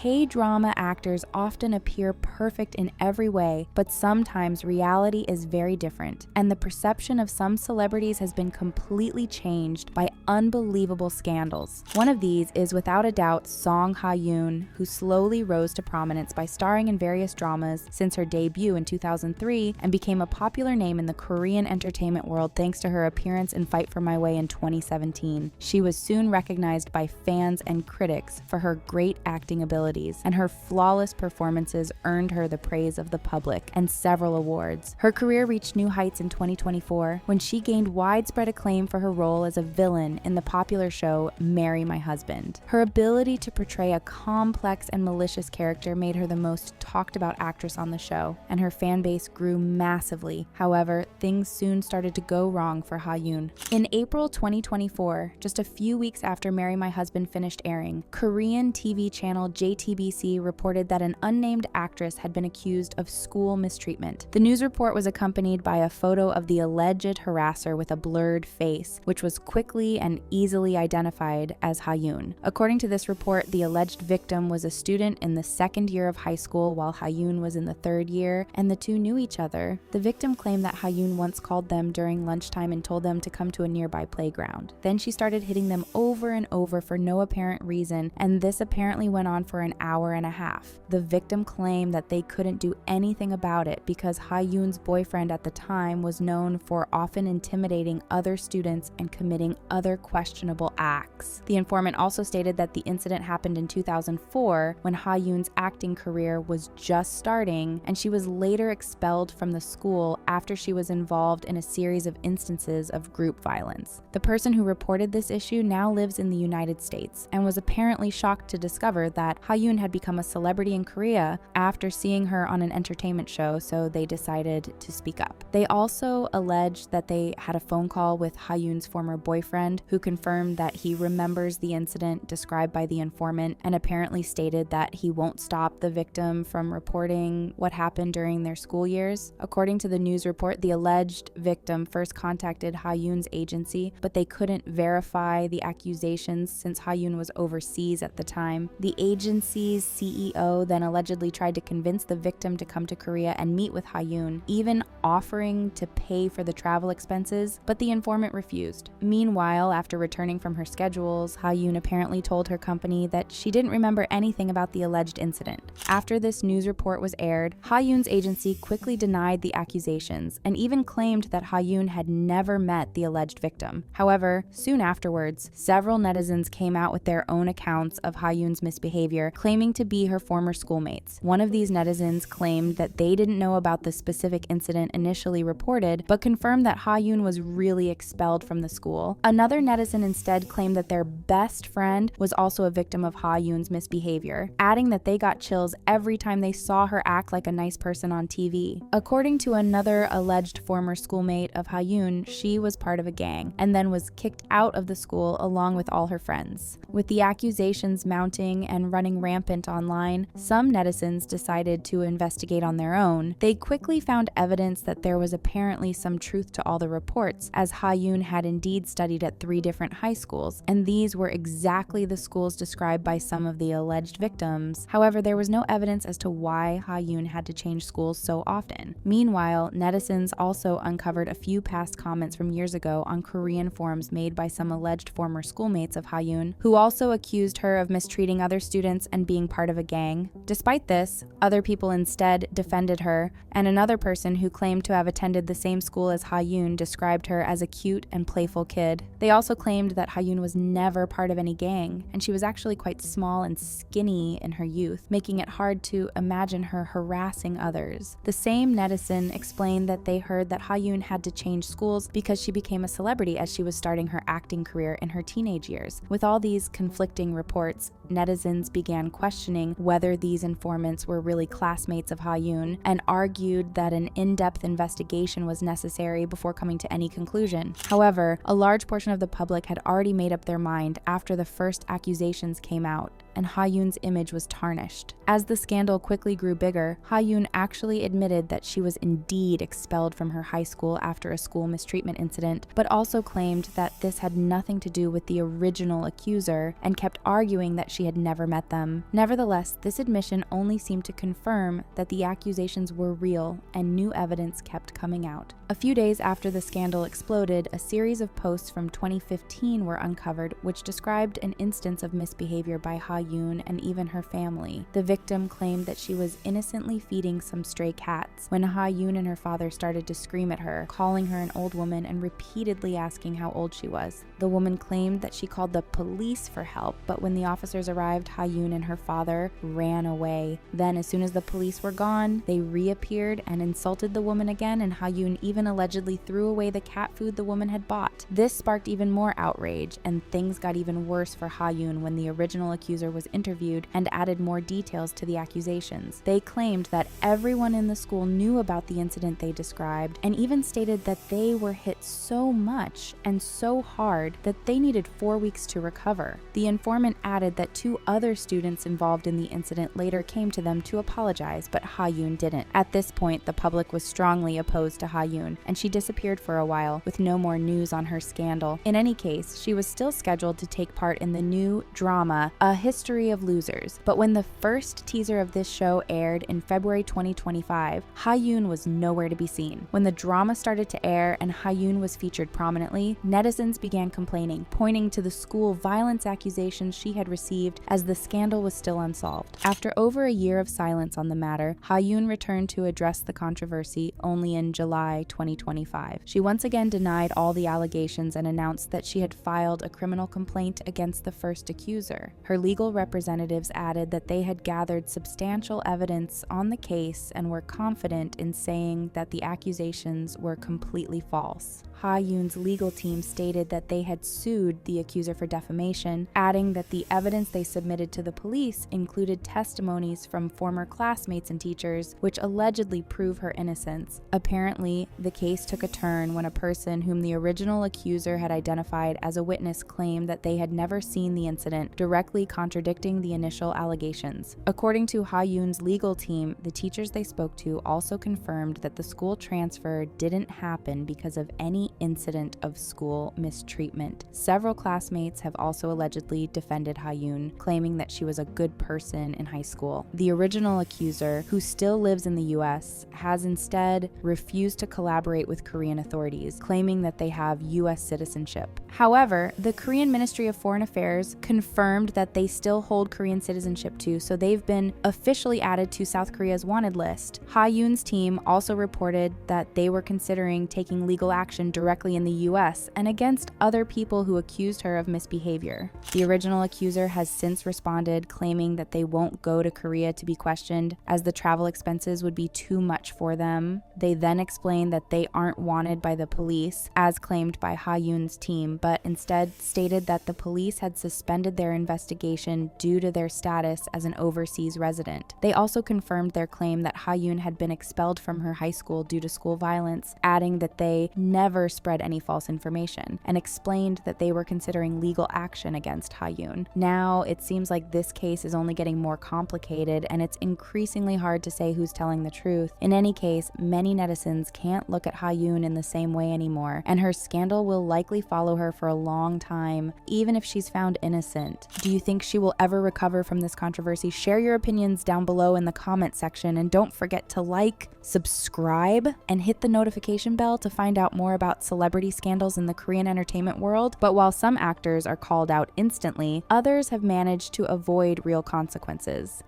K-drama actors often appear perfect in every way, but sometimes reality is very different, and the perception of some celebrities has been completely changed by unbelievable scandals. One of these is without a doubt Song Ha-yoon, who slowly rose to prominence by starring in various dramas since her debut in 2003 and became a popular name in the Korean entertainment world thanks to her appearance in Fight for My Way in 2017. She was soon recognized by fans and critics for her great acting abilities, and her flawless performances earned her the praise of the public and several awards. Her career reached new heights in 2024 when she gained widespread acclaim for her role as a villain in the popular show Marry My Husband. Her ability to portray a complex and malicious character made her the most talked about actress on the show, and her fan base grew massively. However, things soon started to go wrong for Ha-yoon. In April 2024, just a few weeks after Marry My Husband finished airing, Korean TV channel JTBC reported that an unnamed actress had been accused of school mistreatment. The news report was accompanied by a photo of the alleged harasser with a blurred face, which was quickly and easily identified as Ha-yoon. According to this report, the alleged victim was a student in the second year of high school while Ha-yoon was in the third year, and the two knew each other. The victim claimed that Ha-yoon once called them during lunchtime and told them to come to a nearby playground. Then she started hitting them over and over for no apparent reason, and this apparently went on for an hour and a half. The victim claimed that they couldn't do anything about it because Ha-yoon's boyfriend at the time was known for often intimidating other students and committing other questionable acts. The informant also stated that the incident happened in 2004 when Ha-yoon's acting career was just starting, and she was later expelled from the school after she was involved in a series of instances of group violence. The person who reported this issue now lives in the United States and was apparently shocked to discover that Ha-yoon had become a celebrity in Korea after seeing her on an entertainment show, so they decided to speak up. They also alleged that they had a phone call with Ha-yoon's former boyfriend, who confirmed that he remembers the incident described by the informant and apparently stated that he won't stop the victim from reporting what happened during their school years. According to the news report, the alleged victim first contacted Ha-yoon's agency, but they couldn't verify the accusations since Ha-yoon was overseas at the time. The agency's CEO then allegedly tried to convince the victim to come to Korea and meet with Ha-yoon, even offering to pay for the travel expenses, but the informant refused. Meanwhile, after returning from her schedules, Ha-yoon apparently told her company that she didn't remember anything about the alleged incident. After this news report was aired, Ha-yoon's agency quickly denied the accusations and even claimed that Ha-yoon had never met the alleged victim. However, soon afterwards, several netizens came out with their own accounts of Ha-yoon's misbehavior, claiming to be her former schoolmates. One of these netizens claimed that they didn't know about the specific incident initially reported, but confirmed that Ha-yoon was really expelled from the school. Another netizen instead claimed that their best friend was also a victim of Ha-yoon's misbehavior, adding that they got chills every time they saw her act like a nice person on TV. According to another alleged former schoolmate of Ha-yoon, she was part of a gang and then was kicked out of the school along with all her friends. With the accusations mounting and running rampant online, some netizens decided to investigate on their own. They quickly found evidence that there was apparently some truth to all the reports, as Ha-yoon had indeed studied at 3 different high schools, and these were exactly the schools described by some of the alleged victims. However, there was no evidence as to why Ha-yoon had to change schools so often. Meanwhile, netizens also uncovered a few past comments from years ago on Korean forums made by some alleged former schoolmates of Ha-yoon, who also accused her of mistreating other students and being part of a gang. Despite this, other people instead defended her, and another person who claimed to have attended the same school as Ha-yoon described her as a cute and playful kid. They also claimed that Ha-yoon was never part of any gang, and she was actually quite small and skinny in her youth, making it hard to imagine her harassing others. The same netizen explained that they heard that Ha-yoon had to change schools because she became a celebrity as she was starting her acting career in her teenage years. With all these conflicting reports, netizens began questioning whether these informants were really classmates of Ha-yoon and argued that an in-depth investigation was necessary before coming to any conclusion. However, a large portion of the public had already made up their mind after the first accusations came out, and Ha-yoon's image was tarnished. As the scandal quickly grew bigger, Ha-yoon actually admitted that she was indeed expelled from her high school after a school mistreatment incident, but also claimed that this had nothing to do with the original accuser and kept arguing that she had never met them. Nevertheless, this admission only seemed to confirm that the accusations were real, and new evidence kept coming out. A few days after the scandal exploded, a series of posts from 2015 were uncovered which described an instance of misbehavior by Ha-yoon and even her family. The victim claimed that she was innocently feeding some stray cats when Ha-yoon and her father started to scream at her, calling her an old woman and repeatedly asking how old she was. The woman claimed that she called the police for help, but when the officers arrived, Ha-yoon and her father ran away. Then, as soon as the police were gone, they reappeared and insulted the woman again, and Ha-yoon even allegedly threw away the cat food the woman had bought. This sparked even more outrage, and things got even worse for Ha-yoon when the original accuser was interviewed and added more details to the accusations. They claimed that everyone in the school knew about the incident they described, and even stated that they were hit so much and so hard that they needed 4 weeks to recover. The informant added that 2 other students involved in the incident later came to them to apologize, but Ha-yoon didn't. At this point, the public was strongly opposed to Ha-yoon, and she disappeared for a while, with no more news on her scandal. In any case, she was still scheduled to take part in the new drama, A History of Losers, but when the first teaser of this show aired in February 2025, Ha-yoon was nowhere to be seen. When the drama started to air and Ha-yoon was featured prominently, netizens began complaining, pointing to the school violence accusations she had received as the scandal was still unsolved. After over a year of silence on the matter, Ha-yoon returned to address the controversy only in July 2025. She once again denied all the allegations and announced that she had filed a criminal complaint against the first accuser. Her legal representatives added that they had gathered substantial evidence on the case and were confident in saying that the accusations were completely false. Ha-yoon's legal team stated that they had sued the accuser for defamation, adding that the evidence they submitted to the police included testimonies from former classmates and teachers, which allegedly prove her innocence. Apparently, the case took a turn when a person whom the original accuser had identified as a witness claimed that they had never seen the incident, directly contradicting the initial allegations. According to Ha-yoon's legal team, the teachers they spoke to also confirmed that the school transfer didn't happen because of any incident of school mistreatment. Several classmates have also allegedly defended Ha-yoon, claiming that she was a good person in high school. The original accuser, who still lives in the US, has instead refused to collaborate with Korean authorities, claiming that they have US citizenship. However, the Korean Ministry of Foreign Affairs confirmed that they still hold Korean citizenship too, so they've been officially added to South Korea's wanted list. Ha-yoon's team also reported that they were considering taking legal action directly in the US and against other people who accused her of misbehavior. The original accuser has since responded, claiming that they won't go to Korea to be questioned as the travel expenses would be too much for them. They then explained that they aren't wanted by the police, as claimed by Ha-yoon's team, but instead stated that the police had suspended their investigation due to their status as an overseas resident. They also confirmed their claim that Ha-yoon had been expelled from her high school due to school violence, adding that they never spread any false information, and explained that they were considering legal action against Ha-yoon. Now, it seems like this case is only getting more complicated, and it's increasingly hard to say who's telling the truth. In any case, many netizens can't look at Ha-yoon in the same way anymore, and her scandal will likely follow her for a long time, even if she's found innocent. Do you think she will ever recover from this controversy? Share your opinions down below in the comment section, and don't forget to like, subscribe, and hit the notification bell to find out more about celebrity scandals in the Korean entertainment world. But while some actors are called out instantly, others have managed to avoid real consequences.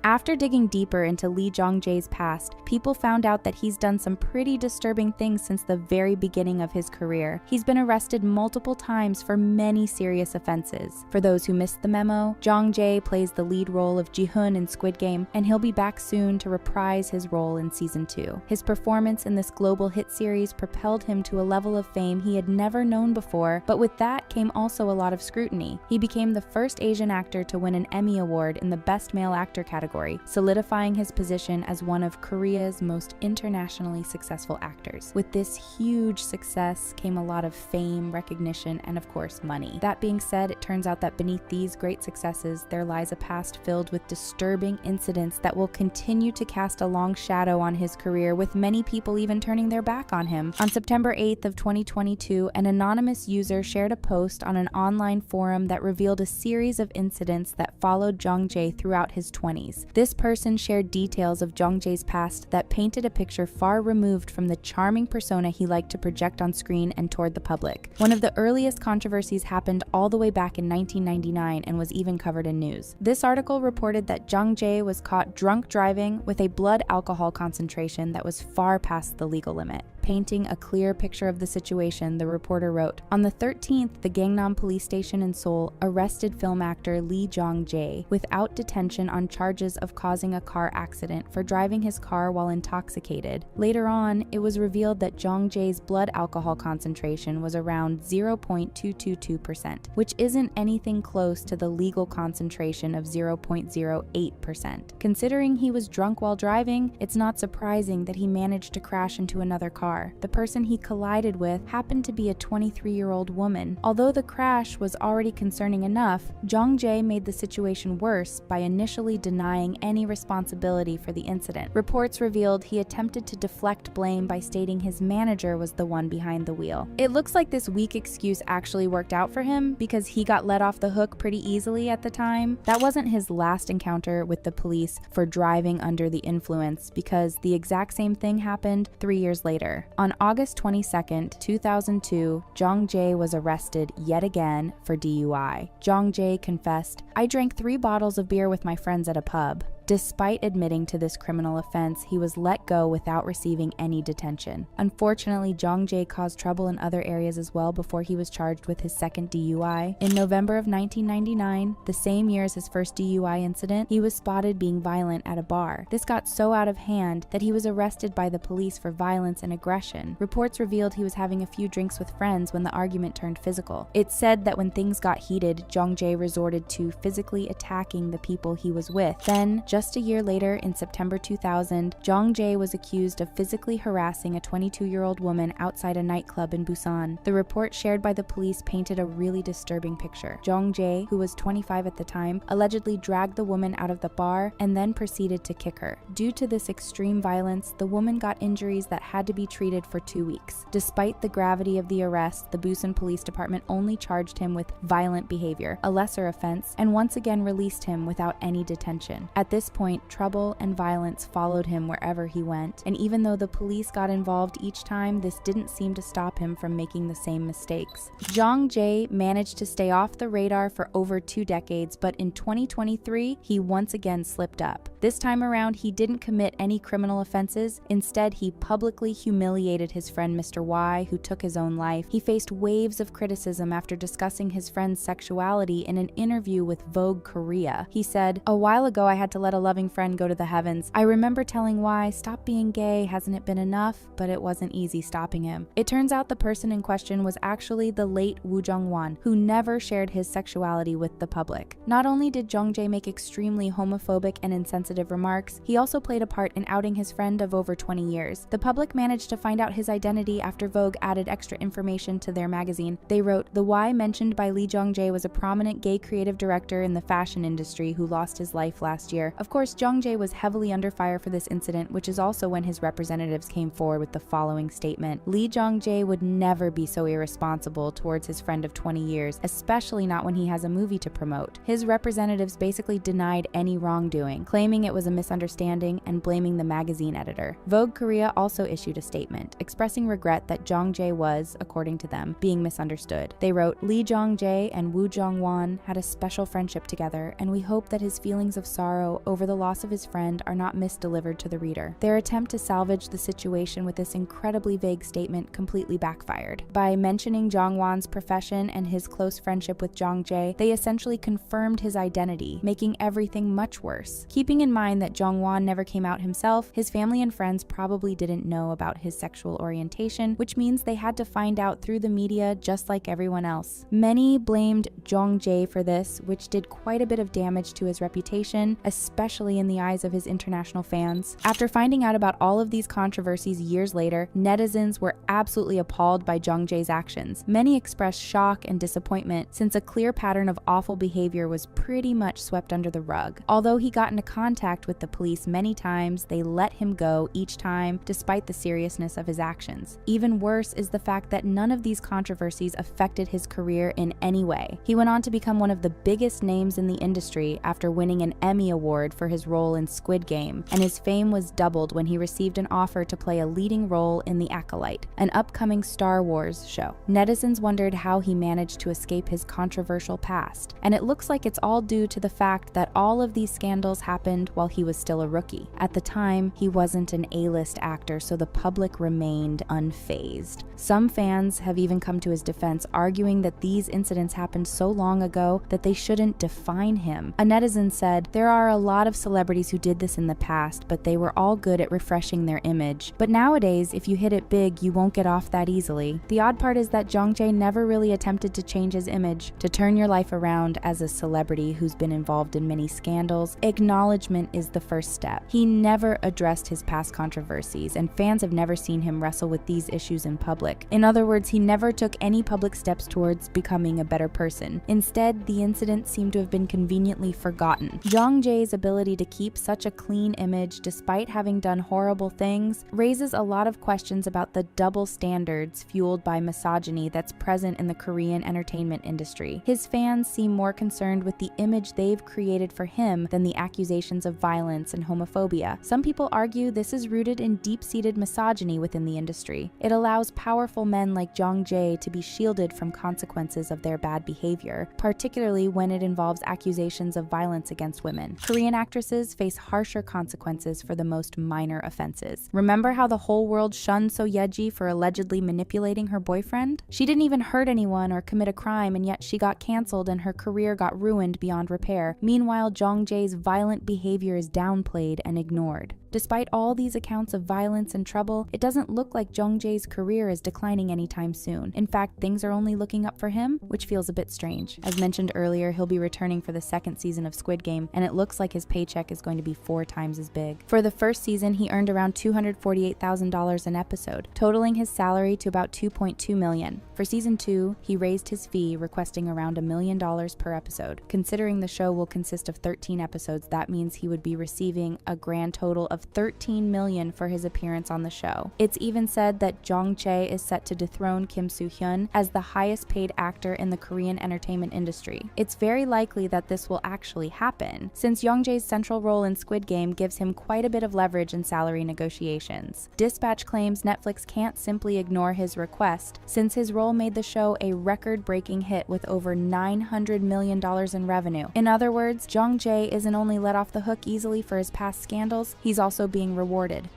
After digging deeper into Lee Jong-jae's past, people found out that he's done some pretty disturbing things since the very beginning of his career. He's been arrested multiple times for many serious offenses. For those who missed the memo, Jong-j plays the lead role of Ji-hoon in Squid Game, and he'll be back soon to reprise his role in Season 2. His performance in this global hit series propelled him to a level of fame he had never known before, but with that came also a lot of scrutiny. He became the first Asian actor to win an Emmy Award in the Best Male Actor category category, solidifying his position as one of Korea's most internationally successful actors. With this huge success came a lot of fame, recognition, and of course, money. That being said, it turns out that beneath these great successes, there lies a past filled with disturbing incidents that will continue to cast a long shadow on his career, with many people even turning their back on him. On September 8th of 2022, an anonymous user shared a post on an online forum that revealed a series of incidents that followed Jong-j throughout his 20s. This person shared details of Jong-j's past that painted a picture far removed from the charming persona he liked to project on screen and toward the public. One of the earliest controversies happened all the way back in 1999 and was even covered in news. This article reported that Jong-j was caught drunk driving with a blood alcohol concentration that was far past the legal limit. Painting a clear picture of the situation, the reporter wrote, "On the 13th, the Gangnam police station in Seoul arrested film actor Lee Jong-jae without detention on charges of causing a car accident for driving his car while intoxicated. Later on, it was revealed that Jong-jae's blood alcohol concentration was around 0.222%, which isn't anything close to the legal concentration of 0.08%. Considering he was drunk while driving, it's not surprising that he managed to crash into another car. The person he collided with happened to be a 23-year-old woman. Although the crash was already concerning enough, Jong-j made the situation worse by initially denying any responsibility for the incident. Reports revealed he attempted to deflect blame by stating his manager was the one behind the wheel. It looks like this weak excuse actually worked out for him because he got let off the hook pretty easily at the time. That wasn't his last encounter with the police for driving under the influence, because the exact same thing happened 3 years later. On August 22, 2002, Jong-j was arrested yet again for DUI. Jong-j confessed, "I drank 3 bottles of beer with my friends at a pub." Despite admitting to this criminal offense, he was let go without receiving any detention. Unfortunately, Jong-j caused trouble in other areas as well before he was charged with his second DUI. In November of 1999, the same year as his first DUI incident, he was spotted being violent at a bar. This got so out of hand that he was arrested by the police for violence and aggression. Reports revealed he was having a few drinks with friends when the argument turned physical. It's said that when things got heated, Jong-j resorted to physically attacking the people he was with. Then, just a year later, in September 2000, Jong-j was accused of physically harassing a 22-year-old woman outside a nightclub in Busan. The report shared by the police painted a really disturbing picture. Jong-j, who was 25 at the time, allegedly dragged the woman out of the bar and then proceeded to kick her. Due to this extreme violence, the woman got injuries that had to be treated for 2 weeks. Despite the gravity of the arrest, the Busan Police Department only charged him with violent behavior, a lesser offense, and once again released him without any detention. At this point, trouble and violence followed him wherever he went, and even though the police got involved each time, this didn't seem to stop him from making the same mistakes. Jong-j managed to stay off the radar for over 2 decades, but in 2023, he once again slipped up. This time around, he didn't commit any criminal offenses. Instead, he publicly humiliated his friend Mr. Y, who took his own life. He faced waves of criticism after discussing his friend's sexuality in an interview with Vogue Korea. He said, "A while ago, I had to let a loving friend go to the heavens. I remember telling Y, stop being gay, hasn't it been enough? But it wasn't easy stopping him." It turns out the person in question was actually the late Woo Jung-won, who never shared his sexuality with the public. Not only did Jong-j make extremely homophobic and insensitive remarks, he also played a part in outing his friend of over 20 years. The public managed to find out his identity after Vogue added extra information to their magazine. They wrote, "The Y mentioned by Lee Jong-j was a prominent gay creative director in the fashion industry who lost his life last year." Of course, Jong-j was heavily under fire for this incident, which is also when his representatives came forward with the following statement: "Lee Jong-j would never be so irresponsible towards his friend of 20 years, especially not when he has a movie to promote." His representatives basically denied any wrongdoing, claiming it was a misunderstanding and blaming the magazine editor. Vogue Korea also issued a statement, expressing regret that Jong-j was, according to them, being misunderstood. They wrote, "Lee Jong-j and Woo Jung-won had a special friendship together, and we hope that his feelings of sorrow over the loss of his friend are not misdelivered to the reader." Their attempt to salvage the situation with this incredibly vague statement completely backfired. By mentioning Jong-won's profession and his close friendship with Jong-j, they essentially confirmed his identity, making everything much worse. Keeping in in mind that Jong-won never came out himself, his family and friends probably didn't know about his sexual orientation, which means they had to find out through the media just like everyone else. Many blamed Jong-j for this, which did quite a bit of damage to his reputation, especially in the eyes of his international fans. After finding out about all of these controversies years later, netizens were absolutely appalled by Jong-j's actions. Many expressed shock and disappointment since a clear pattern of awful behavior was pretty much swept under the rug. Although he got into contact with the police many times, they let him go each time despite the seriousness of his actions. Even worse is the fact that none of these controversies affected his career in any way. He went on to become one of the biggest names in the industry after winning an Emmy Award for his role in Squid Game, and his fame was doubled when he received an offer to play a leading role in The Acolyte, an upcoming Star Wars show. Netizens wondered how he managed to escape his controversial past, and it looks like it's all due to the fact that all of these scandals happened while he was still a rookie. At the time, he wasn't an A-list actor, so the public remained unfazed. Some fans have even come to his defense, arguing that these incidents happened so long ago that they shouldn't define him. A netizen said, "There are a lot of celebrities who did this in the past, but they were all good at refreshing their image. But nowadays, if you hit it big, you won't get off that easily." The odd part is that Jong-j never really attempted to change his image. To turn your life around as a celebrity who's been involved in many scandals, acknowledgement is the first step. He never addressed his past controversies, and fans have never seen him wrestle with these issues in public. In other words, he never took any public steps towards becoming a better person. Instead, the incident seemed to have been conveniently forgotten. Jong-j's ability to keep such a clean image despite having done horrible things raises a lot of questions about the double standards fueled by misogyny that's present in the Korean entertainment industry. His fans seem more concerned with the image they've created for him than the accusations of violence and homophobia. Some people argue this is rooted in deep-seated misogyny within the industry. It allows powerful men like Jong-j to be shielded from consequences of their bad behavior, particularly when it involves accusations of violence against women. Korean actresses face harsher consequences for the most minor offenses. Remember how the whole world shunned Seo Ye-ji for allegedly manipulating her boyfriend? She didn't even hurt anyone or commit a crime, and yet she got canceled and her career got ruined beyond repair. Meanwhile, Jong-j's violent behavior is downplayed and ignored. Despite all these accounts of violence and trouble, it doesn't look like Jong-j's career is declining anytime soon. In fact, things are only looking up for him, which feels a bit strange. As mentioned earlier, he'll be returning for the second season of Squid Game, and it looks like his paycheck is going to be 4 times as big. For the first season, he earned around $248,000 an episode, totaling his salary to about $2.2 million. For season 2, he raised his fee, requesting around $1 million per episode. Considering the show will consist of 13 episodes, that means he would be receiving a grand total of $13 million for his appearance on the show. It's even said that Jong-j is set to dethrone Kim Soo-hyun as the highest paid actor in the Korean entertainment industry. It's very likely that this will actually happen, since Jong-j's central role in Squid Game gives him quite a bit of leverage in salary negotiations. Dispatch claims Netflix can't simply ignore his request, since his role made the show a record-breaking hit with over $900 million in revenue. In other words, Jong-j isn't only let off the hook easily for his past scandals, he's also being rewarded.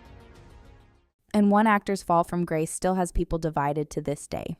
And one actor's fall from grace still has people divided to this day.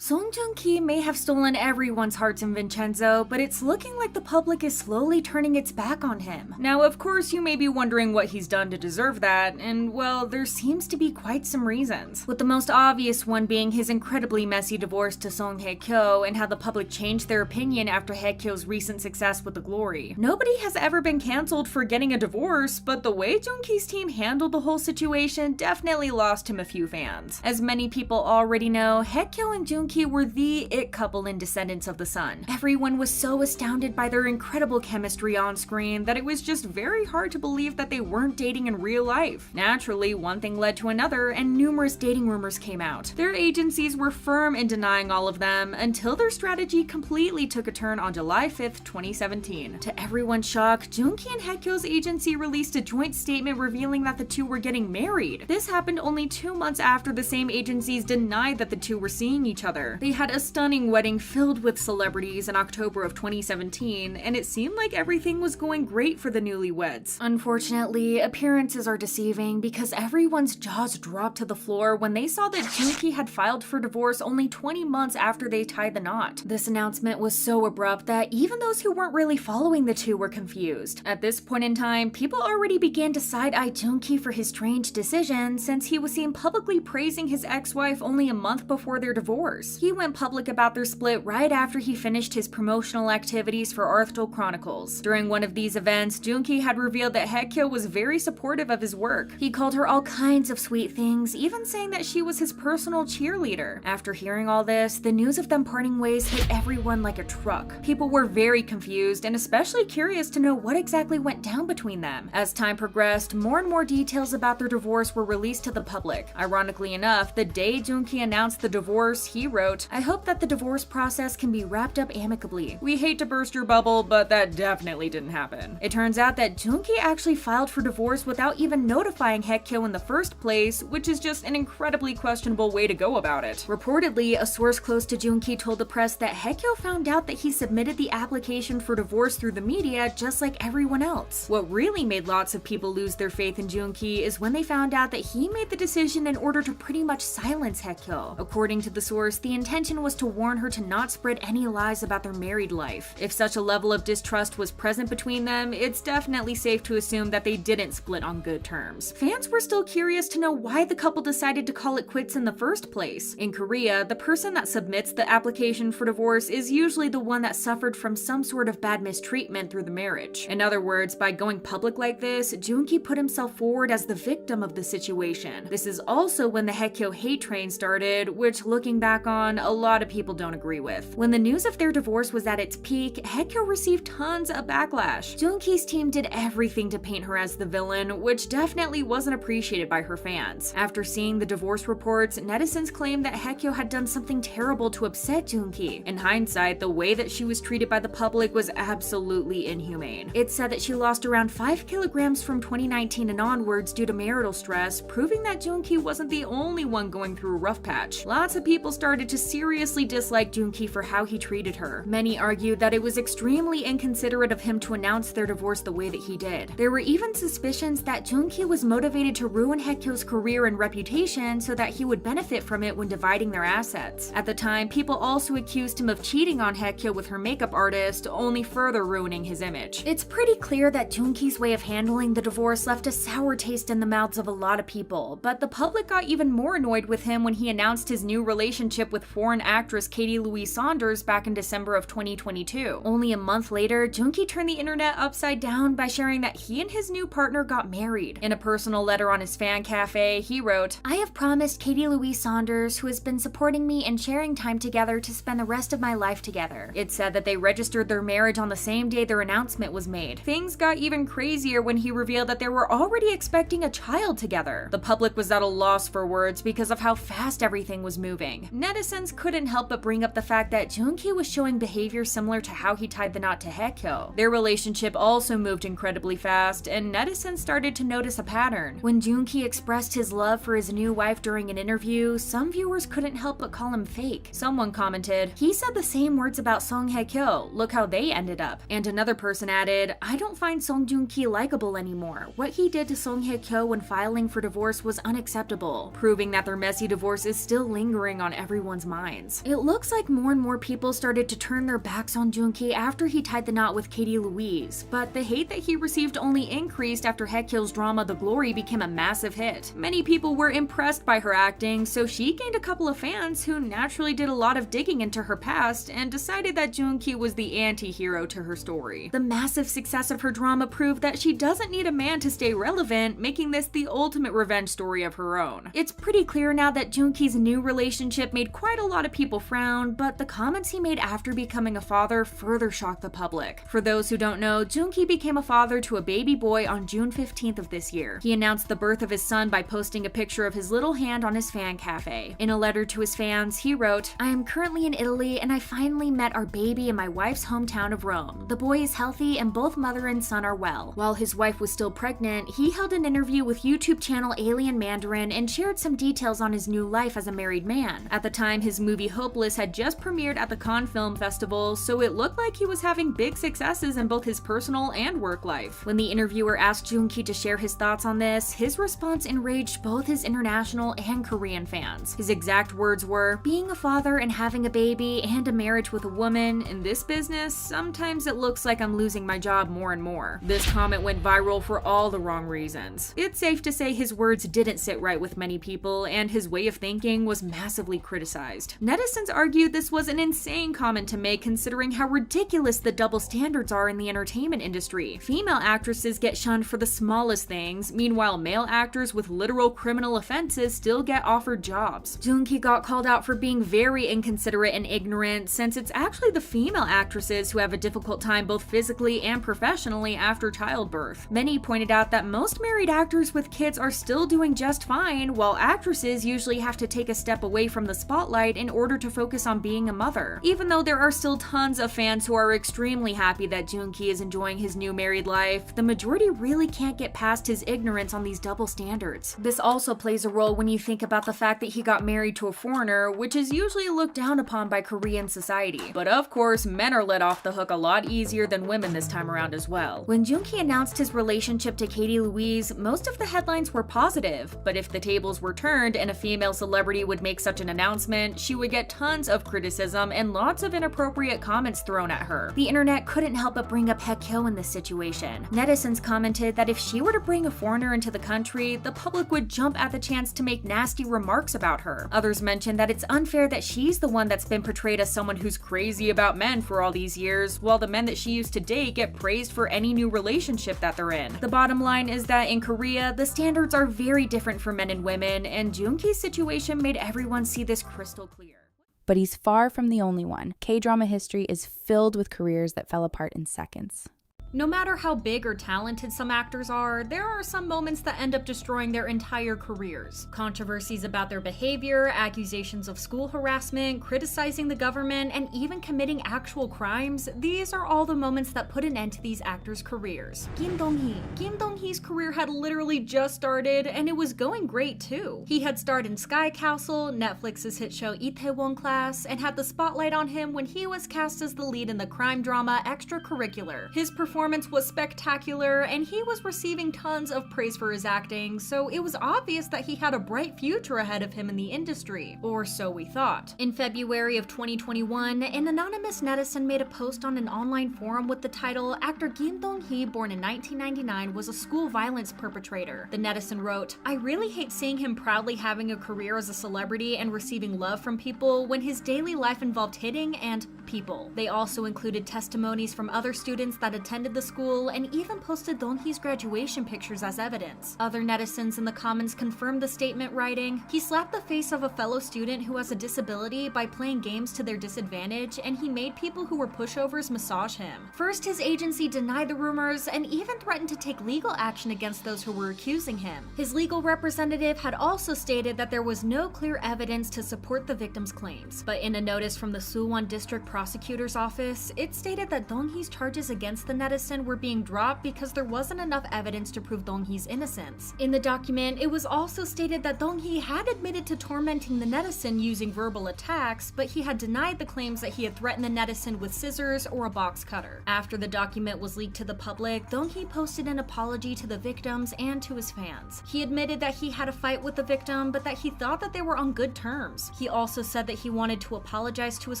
Joong-ki may have stolen everyone's hearts in Vincenzo, but it's looking like the public is slowly turning its back on him. Now, of course, you may be wondering what he's done to deserve that, and well, there seems to be quite some reasons. With the most obvious one being his incredibly messy divorce to Song Hye-kyo and how the public changed their opinion after Hye-kyo's recent success with The Glory. Nobody has ever been cancelled for getting a divorce, but the way Joong-ki's team handled the whole situation definitely lost him a few fans. As many people already know, Hye-kyo and Joong-ki were the it couple in Descendants of the Sun. Everyone was so astounded by their incredible chemistry on screen that it was just very hard to believe that they weren't dating in real life. Naturally, one thing led to another, and numerous dating rumors came out. Their agencies were firm in denying all of them until their strategy completely took a turn on July 5th, 2017. To everyone's shock, Joong-ki and Hye-kyo's agency released a joint statement revealing that the two were getting married. This happened only 2 months after the same agencies denied that the two were seeing each other. together. They had a stunning wedding filled with celebrities in October of 2017, and it seemed like everything was going great for the newlyweds. Unfortunately, appearances are deceiving because everyone's jaws dropped to the floor when they saw that Joong-ki had filed for divorce only 20 months after they tied the knot. This announcement was so abrupt that even those who weren't really following the two were confused. At this point in time, people already began to side-eye Joong-ki for his strange decision since he was seen publicly praising his ex-wife only a month before their divorce. He went public about their split right after he finished his promotional activities for Untold Chronicles. During one of these events, Joong-ki had revealed that Haekyo was very supportive of his work. He called her all kinds of sweet things, even saying that she was his personal cheerleader. After hearing all this, the news of them parting ways hit everyone like a truck. People were very confused and especially curious to know what exactly went down between them. As time progressed, more and more details about their divorce were released to the public. Ironically enough, the day Joong-ki announced the divorce, he wrote, "I hope that the divorce process can be wrapped up amicably. We hate to burst your bubble, but that definitely didn't happen." It turns out that Joong-ki actually filed for divorce without even notifying Haekyo in the first place, which is just an incredibly questionable way to go about it. Reportedly, a source close to Joong-ki told the press that Haekyo found out that he submitted the application for divorce through the media just like everyone else. What really made lots of people lose their faith in Joong-ki is when they found out that he made the decision in order to pretty much silence Haekyo. According to the source, the intention was to warn her to not spread any lies about their married life. If such a level of distrust was present between them, it's definitely safe to assume that they didn't split on good terms. Fans were still curious to know why the couple decided to call it quits in the first place. In Korea, the person that submits the application for divorce is usually the one that suffered from some sort of bad mistreatment through the marriage. In other words, by going public like this, Joong-ki put himself forward as the victim of the situation. This is also when the Haekyo hate train started, which looking back on, a lot of people don't agree with. When the news of their divorce was at its peak, Haekyo received tons of backlash. Joong-ki's team did everything to paint her as the villain, which definitely wasn't appreciated by her fans. After seeing the divorce reports, netizens claimed that Haekyo had done something terrible to upset Joong-ki. In hindsight, the way that she was treated by the public was absolutely inhumane. It's said that she lost around 5 kilograms from 2019 and onwards due to marital stress, proving that Joong-ki wasn't the only one going through a rough patch. Lots of people started to seriously dislike Joong-ki for how he treated her. Many argued that it was extremely inconsiderate of him to announce their divorce the way that he did. There were even suspicions that Joong-ki was motivated to ruin Haekyo's career and reputation so that he would benefit from it when dividing their assets. At the time, people also accused him of cheating on Haekyo with her makeup artist, only further ruining his image. It's pretty clear that Joong-ki's way of handling the divorce left a sour taste in the mouths of a lot of people, but the public got even more annoyed with him when he announced his new relationship with foreign actress Katie Louise Saunders back in December of 2022. Only a month later, Joong-ki turned the internet upside down by sharing that he and his new partner got married. In a personal letter on his fan cafe, he wrote, "I have promised Katie Louise Saunders, who has been supporting me and sharing time together, to spend the rest of my life together." It said that they registered their marriage on the same day their announcement was made. Things got even crazier when he revealed that they were already expecting a child together. The public was at a loss for words because of how fast everything was moving. Netizens couldn't help but bring up the fact that Joong-ki was showing behavior similar to how he tied the knot to Haekyo. Their relationship also moved incredibly fast, and netizens started to notice a pattern. When Joong-ki expressed his love for his new wife during an interview, some viewers couldn't help but call him fake. Someone commented, "He said the same words about Song Haekyo, look how they ended up." And another person added, "I don't find Song Joong-ki likable anymore. What he did to Song Haekyo when filing for divorce was unacceptable," proving that their messy divorce is still lingering on everyone's minds. It looks like more and more people started to turn their backs on Joong-ki after he tied the knot with Katie Louise, but the hate that he received only increased after Haekyo's drama The Glory became a massive hit. Many people were impressed by her acting, so she gained a couple of fans who naturally did a lot of digging into her past and decided that Joong-ki was the anti-hero to her story. The massive success of her drama proved that she doesn't need a man to stay relevant, making this the ultimate revenge story of her own. It's pretty clear now that Joong-ki's new relationship made quite a lot of people frown, but the comments he made after becoming a father further shocked the public. For those who don't know, Joong-ki became a father to a baby boy on June 15th of this year. He announced the birth of his son by posting a picture of his little hand on his fan cafe. In a letter to his fans, he wrote, "I am currently in Italy and I finally met our baby in my wife's hometown of Rome. The boy is healthy and both mother and son are well." While his wife was still pregnant, he held an interview with YouTube channel Alien Mandarin and shared some details on his new life as a married man. At the time, his movie Hopeless had just premiered at the Cannes Film Festival, so it looked like he was having big successes in both his personal and work life. When the interviewer asked Joong-ki to share his thoughts on this, his response enraged both his international and Korean fans. His exact words were, "Being a father and having a baby and a marriage with a woman, in this business, sometimes it looks like I'm losing my job more and more." This comment went viral for all the wrong reasons. It's safe to say his words didn't sit right with many people, and his way of thinking was massively criticized. Netizens argued this was an insane comment to make considering how ridiculous the double standards are in the entertainment industry. Female actresses get shunned for the smallest things, meanwhile male actors with literal criminal offenses still get offered jobs. Joong-ki got called out for being very inconsiderate and ignorant, since it's actually the female actresses who have a difficult time both physically and professionally after childbirth. Many pointed out that most married actors with kids are still doing just fine, while actresses usually have to take a step away from the spotlight in order to focus on being a mother. Even though there are still tons of fans who are extremely happy that Joong-ki is enjoying his new married life, the majority really can't get past his ignorance on these double standards. This also plays a role when you think about the fact that he got married to a foreigner, which is usually looked down upon by Korean society. But of course, men are let off the hook a lot easier than women this time around as well. When Joong-ki announced his relationship to Katie Louise, most of the headlines were positive, but if the tables were turned and a female celebrity would make such an announcement, she would get tons of criticism and lots of inappropriate comments thrown at her. The internet couldn't help but bring up Baekhyun in this situation. Netizens commented that if she were to bring a foreigner into the country, the public would jump at the chance to make nasty remarks about her. Others mentioned that it's unfair that she's the one that's been portrayed as someone who's crazy about men for all these years, while the men that she used to date get praised for any new relationship that they're in. The bottom line is that in Korea, the standards are very different for men and women, and Joong-ki's situation made everyone see this crystal clear. But he's far from the only one. K-drama history is filled with careers that fell apart in seconds. No matter how big or talented some actors are, there are some moments that end up destroying their entire careers. Controversies about their behavior, accusations of school harassment, criticizing the government, and even committing actual crimes, these are all the moments that put an end to these actors' careers. Kim Dong-hee. Kim Dong-hee's career had literally just started, and it was going great too. He had starred in Sky Castle, Netflix's hit show Itaewon Class, and had the spotlight on him when he was cast as the lead in the crime drama Extracurricular. His performance was spectacular, and he was receiving tons of praise for his acting, so it was obvious that he had a bright future ahead of him in the industry, or so we thought. In February of 2021, an anonymous netizen made a post on an online forum with the title, "Actor Kim Dong-hee, born in 1999, was a school violence perpetrator." The netizen wrote, "I really hate seeing him proudly having a career as a celebrity and receiving love from people when his daily life involved hitting and people." They also included testimonies from other students that attended the school and even posted Dong-hee's graduation pictures as evidence. Other netizens in the comments confirmed the statement, writing, "He slapped the face of a fellow student who has a disability by playing games to their disadvantage, and he made people who were pushovers massage him." First, his agency denied the rumors and even threatened to take legal action against those who were accusing him. His legal representative had also stated that there was no clear evidence to support the victim's claims. But in a notice from the Suwon District Prosecutor's Office, it stated that Dong-hee's charges against the netizen were being dropped because there wasn't enough evidence to prove Dong-hee's innocence. In the document, it was also stated that Dong-hee had admitted to tormenting the netizen using verbal attacks, but he had denied the claims that he had threatened the netizen with scissors or a box cutter. After the document was leaked to the public, Dong-hee posted an apology to the victims and to his fans. He admitted that he had a fight with the victim, but that he thought that they were on good terms. He also said that he wanted to apologize to his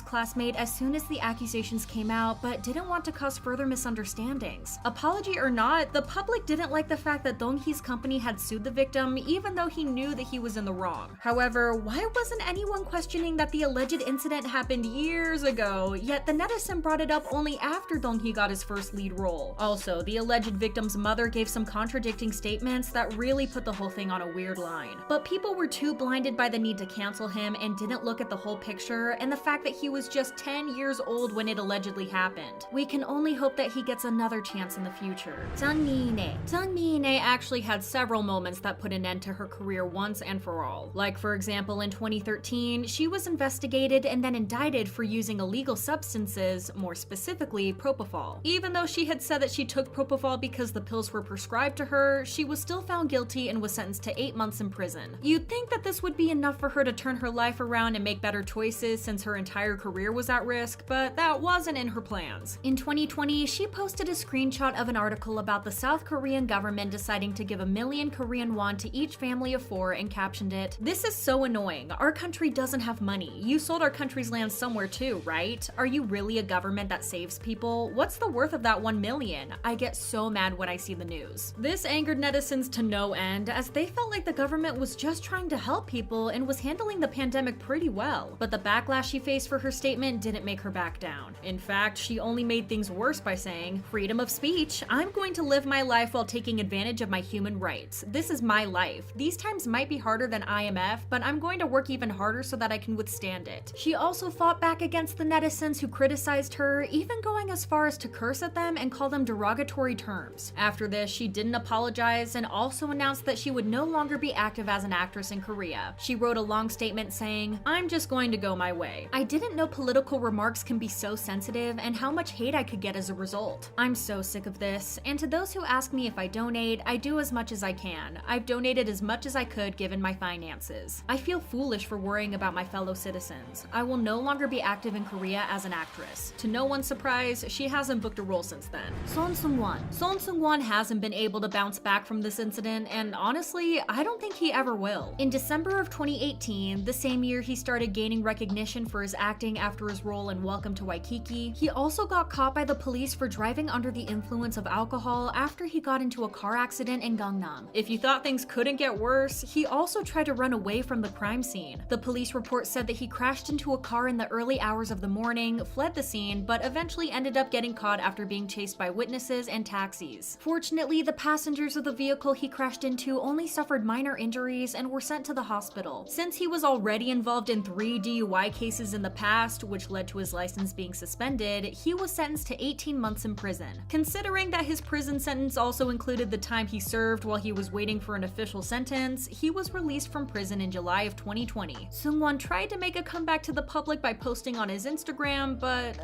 classmate as soon as the accusations came out, but didn't want to cause further misunderstandings. Apology or not, the public didn't like the fact that Dong-hee's company had sued the victim even though he knew that he was in the wrong. However, why wasn't anyone questioning that the alleged incident happened years ago, yet the netizen brought it up only after Dong-hee got his first lead role? Also, the alleged victim's mother gave some contradicting statements that really put the whole thing on a weird line. But people were too blinded by the need to cancel him and didn't look at the whole picture and the fact that he was just 10 years old when it allegedly happened. We can only hope that he gets another chance in the future. Jang Mi-in-ae. Jang Mi-in-ae Mi-in-ae actually had several moments that put an end to her career once and for all. Like, for example, in 2013, she was investigated and then indicted for using illegal substances, more specifically propofol. Even though she had said that she took propofol because the pills were prescribed to her, she was still found guilty and was sentenced to 8 months in prison. You'd think that this would be enough for her to turn her life around and make better choices since her entire career was at risk, but that wasn't in her plans. In 2020, she posted a screenshot of an article about the South Korean government deciding to give 1 million Korean won to each family of 4 and captioned it, "This is so annoying. Our country doesn't have money. You sold our country's land somewhere too, right? Are you really a government that saves people? What's the worth of that 1 million? I get so mad when I see the news." This angered netizens to no end, as they felt like the government was just trying to help people and was handling the pandemic pretty well. But the backlash she faced for her statement didn't make her back down. In fact, she only made things worse by saying, "Freedom of speech. I'm going to live my life while taking advantage of my human rights. This is my life. These times might be harder than IMF, but I'm going to work even harder so that I can withstand it." She also fought back against the netizens who criticized her, even going as far as to curse at them and call them derogatory terms. After this, she didn't apologize and also announced that she would no longer be active as an actress in Korea. She wrote a long statement saying, "I'm just going to go my way. I didn't know political remarks can be so sensitive and how much hate I could get as a result. I'm so sick of this, and to those who ask me if I donate, I do as much as I can. I've donated as much as I could given my finances. I feel foolish for worrying about my fellow citizens. I will no longer be active in Korea as an actress." To no one's surprise, she hasn't booked a role since then. Son Seung-won. Son Seung-won hasn't been able to bounce back from this incident, and honestly, I don't think he ever will. In December of 2018, the same year he started gaining recognition for his acting after his role in Welcome to Waikiki, he also got caught by the police for driving under the influence of alcohol after he got into a car accident in Gangnam. If you thought things couldn't get worse, he also tried to run away from the crime scene. The police report said that he crashed into a car in the early hours of the morning, fled the scene, but eventually ended up getting caught after being chased by witnesses and taxis. Fortunately, the passengers of the vehicle he crashed into only suffered minor injuries and were sent to the hospital. Since he was already involved in 3 DUI cases in the past, which led to his license being suspended, he was sentenced to 18 months in prison. Considering that his prison sentence also included the time he served while he was waiting for an official sentence, he was released from prison in July of 2020. Seung-won tried to make a comeback to the public by posting on his Instagram, but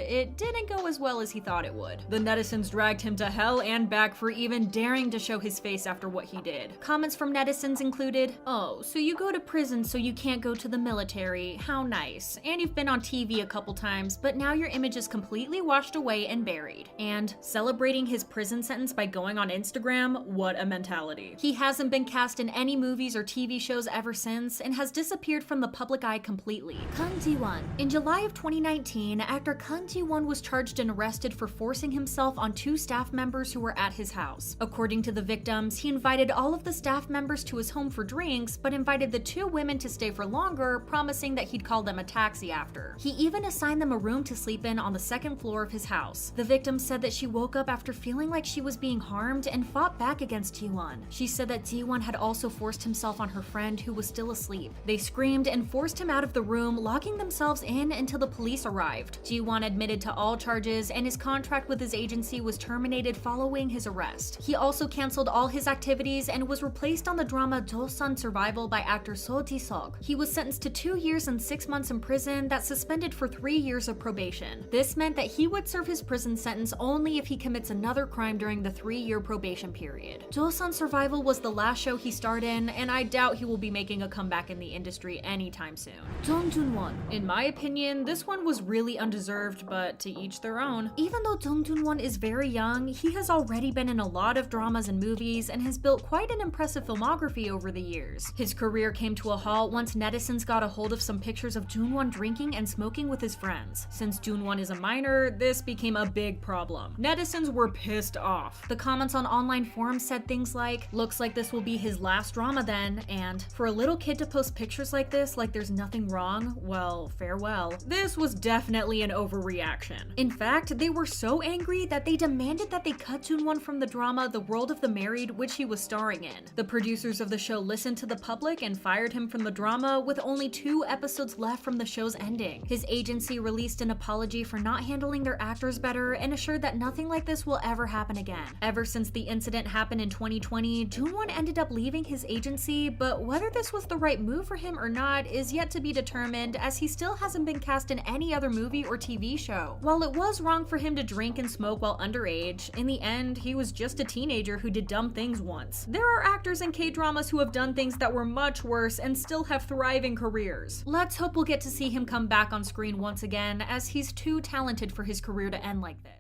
it didn't go as well as he thought it would. The netizens dragged him to hell and back for even daring to show his face after what he did. Comments from netizens included, "Oh, so you go to prison so you can't go to the military. How nice. And you've been on TV a couple times, but now your image is completely washed away and buried." And celebrating his prison sentence by going on Instagram? What a mentality. He hasn't been cast in any movies or TV shows ever since and has disappeared from the public eye completely. Kang Ji-won. In July of 2019, actor Kang Ji-won was charged and arrested for forcing himself on 2 staff members who were at his house. According to the victims, he invited all of the staff members to his home for drinks, but invited the 2 women to stay for longer, promising that he'd call them a taxi after. He even assigned them a room to sleep in on the 2nd floor of his house. The victim said that she woke up after feeling like she was being harmed and fought back against Ji-won. She said that Ji-won had also forced himself on her friend who was still asleep. They screamed and forced him out of the room, locking themselves in until the police arrived. Ji-won admitted to all charges, and his contract with his agency was terminated following his arrest. He also canceled all his activities and was replaced on the drama Joseon Survival by actor Seo Ji-seok. He was sentenced to 2 years and 6 months in prison that suspended for 3 years of probation. This meant that he would serve his prison sentence only if he commits another crime during the 3-year probation period. Joseon Survival was the last show he starred in, and I doubt he will be making a comeback in the industry anytime soon. Jung Jun-won. In my opinion, this one was really undeserved, but to each their own. Even though Jung Jun-won is very young, he has already been in a lot of dramas and movies and has built quite an impressive filmography over the years. His career came to a halt once netizens got a hold of some pictures of Jun-won drinking and smoking with his friends. Since Jun-won is a minor, this became a big problem. Netizens were pissed off. The comments on online forums said things like, "Looks like this will be his last drama then," and "For a little kid to post pictures like this like there's nothing wrong, well, farewell." This was definitely an overreaction. In fact, they were so angry that they demanded that they cut Jun-won from the drama The World of the Married, which he was starring in. The producers of the show listened to the public and fired him from the drama with only 2 episodes left from the show's ending. His agency released an apology for not handling their actors better and assured that nothing like this will ever happen again. Ever since the incident happened in 2020, Jung-won ended up leaving his agency, but whether this was the right move for him or not is yet to be determined, as he still hasn't been cast in any other movie or TV show. While it was wrong for him to drink and smoke while underage, in the end, he was just a teenager who did dumb things once. There are actors in K-dramas who have done things that were much worse and still have thriving careers. Let's hope we'll get to see him come back on screen once again, as he's too talented for his career to end like this.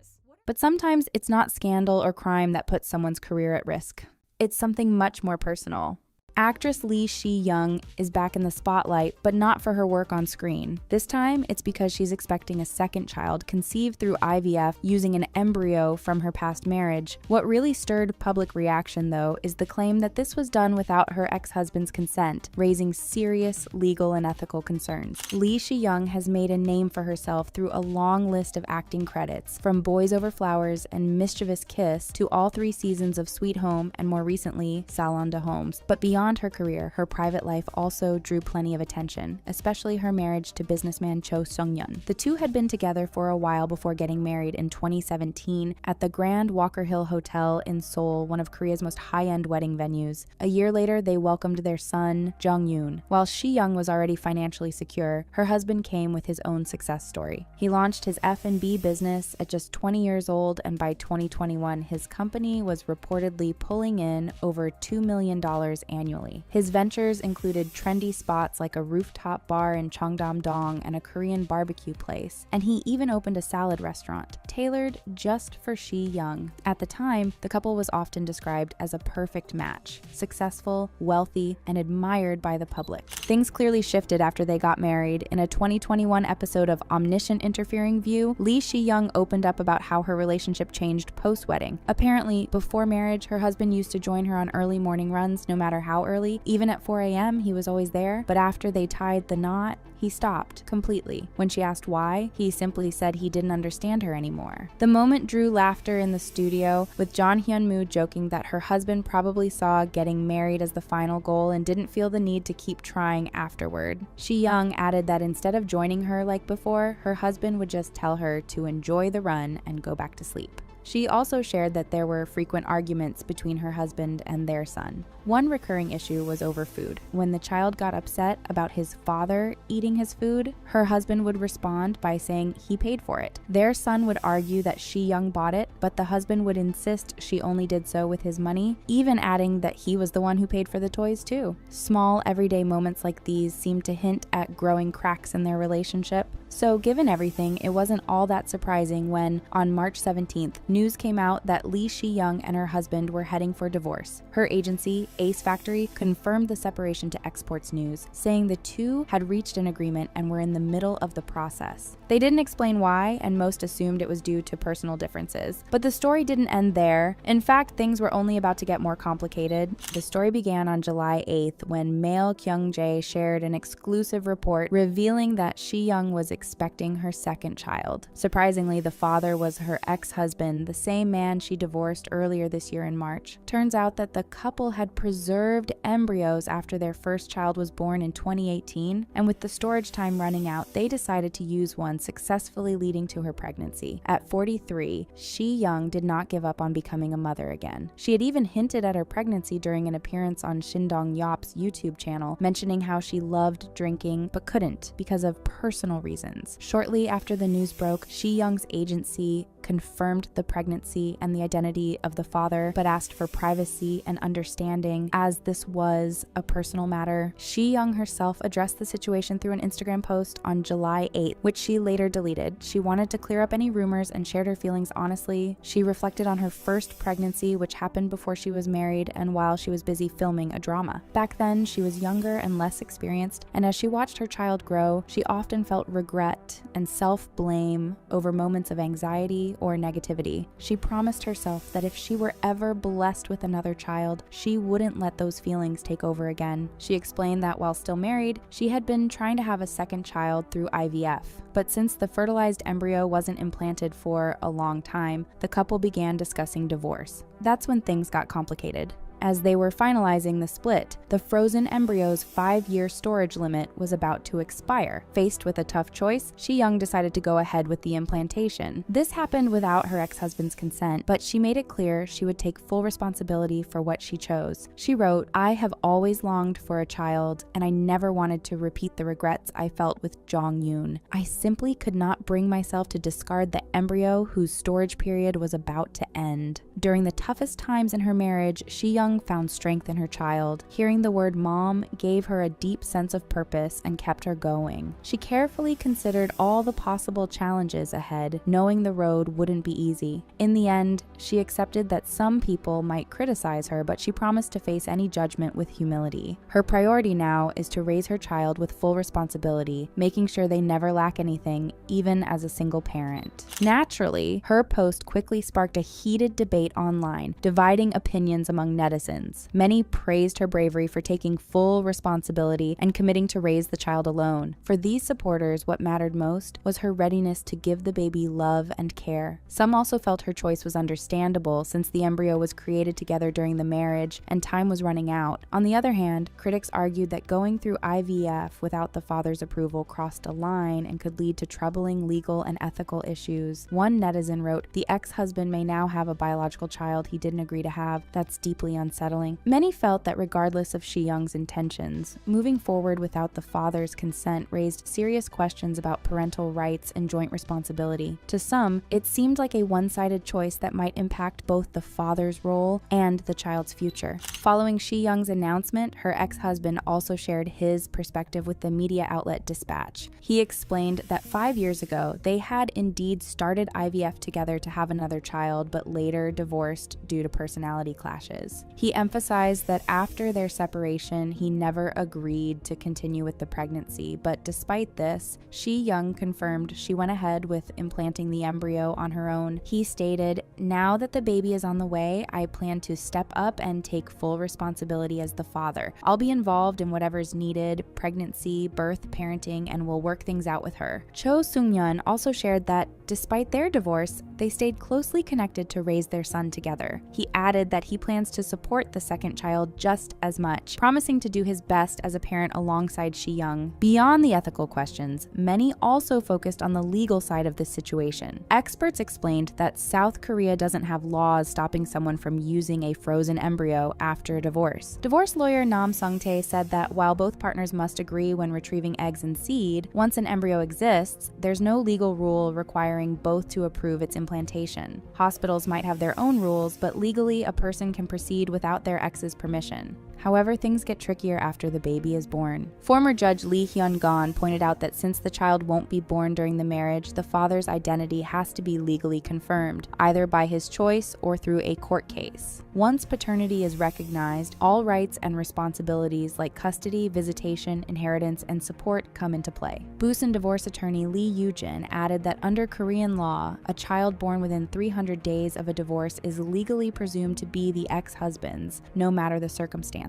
But sometimes it's not scandal or crime that puts someone's career at risk. It's something much more personal. Actress Lee Si-young is back in the spotlight, but not for her work on screen. This time, it's because she's expecting a second child conceived through IVF using an embryo from her past marriage. What really stirred public reaction, though, is the claim that this was done without her ex-husband's consent, raising serious legal and ethical concerns. Lee Si-young has made a name for herself through a long list of acting credits, from Boys Over Flowers and Mischievous Kiss to all 3 seasons of Sweet Home and more recently, Salon de Homes. But beyond her career, her private life also drew plenty of attention, especially her marriage to businessman Cho Sung-yeon. The two had been together for a while before getting married in 2017 at the Grand Walker Hill Hotel in Seoul, one of Korea's most high-end wedding venues. A year later, they welcomed their son, Jong-hyun. While Si-young was already financially secure, her husband came with his own success story. He launched his F&B business at just 20 years old, and by 2021, his company was reportedly pulling in over $2 million annually. His ventures included trendy spots like a rooftop bar in Cheongdam-dong and a Korean barbecue place, and he even opened a salad restaurant, tailored just for Si-young. At the time, the couple was often described as a perfect match, successful, wealthy, and admired by the public. Things clearly shifted after they got married. In a 2021 episode of Omniscient Interfering View, Lee Si-young opened up about how her relationship changed post-wedding. Apparently, before marriage, her husband used to join her on early morning runs no matter how early. Even at 4 a.m., he was always there. But after they tied the knot, he stopped completely. When she asked why, he simply said he didn't understand her anymore. The moment drew laughter in the studio, with Jong-hyun joking that her husband probably saw getting married as the final goal and didn't feel the need to keep trying afterward. Si-young added that instead of joining her like before, her husband would just tell her to enjoy the run and go back to sleep. She also shared that there were frequent arguments between her husband and their son. One recurring issue was over food. When the child got upset about his father eating his food, her husband would respond by saying he paid for it. Their son would argue that Si-young bought it, but the husband would insist she only did so with his money, even adding that he was the one who paid for the toys too. Small, everyday moments like these seemed to hint at growing cracks in their relationship. So given everything, it wasn't all that surprising when, on March 17th, news came out that Lee Si-young and her husband were heading for divorce. Her agency, Ace Factory, confirmed the separation to Exports News, saying the two had reached an agreement and were in the middle of the process. They didn't explain why, and most assumed it was due to personal differences. But the story didn't end there. In fact, things were only about to get more complicated. The story began on July 8th when male Jong-j shared an exclusive report revealing that Si-young was expecting her second child. Surprisingly, the father was her ex-husband, the same man she divorced earlier this year in March. Turns out that the couple had preserved embryos after their first child was born in 2018, and with the storage time running out, they decided to use one, successfully leading to her pregnancy. At 43, Si-young did not give up on becoming a mother again. She had even hinted at her pregnancy during an appearance on Shin Dong-yeop's YouTube channel, mentioning how she loved drinking but couldn't because of personal reasons. Shortly after the news broke, Si-young's agency confirmed the pregnancy and the identity of the father, but asked for privacy and understanding as this was a personal matter. Si-young herself addressed the situation through an Instagram post on July 8th, which she later deleted. She wanted to clear up any rumors and shared her feelings honestly. She reflected on her first pregnancy, which happened before she was married and while she was busy filming a drama. Back then, she was younger and less experienced, and as she watched her child grow, she often felt regret and self-blame over moments of anxiety or negativity. She promised herself that if she were ever blessed with another child, she wouldn't let those feelings take over again. She explained that while still married, she had been trying to have a second child through IVF, but since the fertilized embryo wasn't implanted for a long time, the couple began discussing divorce. That's when things got complicated. As they were finalizing the split, the frozen embryo's 5-year storage limit was about to expire. Faced with a tough choice, Shi-young decided to go ahead with the implantation. This happened without her ex-husband's consent, but she made it clear she would take full responsibility for what she chose. She wrote, "I have always longed for a child, and I never wanted to repeat the regrets I felt with Jong-hyun. I simply could not bring myself to discard the embryo whose storage period was about to end." During the toughest times in her marriage, Shi-young found strength in her child. Hearing the word mom gave her a deep sense of purpose and kept her going. She carefully considered all the possible challenges ahead, knowing the road wouldn't be easy. In the end, she accepted that some people might criticize her, but she promised to face any judgment with humility. Her priority now is to raise her child with full responsibility, making sure they never lack anything, even as a single parent. Naturally, her post quickly sparked a heated debate online, dividing opinions among netizens. Many praised her bravery for taking full responsibility and committing to raise the child alone. For these supporters, what mattered most was her readiness to give the baby love and care. Some also felt her choice was understandable since the embryo was created together during the marriage and time was running out. On the other hand, critics argued that going through IVF without the father's approval crossed a line and could lead to troubling legal and ethical issues. One netizen wrote, "The ex-husband may now have a biological child he didn't agree to have. That's deeply unsettling." Many felt that regardless of Shi-young's intentions, moving forward without the father's consent raised serious questions about parental rights and joint responsibility. To some, it seemed like a one-sided choice that might impact both the father's role and the child's future. Following Shi-young's announcement, her ex-husband also shared his perspective with the media outlet Dispatch. He explained that 5 years ago, they had indeed started IVF together to have another child, but later divorced due to personality clashes. He emphasized that after their separation, he never agreed to continue with the pregnancy, but despite this, Shi-young confirmed she went ahead with implanting the embryo on her own. He stated, "Now that the baby is on the way, I plan to step up and take full responsibility as the father. I'll be involved in whatever's needed, pregnancy, birth, parenting, and will work things out with her." Cho Sung-yeon also shared that despite their divorce, they stayed closely connected to raise their son together. He added that he plans to support the second child just as much, promising to do his best as a parent alongside Shi-young. Beyond the ethical questions, many also focused on the legal side of this situation. Experts explained that South Korea doesn't have laws stopping someone from using a frozen embryo after a divorce. Divorce lawyer Nam Sung-tae said that while both partners must agree when retrieving eggs and seed, once an embryo exists, there's no legal rule requiring both to approve its implantation. Hospitals might have their own rules, but legally a person can proceed without their ex's permission. However, things get trickier after the baby is born. Former Judge Lee Hyun-gon pointed out that since the child won't be born during the marriage, the father's identity has to be legally confirmed, either by his choice or through a court case. Once paternity is recognized, all rights and responsibilities like custody, visitation, inheritance, and support come into play. Busan divorce attorney Lee Yoo-jin added that under Korean law, a child born within 300 days of a divorce is legally presumed to be the ex-husband's, no matter the circumstances.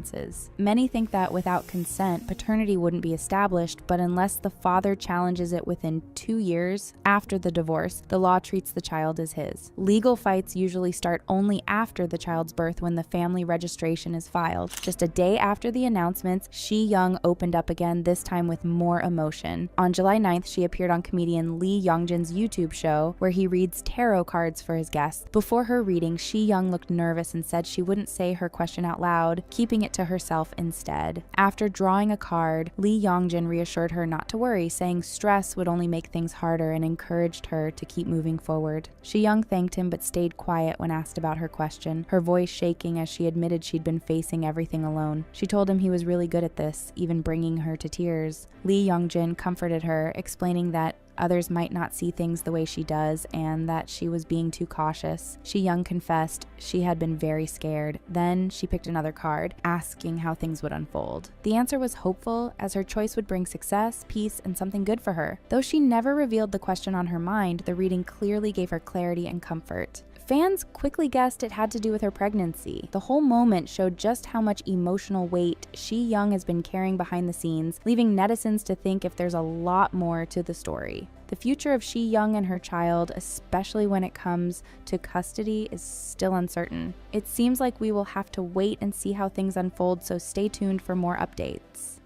Many think that without consent, paternity wouldn't be established, but unless the father challenges it within 2 years after the divorce, the law treats the child as his. Legal fights usually start only after the child's birth when the family registration is filed. Just a day after the announcements, Shi-young opened up again, this time with more emotion. On July 9th, she appeared on comedian Lee Young-jin's YouTube show, where he reads tarot cards for his guests. Before her reading, Shi-young looked nervous and said she wouldn't say her question out loud, keeping it to herself instead. After drawing a card, Lee Young-jin reassured her not to worry, saying stress would only make things harder and encouraged her to keep moving forward. Shi-young thanked him but stayed quiet when asked about her question, her voice shaking as she admitted she'd been facing everything alone. She told him he was really good at this, even bringing her to tears. Lee Young-jin comforted her, explaining that others might not see things the way she does and that she was being too cautious. Shi-young confessed she had been very scared. Then she picked another card, asking how things would unfold. The answer was hopeful, as her choice would bring success, peace, and something good for her. Though she never revealed the question on her mind, the reading clearly gave her clarity and comfort. Fans quickly guessed it had to do with her pregnancy. The whole moment showed just how much emotional weight Shi-young has been carrying behind the scenes, leaving netizens to think if there's a lot more to the story. The future of Shi-young and her child, especially when it comes to custody, is still uncertain. It seems like we will have to wait and see how things unfold, so stay tuned for more updates.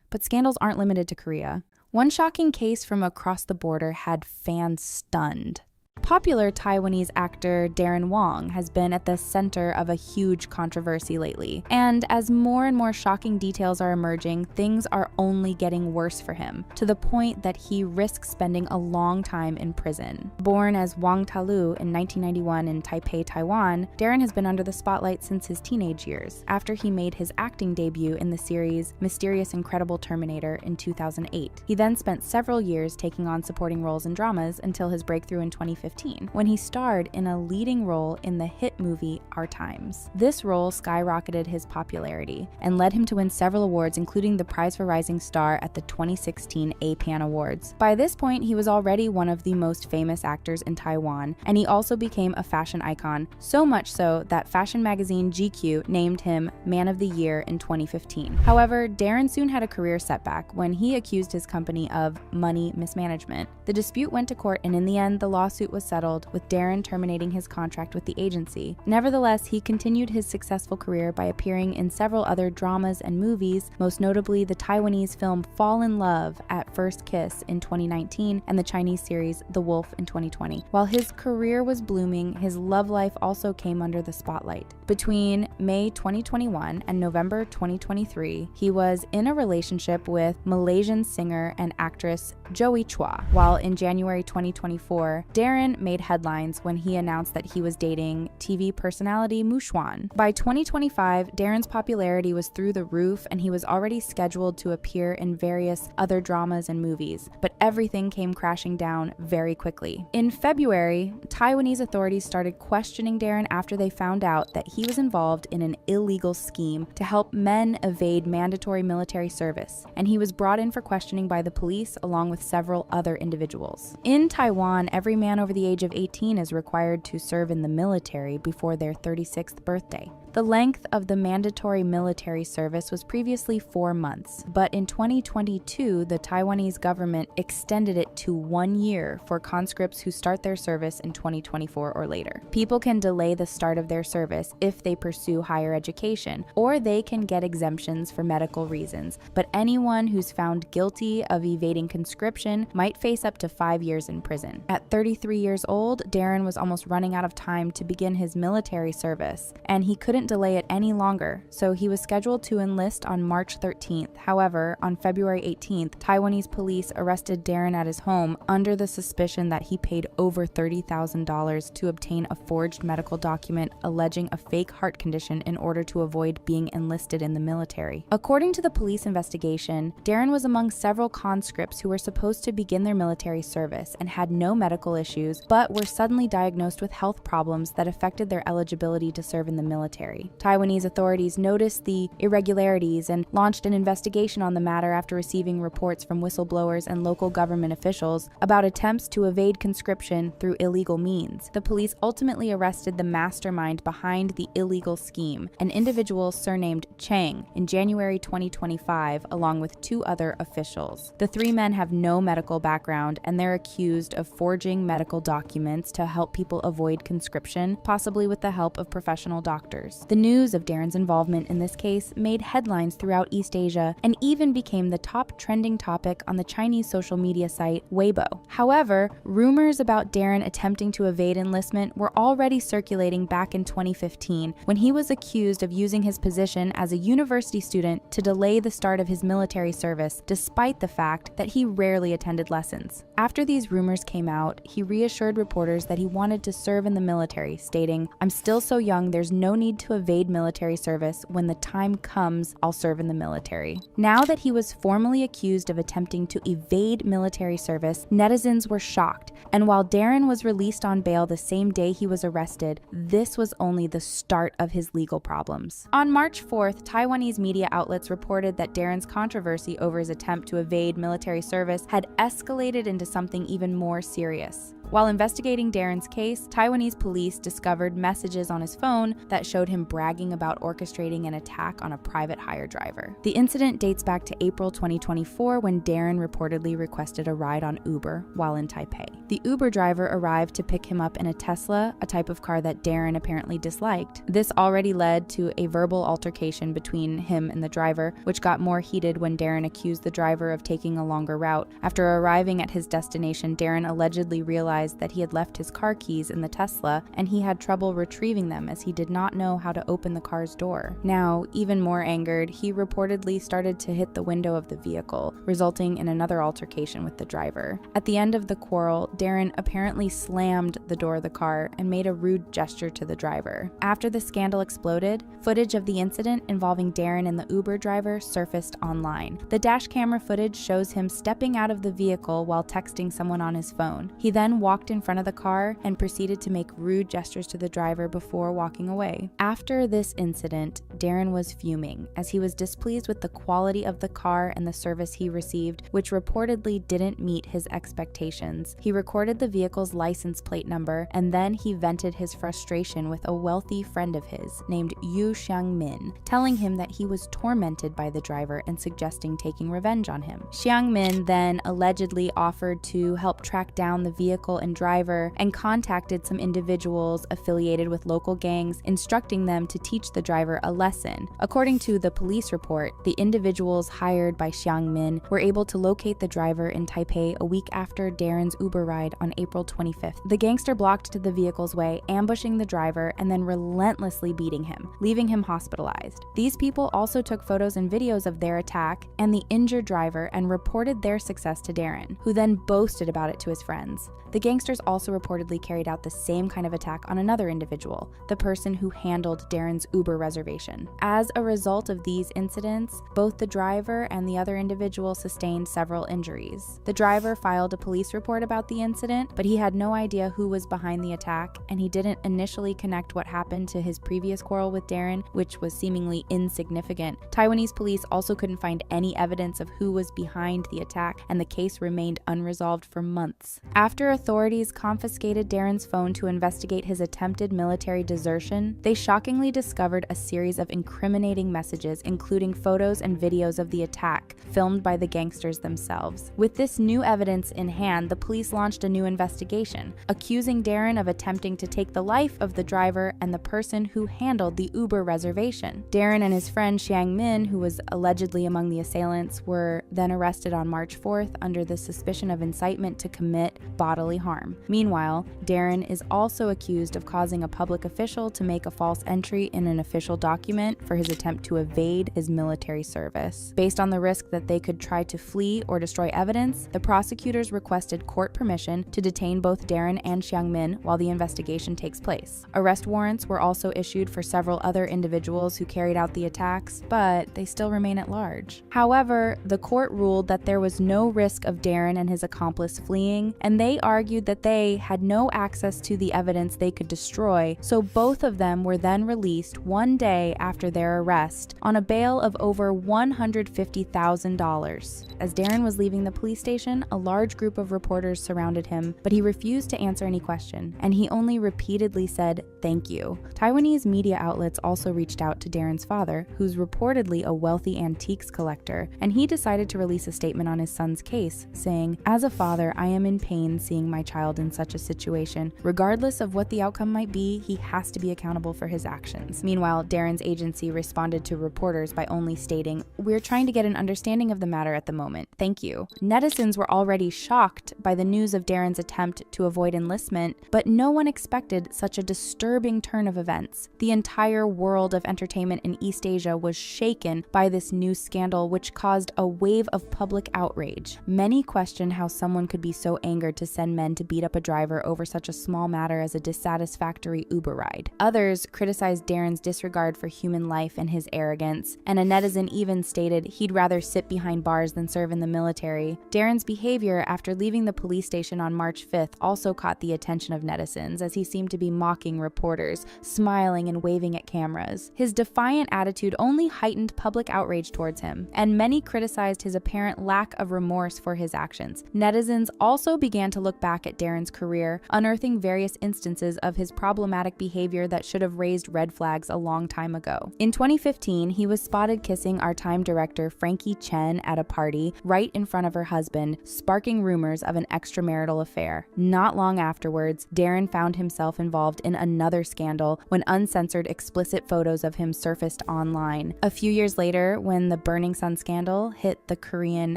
But scandals aren't limited to Korea. One shocking case from across the border had fans stunned. Popular Taiwanese actor Darren Wang has been at the center of a huge controversy lately, and as more and more shocking details are emerging, things are only getting worse for him, to the point that he risks spending a long time in prison. Born as Wang Ta-lu in 1991 in Taipei, Taiwan, Darren has been under the spotlight since his teenage years, after he made his acting debut in the series Mysterious Incredible Terminator in 2008. He then spent several years taking on supporting roles in dramas until his breakthrough in 2015. When he starred in a leading role in the hit movie Our Times. This role skyrocketed his popularity and led him to win several awards, including the Prize for Rising Star at the 2016 APAN Awards. By this point, he was already one of the most famous actors in Taiwan, and he also became a fashion icon, so much so that fashion magazine GQ named him Man of the Year in 2015. However, Darren soon had a career setback when he accused his company of money mismanagement. The dispute went to court, and in the end, the lawsuit was settled, with Darren terminating his contract with the agency. Nevertheless, he continued his successful career by appearing in several other dramas and movies, most notably the Taiwanese film Fall in Love at First Kiss in 2019 and the Chinese series The Wolf in 2020. While his career was blooming, his love life also came under the spotlight. Between May 2021 and November 2023, he was in a relationship with Malaysian singer and actress Joey Chua, while in January 2024, Darren made headlines when he announced that he was dating TV personality Mu Xuan. By 2025, Darren's popularity was through the roof, and he was already scheduled to appear in various other dramas and movies, but everything came crashing down very quickly. In February, Taiwanese authorities started questioning Darren after they found out that he was involved in an illegal scheme to help men evade mandatory military service, and he was brought in for questioning by the police along with several other individuals. In Taiwan, every man over the age of 18 is required to serve in the military before their 36th birthday. The length of the mandatory military service was previously 4 months, but in 2022, the Taiwanese government extended it to 1 year for conscripts who start their service in 2024 or later. People can delay the start of their service if they pursue higher education, or they can get exemptions for medical reasons, but anyone who's found guilty of evading conscription might face up to 5 years in prison. At 33 years old, Darren was almost running out of time to begin his military service, and he couldn't delay it any longer, so he was scheduled to enlist on March 13th. However, on February 18th, Taiwanese police arrested Darren at his home under the suspicion that he paid over $30,000 to obtain a forged medical document alleging a fake heart condition in order to avoid being enlisted in the military. According to the police investigation, Darren was among several conscripts who were supposed to begin their military service and had no medical issues, but were suddenly diagnosed with health problems that affected their eligibility to serve in the military. Taiwanese authorities noticed the irregularities and launched an investigation on the matter after receiving reports from whistleblowers and local government officials about attempts to evade conscription through illegal means. The police ultimately arrested the mastermind behind the illegal scheme, an individual surnamed Chang, in January 2025, along with 2 other officials. The 3 men have no medical background, and they're accused of forging medical documents to help people avoid conscription, possibly with the help of professional doctors. The news of Darren's involvement in this case made headlines throughout East Asia and even became the top trending topic on the Chinese social media site Weibo. However, rumors about Darren attempting to evade enlistment were already circulating back in 2015 when he was accused of using his position as a university student to delay the start of his military service, despite the fact that he rarely attended lessons. After these rumors came out, he reassured reporters that he wanted to serve in the military, stating, "I'm still so young, there's no need to evade military service. When the time comes, I'll serve in the military." Now that he was formally accused of attempting to evade military service, netizens were shocked, and while Darren was released on bail the same day he was arrested, this was only the start of his legal problems. On March 4th, Taiwanese media outlets reported that Darren's controversy over his attempt to evade military service had escalated into something even more serious. While investigating Darren's case, Taiwanese police discovered messages on his phone that showed him bragging about orchestrating an attack on a private hire driver. The incident dates back to April 2024 when Darren reportedly requested a ride on Uber while in Taipei. The Uber driver arrived to pick him up in a Tesla, a type of car that Darren apparently disliked. This already led to a verbal altercation between him and the driver, which got more heated when Darren accused the driver of taking a longer route. After arriving at his destination, Darren allegedly realized that he had left his car keys in the Tesla and he had trouble retrieving them as he did not know how to open the car's door. Now, even more angered, he reportedly started to hit the window of the vehicle, resulting in another altercation with the driver. At the end of the quarrel, Darren apparently slammed the door of the car and made a rude gesture to the driver. After the scandal exploded, footage of the incident involving Darren and the Uber driver surfaced online. The dash camera footage shows him stepping out of the vehicle while texting someone on his phone. He then walked in front of the car and proceeded to make rude gestures to the driver before walking away. After this incident, Darren was fuming, as he was displeased with the quality of the car and the service he received, which reportedly didn't meet his expectations. He recorded the vehicle's license plate number, and then he vented his frustration with a wealthy friend of his named Yoo Ah-in, telling him that he was tormented by the driver and suggesting taking revenge on him. Ah-in then allegedly offered to help track down the vehicle and driver and contacted some individuals affiliated with local gangs, instructing them to teach the driver a lesson. According to the police report, the individuals hired by Ah-in were able to locate the driver in Taipei a week after Darren's Uber ride on April 25th. The gangster blocked the vehicle's way, ambushing the driver and then relentlessly beating him, leaving him hospitalized. These people also took photos and videos of their attack and the injured driver and reported their success to Darren, who then boasted about it to his friends. The gangsters also reportedly carried out the same kind of attack on another individual, the person who handled Darren's Uber reservation. As a result of these incidents, both the driver and the other individual sustained several injuries. The driver filed a police report about the incident, but he had no idea who was behind the attack, and he didn't initially connect what happened to his previous quarrel with Darren, which was seemingly insignificant. Taiwanese police also couldn't find any evidence of who was behind the attack, and the case remained unresolved for months. After authorities confiscated Darren's phone to investigate his attempted military desertion, they shockingly discovered a series of incriminating messages, including photos and videos of the attack, filmed by the gangsters themselves. With this new evidence in hand, the police launched a new investigation, accusing Darren of attempting to take the life of the driver and the person who handled the Uber reservation. Darren and his friend Ah-in, who was allegedly among the assailants, were then arrested on March 4th under the suspicion of incitement to commit bodily harm. Meanwhile, Darren is also accused of causing a public official to make a false entry in an official document for his attempt to evade his military service. Based on the risk that they could try to flee or destroy evidence, the prosecutors requested court permission to detain both Darren and Ah-in while the investigation takes place. Arrest warrants were also issued for several other individuals who carried out the attacks, but they still remain at large. However, the court ruled that there was no risk of Darren and his accomplice fleeing, and they argued that they had no access to the evidence they could destroy, so both of them were then released one day after their arrest on a bail of over $150,000. As Darren was leaving the police station, a large group of reporters surrounded him, but he refused to answer any question, and he only repeatedly said, "Thank you." Taiwanese media outlets also reached out to Darren's father, who's reportedly a wealthy antiques collector, and he decided to release a statement on his son's case, saying, "As a father, I am in pain seeing my child in such a situation. Regardless of what the outcome might be, he has to be accountable for his actions." Meanwhile, Darren's agency responded to reporters by only stating, "We're trying to get an understanding of the matter at the moment. Thank you." Netizens were already shocked by the news of Darren's attempt to avoid enlistment, but no one expected such a disturbing turn of events. The entire world of entertainment in East Asia was shaken by this new scandal, which caused a wave of public outrage. Many questioned how someone could be so angered to send men to beat up a driver over such a small matter as a dissatisfactory Uber ride. Others criticized Darren's disregard for human life and his arrogance, and a netizen even stated he'd rather sit behind bars than serve in the military. Darren's behavior after leaving the police station on March 5th also caught the attention of netizens, as he seemed to be mocking reporters, smiling and waving at cameras. His defiant attitude only heightened public outrage towards him, and many criticized his apparent lack of remorse for his actions. Netizens also began to look back back at Darren's career, unearthing various instances of his problematic behavior that should have raised red flags a long time ago. In 2015, he was spotted kissing our Time director Frankie Chen at a party right in front of her husband, sparking rumors of an extramarital affair. Not long afterwards, Darren found himself involved in another scandal when uncensored explicit photos of him surfaced online. A few years later, when the Burning Sun scandal hit the Korean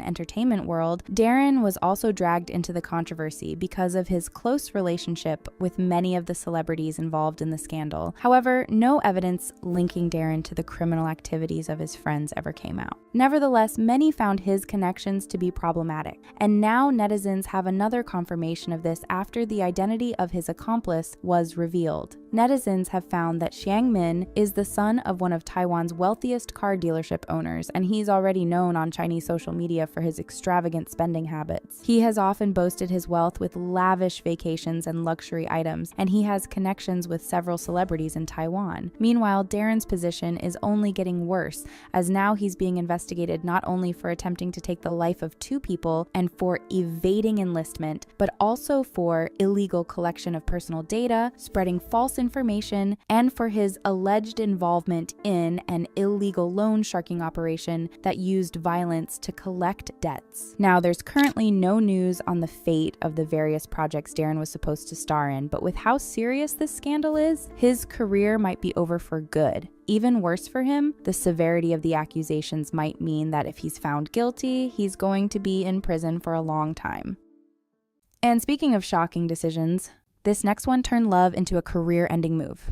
entertainment world, Darren was also dragged into the controversy because of his close relationship with many of the celebrities involved in the scandal. However, no evidence linking Darren to the criminal activities of his friends ever came out. Nevertheless, many found his connections to be problematic, and now netizens have another confirmation of this after the identity of his accomplice was revealed. Netizens have found that Xiang Min is the son of one of Taiwan's wealthiest car dealership owners, and he's already known on Chinese social media for his extravagant spending habits. He has often boasted his wealth with lavish vacations and luxury items, and he has connections with several celebrities in Taiwan. Meanwhile, Darren's position is only getting worse, as now he's being investigated not only for attempting to take the life of two people and for evading enlistment, but also for illegal collection of personal data, spreading false information, and for his alleged involvement in an illegal loan sharking operation that used violence to collect debts. Now, there's currently no news on the fate of the various projects Darren was supposed to star in, but with how serious this scandal is, his career might be over for good. Even worse for him, the severity of the accusations might mean that if he's found guilty, he's going to be in prison for a long time. And speaking of shocking decisions, this next one turned love into a career-ending move.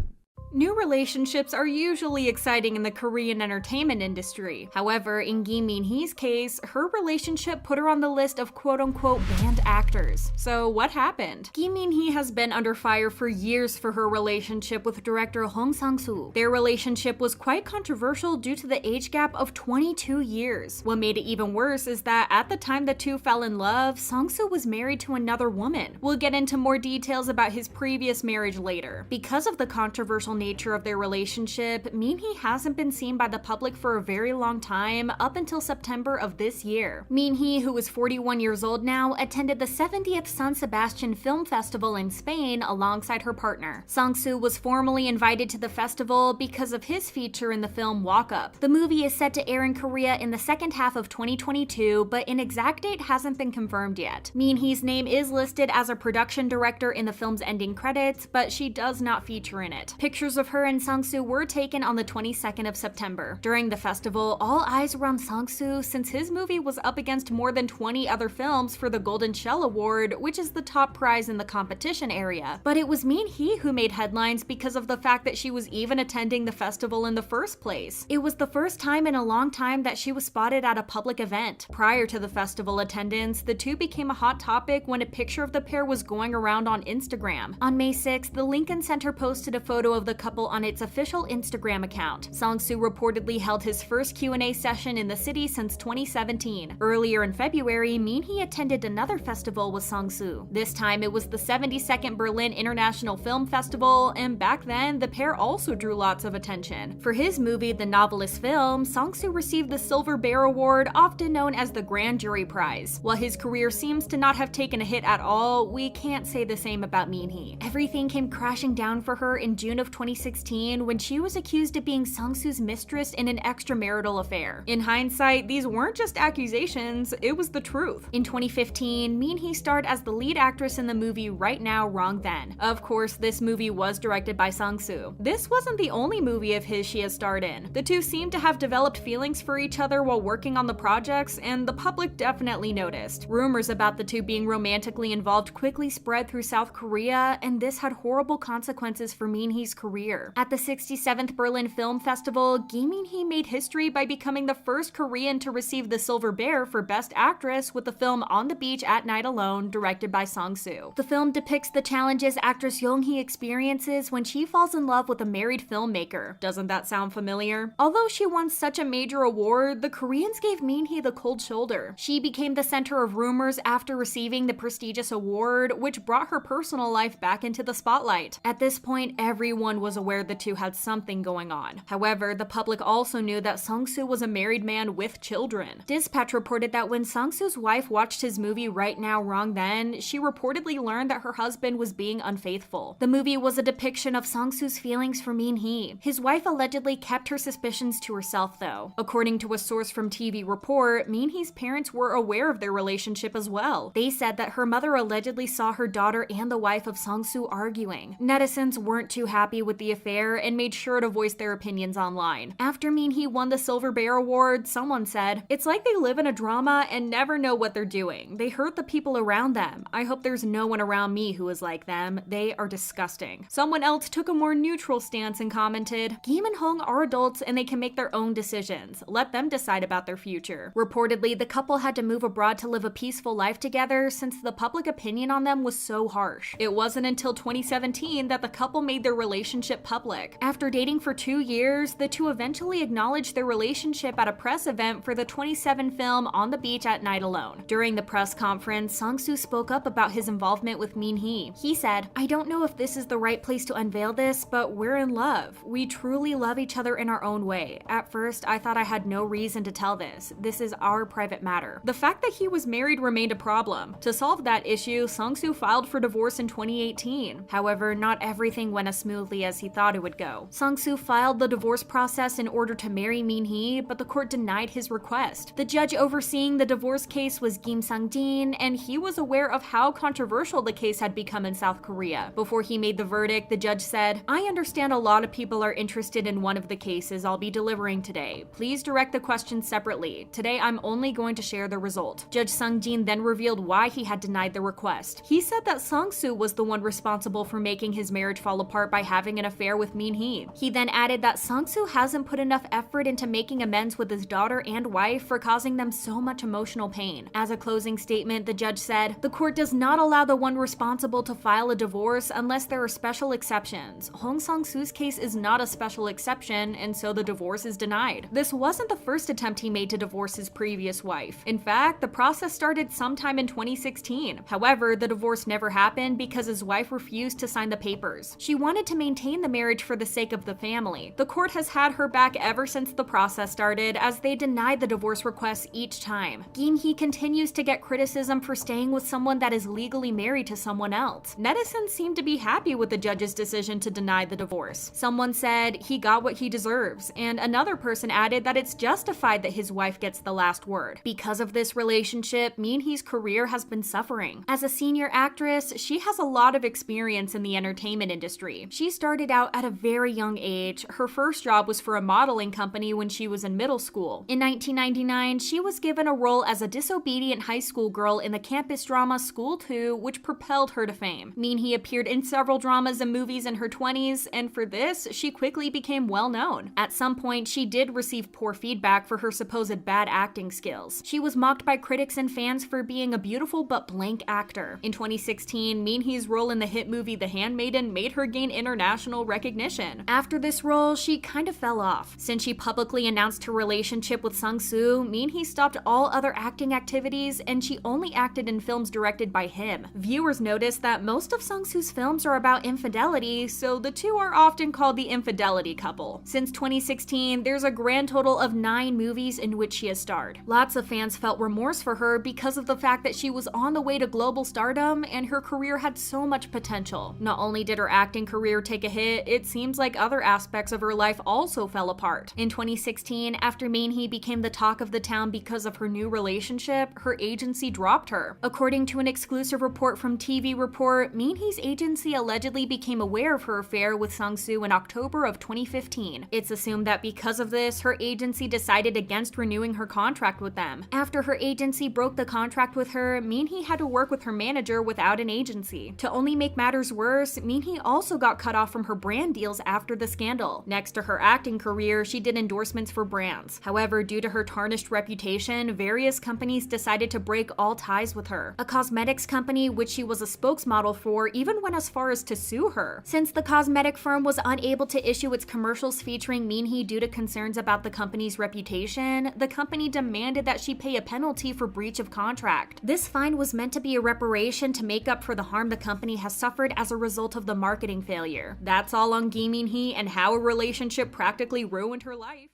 New relationships are usually exciting in the Korean entertainment industry. However, in Jang Mi-in-ae's case, her relationship put her on the list of quote-unquote banned actors. So what happened? Jang Mi-in-ae has been under fire for years for her relationship with director Hong Sang-soo. Their relationship was quite controversial due to the age gap of 22 years. What made it even worse is that at the time the two fell in love, Sang-soo was married to another woman. We'll get into more details about his previous marriage later. Because of the controversial nature of their relationship, Min-hee hasn't been seen by the public for a very long time, up until September of this year. Min-hee, who is 41 years old now, attended the 70th San Sebastian Film Festival in Spain alongside her partner. Sang-soo was formally invited to the festival because of his feature in the film Walk Up. The movie is set to air in Korea in the second half of 2022, but an exact date hasn't been confirmed yet. Min-hee's name is listed as a production director in the film's ending credits, but she does not feature in it. Pictures of her and Sang-soo were taken on the 22nd of September. During the festival, all eyes were on Sang-soo since his movie was up against more than 20 other films for the Golden Shell Award, which is the top prize in the competition area. But it was Min-hee who made headlines because of the fact that she was even attending the festival in the first place. It was the first time in a long time that she was spotted at a public event. Prior to the festival attendance, the two became a hot topic when a picture of the pair was going around on Instagram. On May 6th, the Lincoln Center posted a photo of the couple on its official Instagram account. Sang-soo reportedly held his first Q&A session in the city since 2017. Earlier in February, Min-hee attended another festival with Sang-soo. This time it was the 72nd Berlin International Film Festival, and back then the pair also drew lots of attention. For his movie The Novelist Film, Sang-soo received the Silver Bear Award, often known as the Grand Jury Prize. While his career seems to not have taken a hit at all, we can't say the same about Min-hee. Everything came crashing down for her in June of 2016 when she was accused of being Sang-soo's mistress in an extramarital affair. In hindsight, these weren't just accusations, it was the truth. In 2015, Min-hee starred as the lead actress in the movie Right Now, Wrong Then. Of course, this movie was directed by Sang-soo. This wasn't the only movie of his she has starred in. The two seemed to have developed feelings for each other while working on the projects, and the public definitely noticed. Rumors about the two being romantically involved quickly spread through South Korea, and this had horrible consequences for Min-hee's career. At the 67th Berlin Film Festival, Jang Mi-in-ae made history by becoming the first Korean to receive the Silver Bear for Best Actress with the film On the Beach at Night Alone, directed by Sang-soo. The film depicts the challenges actress Young-hee experiences when she falls in love with a married filmmaker. Doesn't that sound familiar? Although she won such a major award, the Koreans gave Min-hee the cold shoulder. She became the center of rumors after receiving the prestigious award, which brought her personal life back into the spotlight. At this point, everyone was aware the two had something going on. However, the public also knew that Sung-soo was a married man with children. Dispatch reported that when Sung-soo's wife watched his movie Right Now Wrong Then, she reportedly learned that her husband was being unfaithful. The movie was a depiction of Sung-soo's feelings for Min-hee. His wife allegedly kept her suspicions to herself though. According to a source from TV Report, Min-hee's parents were aware of their relationship as well. They said that her mother allegedly saw her daughter and the wife of Sung-soo arguing. Netizens weren't too happy with the affair and made sure to voice their opinions online. After Min-hee won the Silver Bear Award, someone said, "It's like they live in a drama and never know what they're doing. They hurt the people around them. I hope there's no one around me who is like them. They are disgusting." Someone else took a more neutral stance and commented, "Kim and Hong are adults and they can make their own decisions. Let them decide about their future." Reportedly, the couple had to move abroad to live a peaceful life together since the public opinion on them was so harsh. It wasn't until 2017 that the couple made their relationship public. After dating for 2 years, the two eventually acknowledged their relationship at a press event for the 2017 film On the Beach at Night Alone. During the press conference, Sung-soo spoke up about his involvement with Min-hee. He said, "I don't know if this is the right place to unveil this, but we're in love. We truly love each other in our own way. At first, I thought I had no reason to tell this. This is our private matter." The fact that he was married remained a problem. To solve that issue, Sung-soo filed for divorce in 2018. However, not everything went as smoothly as he thought it would go. Sung-soo filed the divorce process in order to marry Min-hee, but the court denied his request. The judge overseeing the divorce case was Kim Sang-jin, and he was aware of how controversial the case had become in South Korea. Before he made the verdict, the judge said, "I understand a lot of people are interested in one of the cases I'll be delivering today. Please direct the questions separately. Today I'm only going to share the result." Judge Sang-jin then revealed why he had denied the request. He said that Sung-soo was the one responsible for making his marriage fall apart by having an affair with Min-hee. He then added that Sung-soo hasn't put enough effort into making amends with his daughter and wife for causing them so much emotional pain. As a closing statement, the judge said, "The court does not allow the one responsible to file a divorce unless there are special exceptions. Hong Sang-soo's case is not a special exception, and so the divorce is denied." This wasn't the first attempt he made to divorce his previous wife. In fact, the process started sometime in 2016. However, the divorce never happened because his wife refused to sign the papers. She wanted to maintain the marriage for the sake of the family. The court has had her back ever since the process started, as they denied the divorce requests each time. Min-hee continues to get criticism for staying with someone that is legally married to someone else. Netizens seem to be happy with the judge's decision to deny the divorce. Someone said he got what he deserves, and another person added that it's justified that his wife gets the last word. Because of this relationship, Min-hee's career has been suffering. As a senior actress, she has a lot of experience in the entertainment industry. She started out at a very young age. Her first job was for a modeling company when she was in middle school. In 1999, she was given a role as a disobedient high school girl in the campus drama School 2, which propelled her to fame. Min-hee appeared in several dramas and movies in her 20s, and for this, she quickly became well known. At some point, she did receive poor feedback for her supposed bad acting skills. She was mocked by critics and fans for being a beautiful but blank actor. In 2016, Min-hee's role in the hit movie The Handmaiden made her gain international recognition. After this role, she kind of fell off. Since she publicly announced her relationship with Sung-soo, Min-hee stopped all other acting activities, and she only acted in films directed by him. Viewers noticed that most of Sung-soo's films are about infidelity, so the two are often called the infidelity couple. Since 2016, there's a grand total of 9 movies in which she has starred. Lots of fans felt remorse for her because of the fact that she was on the way to global stardom and her career had so much potential. Not only did her acting career take a hit, it seems like other aspects of her life also fell apart. In 2016, after Min-hee became the talk of the town because of her new relationship, her agency dropped her. According to an exclusive report from TV Report, Min-hee's agency allegedly became aware of her affair with Sung-soo in October of 2015. It's assumed that because of this, her agency decided against renewing her contract with them. After her agency broke the contract with her, Min-hee had to work with her manager without an agency. To only make matters worse, Min-hee also got cut off from her brand deals after the scandal. Next to her acting career, she did endorsements for brands. However, due to her tarnished reputation, various companies decided to break all ties with her. A cosmetics company, which she was a spokesmodel for, even went as far as to sue her. Since the cosmetic firm was unable to issue its commercials featuring Min-hee due to concerns about the company's reputation, the company demanded that she pay a penalty for breach of contract. This fine was meant to be a reparation to make up for the harm the company has suffered as a result of the marketing failure. That that's all on Min-hee and how a relationship practically ruined her life.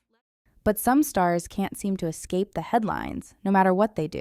But some stars can't seem to escape the headlines, no matter what they do.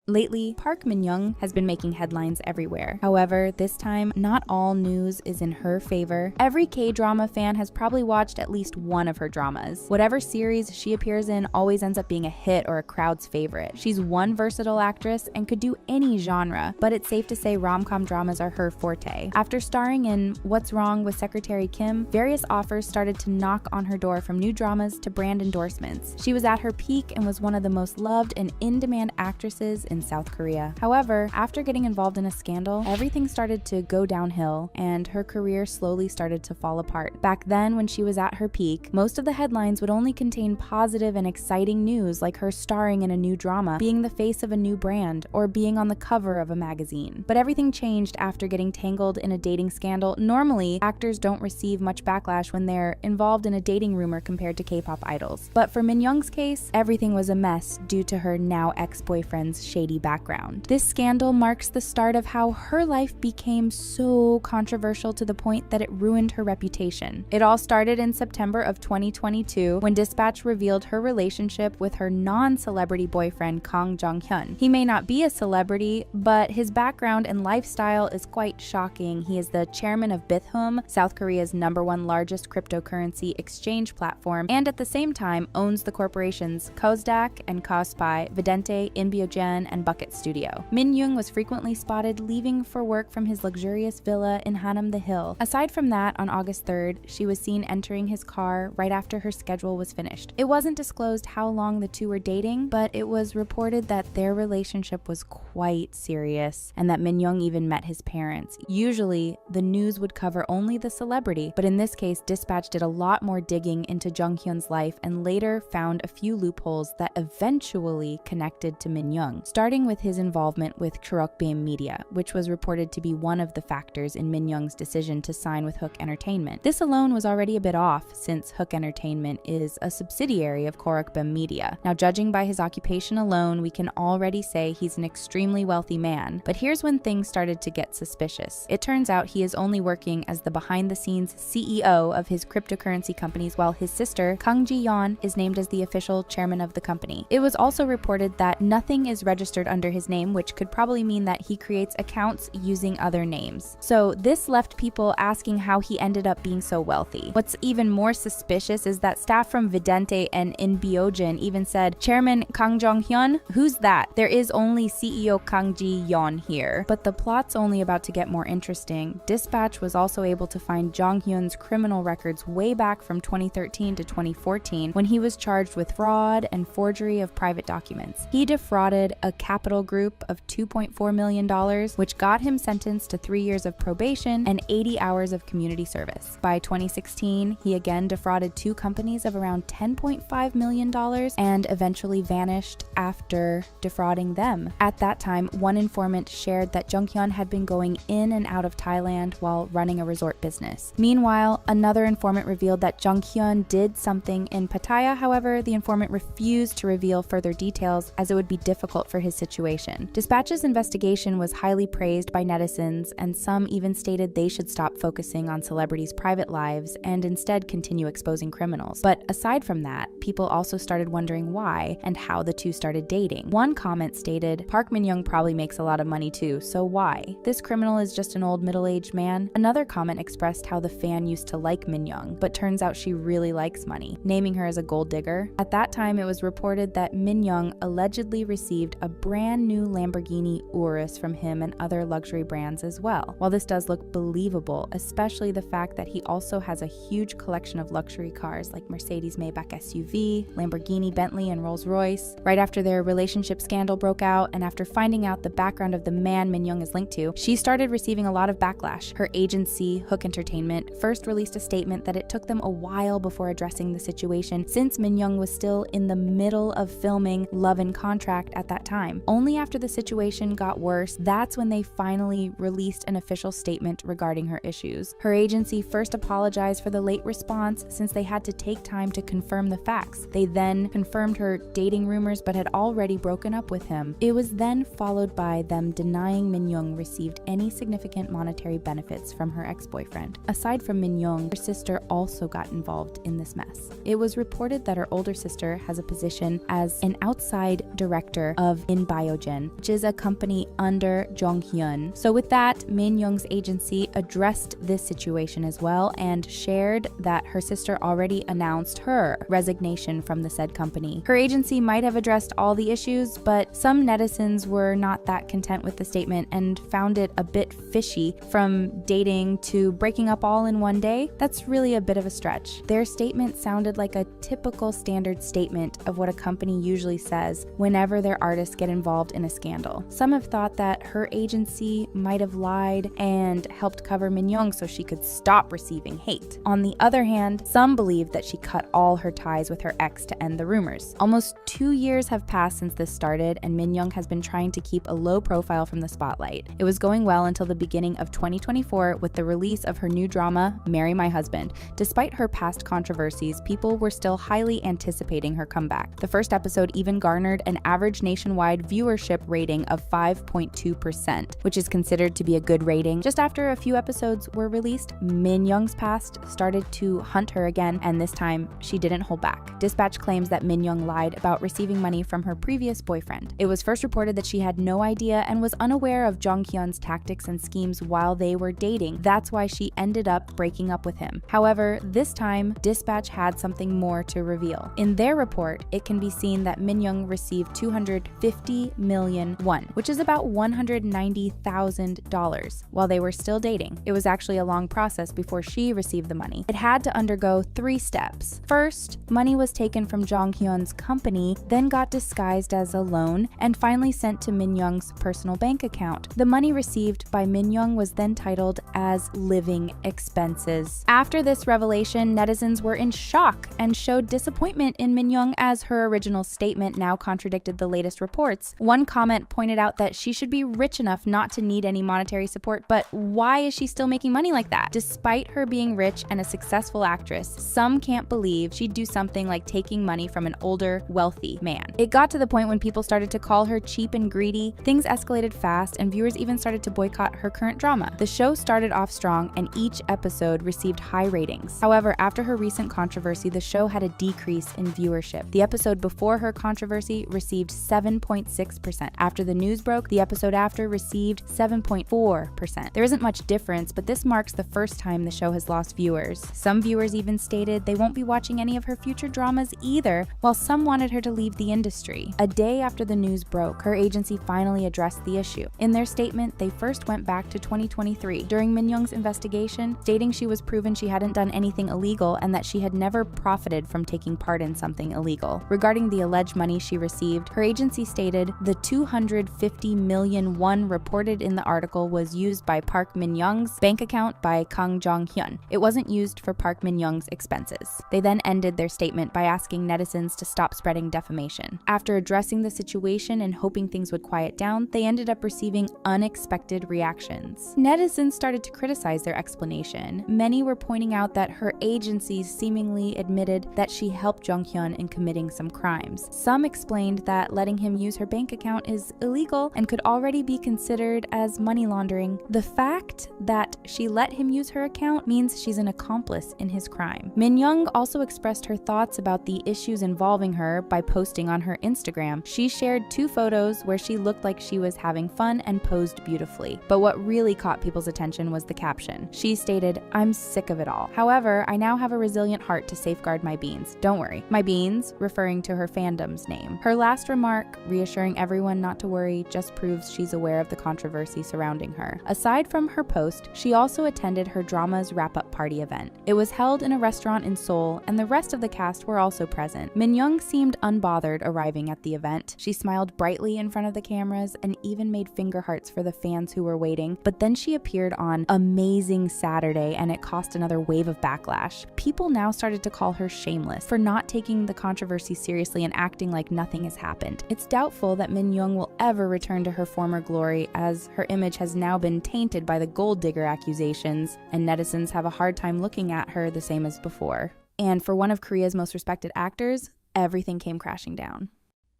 Lately, Park Min-young has been making headlines everywhere. However, this time, not all news is in her favor. Every K-drama fan has probably watched at least one of her dramas. Whatever series she appears in always ends up being a hit or a crowd's favorite. She's one versatile actress and could do any genre, but it's safe to say rom-com dramas are her forte. After starring in What's Wrong with Secretary Kim, various offers started to knock on her door from new dramas to brand endorsements. She was at her peak and was one of the most loved and in-demand actresses in South Korea. However, after getting involved in a scandal, everything started to go downhill and her career slowly started to fall apart. Back then, when she was at her peak, most of the headlines would only contain positive and exciting news like her starring in a new drama, being the face of a new brand, or being on the cover of a magazine. But everything changed after getting tangled in a dating scandal. Normally, actors don't receive much backlash when they're involved in a dating rumor compared to K-pop idols. But for Min-young's case, everything was a mess due to her now ex-boyfriend's shady background. This scandal marks the start of how her life became so controversial to the point that it ruined her reputation. It all started in September of 2022 when Dispatch revealed her relationship with her non-celebrity boyfriend Kang Jong-hyun. He may not be a celebrity, but his background and lifestyle is quite shocking. He is the chairman of Bithum, South Korea's #1 largest cryptocurrency exchange platform, and at the same time owns the corporations Kosdaq and Kospi, Vidente, Inbyogen, and Bucket Studio. Min-young was frequently spotted leaving for work from his luxurious villa in Hanam the Hill. Aside from that, on August 3rd, she was seen entering his car right after her schedule was finished. It wasn't disclosed how long the two were dating, but it was reported that their relationship was quite serious and that Min-young even met his parents. Usually, the news would cover only the celebrity, but in this case, Dispatch did a lot more digging into Jung-hyun's life and later found a few loopholes that eventually connected to Min-young, starting with his involvement with Choreokbeam Media, which was reported to be one of the factors in Min-young's decision to sign with Hook Entertainment. This alone was already a bit off, since Hook Entertainment is a subsidiary of Choreokbeam Media. Now, judging by his occupation alone, we can already say he's an extremely wealthy man. But here's when things started to get suspicious. It turns out he is only working as the behind-the-scenes CEO of his cryptocurrency companies, while his sister, Kang Ji-yeon, is named as the official chairman of the company. It was also reported that nothing is registered under his name, which could probably mean that he creates accounts using other names. So this left people asking how he ended up being so wealthy. What's even more suspicious is that staff from Vidente and Inbyogen even said, "Chairman Kang Jong-hyun? Who's that? There is only CEO Kang Ji-yeon here." But the plot's only about to get more interesting. Dispatch was also able to find Jong-hyun's criminal records way back from 2013 to 2014 when he was charged with fraud and forgery of private documents. He defrauded a capital group of $2.4 million, which got him sentenced to 3 years of probation and 80 hours of community service. By 2016, he again defrauded two companies of around $10.5 million and eventually vanished after defrauding them. At that time, one informant shared that Jung-hyun had been going in and out of Thailand while running a resort business. Meanwhile, another informant revealed that Jung-hyun did something in Pattaya. However, the informant refused to reveal further details as it would be difficult for his situation. Dispatch's investigation was highly praised by netizens, and some even stated they should stop focusing on celebrities' private lives and instead continue exposing criminals. But aside from that, people also started wondering why and how the two started dating. One comment stated, "Park Min-young probably makes a lot of money too, so why? This criminal is just an old middle-aged man." Another comment expressed how the fan used to like Min-young, but turns out she really likes money, naming her as a gold digger. At that time, it was reported that Min-young allegedly received a brand new Lamborghini Urus from him and other luxury brands as well. While this does look believable, especially the fact that he also has a huge collection of luxury cars like Mercedes Maybach SUV, Lamborghini, Bentley, and Rolls-Royce. Right after their relationship scandal broke out, and after finding out the background of the man Min-young is linked to, she started receiving a lot of backlash. Her agency, Hook Entertainment, first released a statement that it took them a while before addressing the situation since Min-young was still in the middle of filming Love and Contract at that time. time. Only after the situation got worse, that's when they finally released an official statement regarding her issues. Her agency first apologized for the late response since they had to take time to confirm the facts. They then confirmed her dating rumors but had already broken up with him. It was then followed by them denying Min-young received any significant monetary benefits from her ex-boyfriend. Aside from Min-young, her sister also got involved in this mess. It was reported that her older sister has a position as an outside director of In-biogen, which is a company under Jong-hyun. So with that, Min-young's agency addressed this situation as well and shared that her sister already announced her resignation from the said company. Her agency might have addressed all the issues, but some netizens were not that content with the statement and found it a bit fishy. From dating to breaking up all in one day, that's really a bit of a stretch. Their statement sounded like a typical standard statement of what a company usually says whenever their artists get involved in a scandal. Some have thought that her agency might have lied and helped cover Min-young so she could stop receiving hate. On the other hand, some believe that she cut all her ties with her ex to end the rumors. Almost 2 years have passed since this started, and Min-young has been trying to keep a low profile from the spotlight. It was going well until the beginning of 2024 with the release of her new drama, Marry My Husband. Despite her past controversies, people were still highly anticipating her comeback. The first episode even garnered an average nationwide viewership rating of 5.2%, which is considered to be a good rating. Just after a few episodes were released, Min-young's past started to hunt her again, and this time she didn't hold back. Dispatch claims that Min-young lied about receiving money from her previous boyfriend. It was first reported that she had no idea and was unaware of Jong-hyun's tactics and schemes while they were dating. That's why she ended up breaking up with him. However, this time, Dispatch had something more to reveal. In their report, it can be seen that Min-young received 250 million won, which is about $190,000, while they were still dating. It was actually a long process before she received the money. It had to undergo 3 steps. First, money was taken from Jong-hyun's company, then got disguised as a loan, and finally sent to Min-young's personal bank account. The money received by Min-young was then titled as living expenses. After this revelation, netizens were in shock and showed disappointment in Min-young as her original statement now contradicted the latest reports. One comment pointed out that she should be rich enough not to need any monetary support, but why is she still making money like that? Despite her being rich and a successful actress, some can't believe she'd do something like taking money from an older, wealthy man. It got to the point when people started to call her cheap and greedy. Things escalated fast, and viewers even started to boycott her current drama. The show started off strong, and each episode received high ratings. However, after her recent controversy, the show had a decrease in viewership. The episode before her controversy received 7.6%. After the news broke, the episode after received 7.4%. There isn't much difference, but this marks the first time the show has lost viewers. Some viewers even stated they won't be watching any of her future dramas either, while some wanted her to leave the industry. A day after the news broke, her agency finally addressed the issue. In their statement, they first went back to 2023 during Min-young's investigation, stating she was proven she hadn't done anything illegal and that she had never profited from taking part in something illegal. Regarding the alleged money she received, her agency stated the 250 million won reported in the article was used by Park Min-young's bank account by Kang Jong-hyun. It wasn't used for Park Min-young's expenses. They then ended their statement by asking netizens to stop spreading defamation. After addressing the situation and hoping things would quiet down, they ended up receiving unexpected reactions. Netizens started to criticize their explanation. Many were pointing out that her agency seemingly admitted that she helped Jong-hyun in committing some crimes. Some explained that letting him use her bank account is illegal and could already be considered as money laundering. The fact that she let him use her account means she's an accomplice in his crime. Min-young also expressed her thoughts about the issues involving her by posting on her Instagram. She shared 2 photos where she looked like she was having fun and posed beautifully. But what really caught people's attention was the caption. She stated, "I'm sick of it all. However, I now have a resilient heart to safeguard my beans. Don't worry." My beans, referring to her fandom's name. Her last remark, reassuring everyone not to worry, just proves she's aware of the controversy surrounding her. Aside from her post, she also attended her drama's wrap-up party event. It was held in a restaurant in Seoul, and the rest of the cast were also present. Min-young seemed unbothered arriving at the event. She smiled brightly in front of the cameras and even made finger hearts for the fans who were waiting, but then she appeared on Amazing Saturday and it caused another wave of backlash. People now started to call her shameless for not taking the controversy seriously and acting like nothing has happened. It's doubtful doubtful that Min-young will ever return to her former glory, as her image has now been tainted by the gold digger accusations, and netizens have a hard time looking at her the same as before. And for one of Korea's most respected actors, everything came crashing down.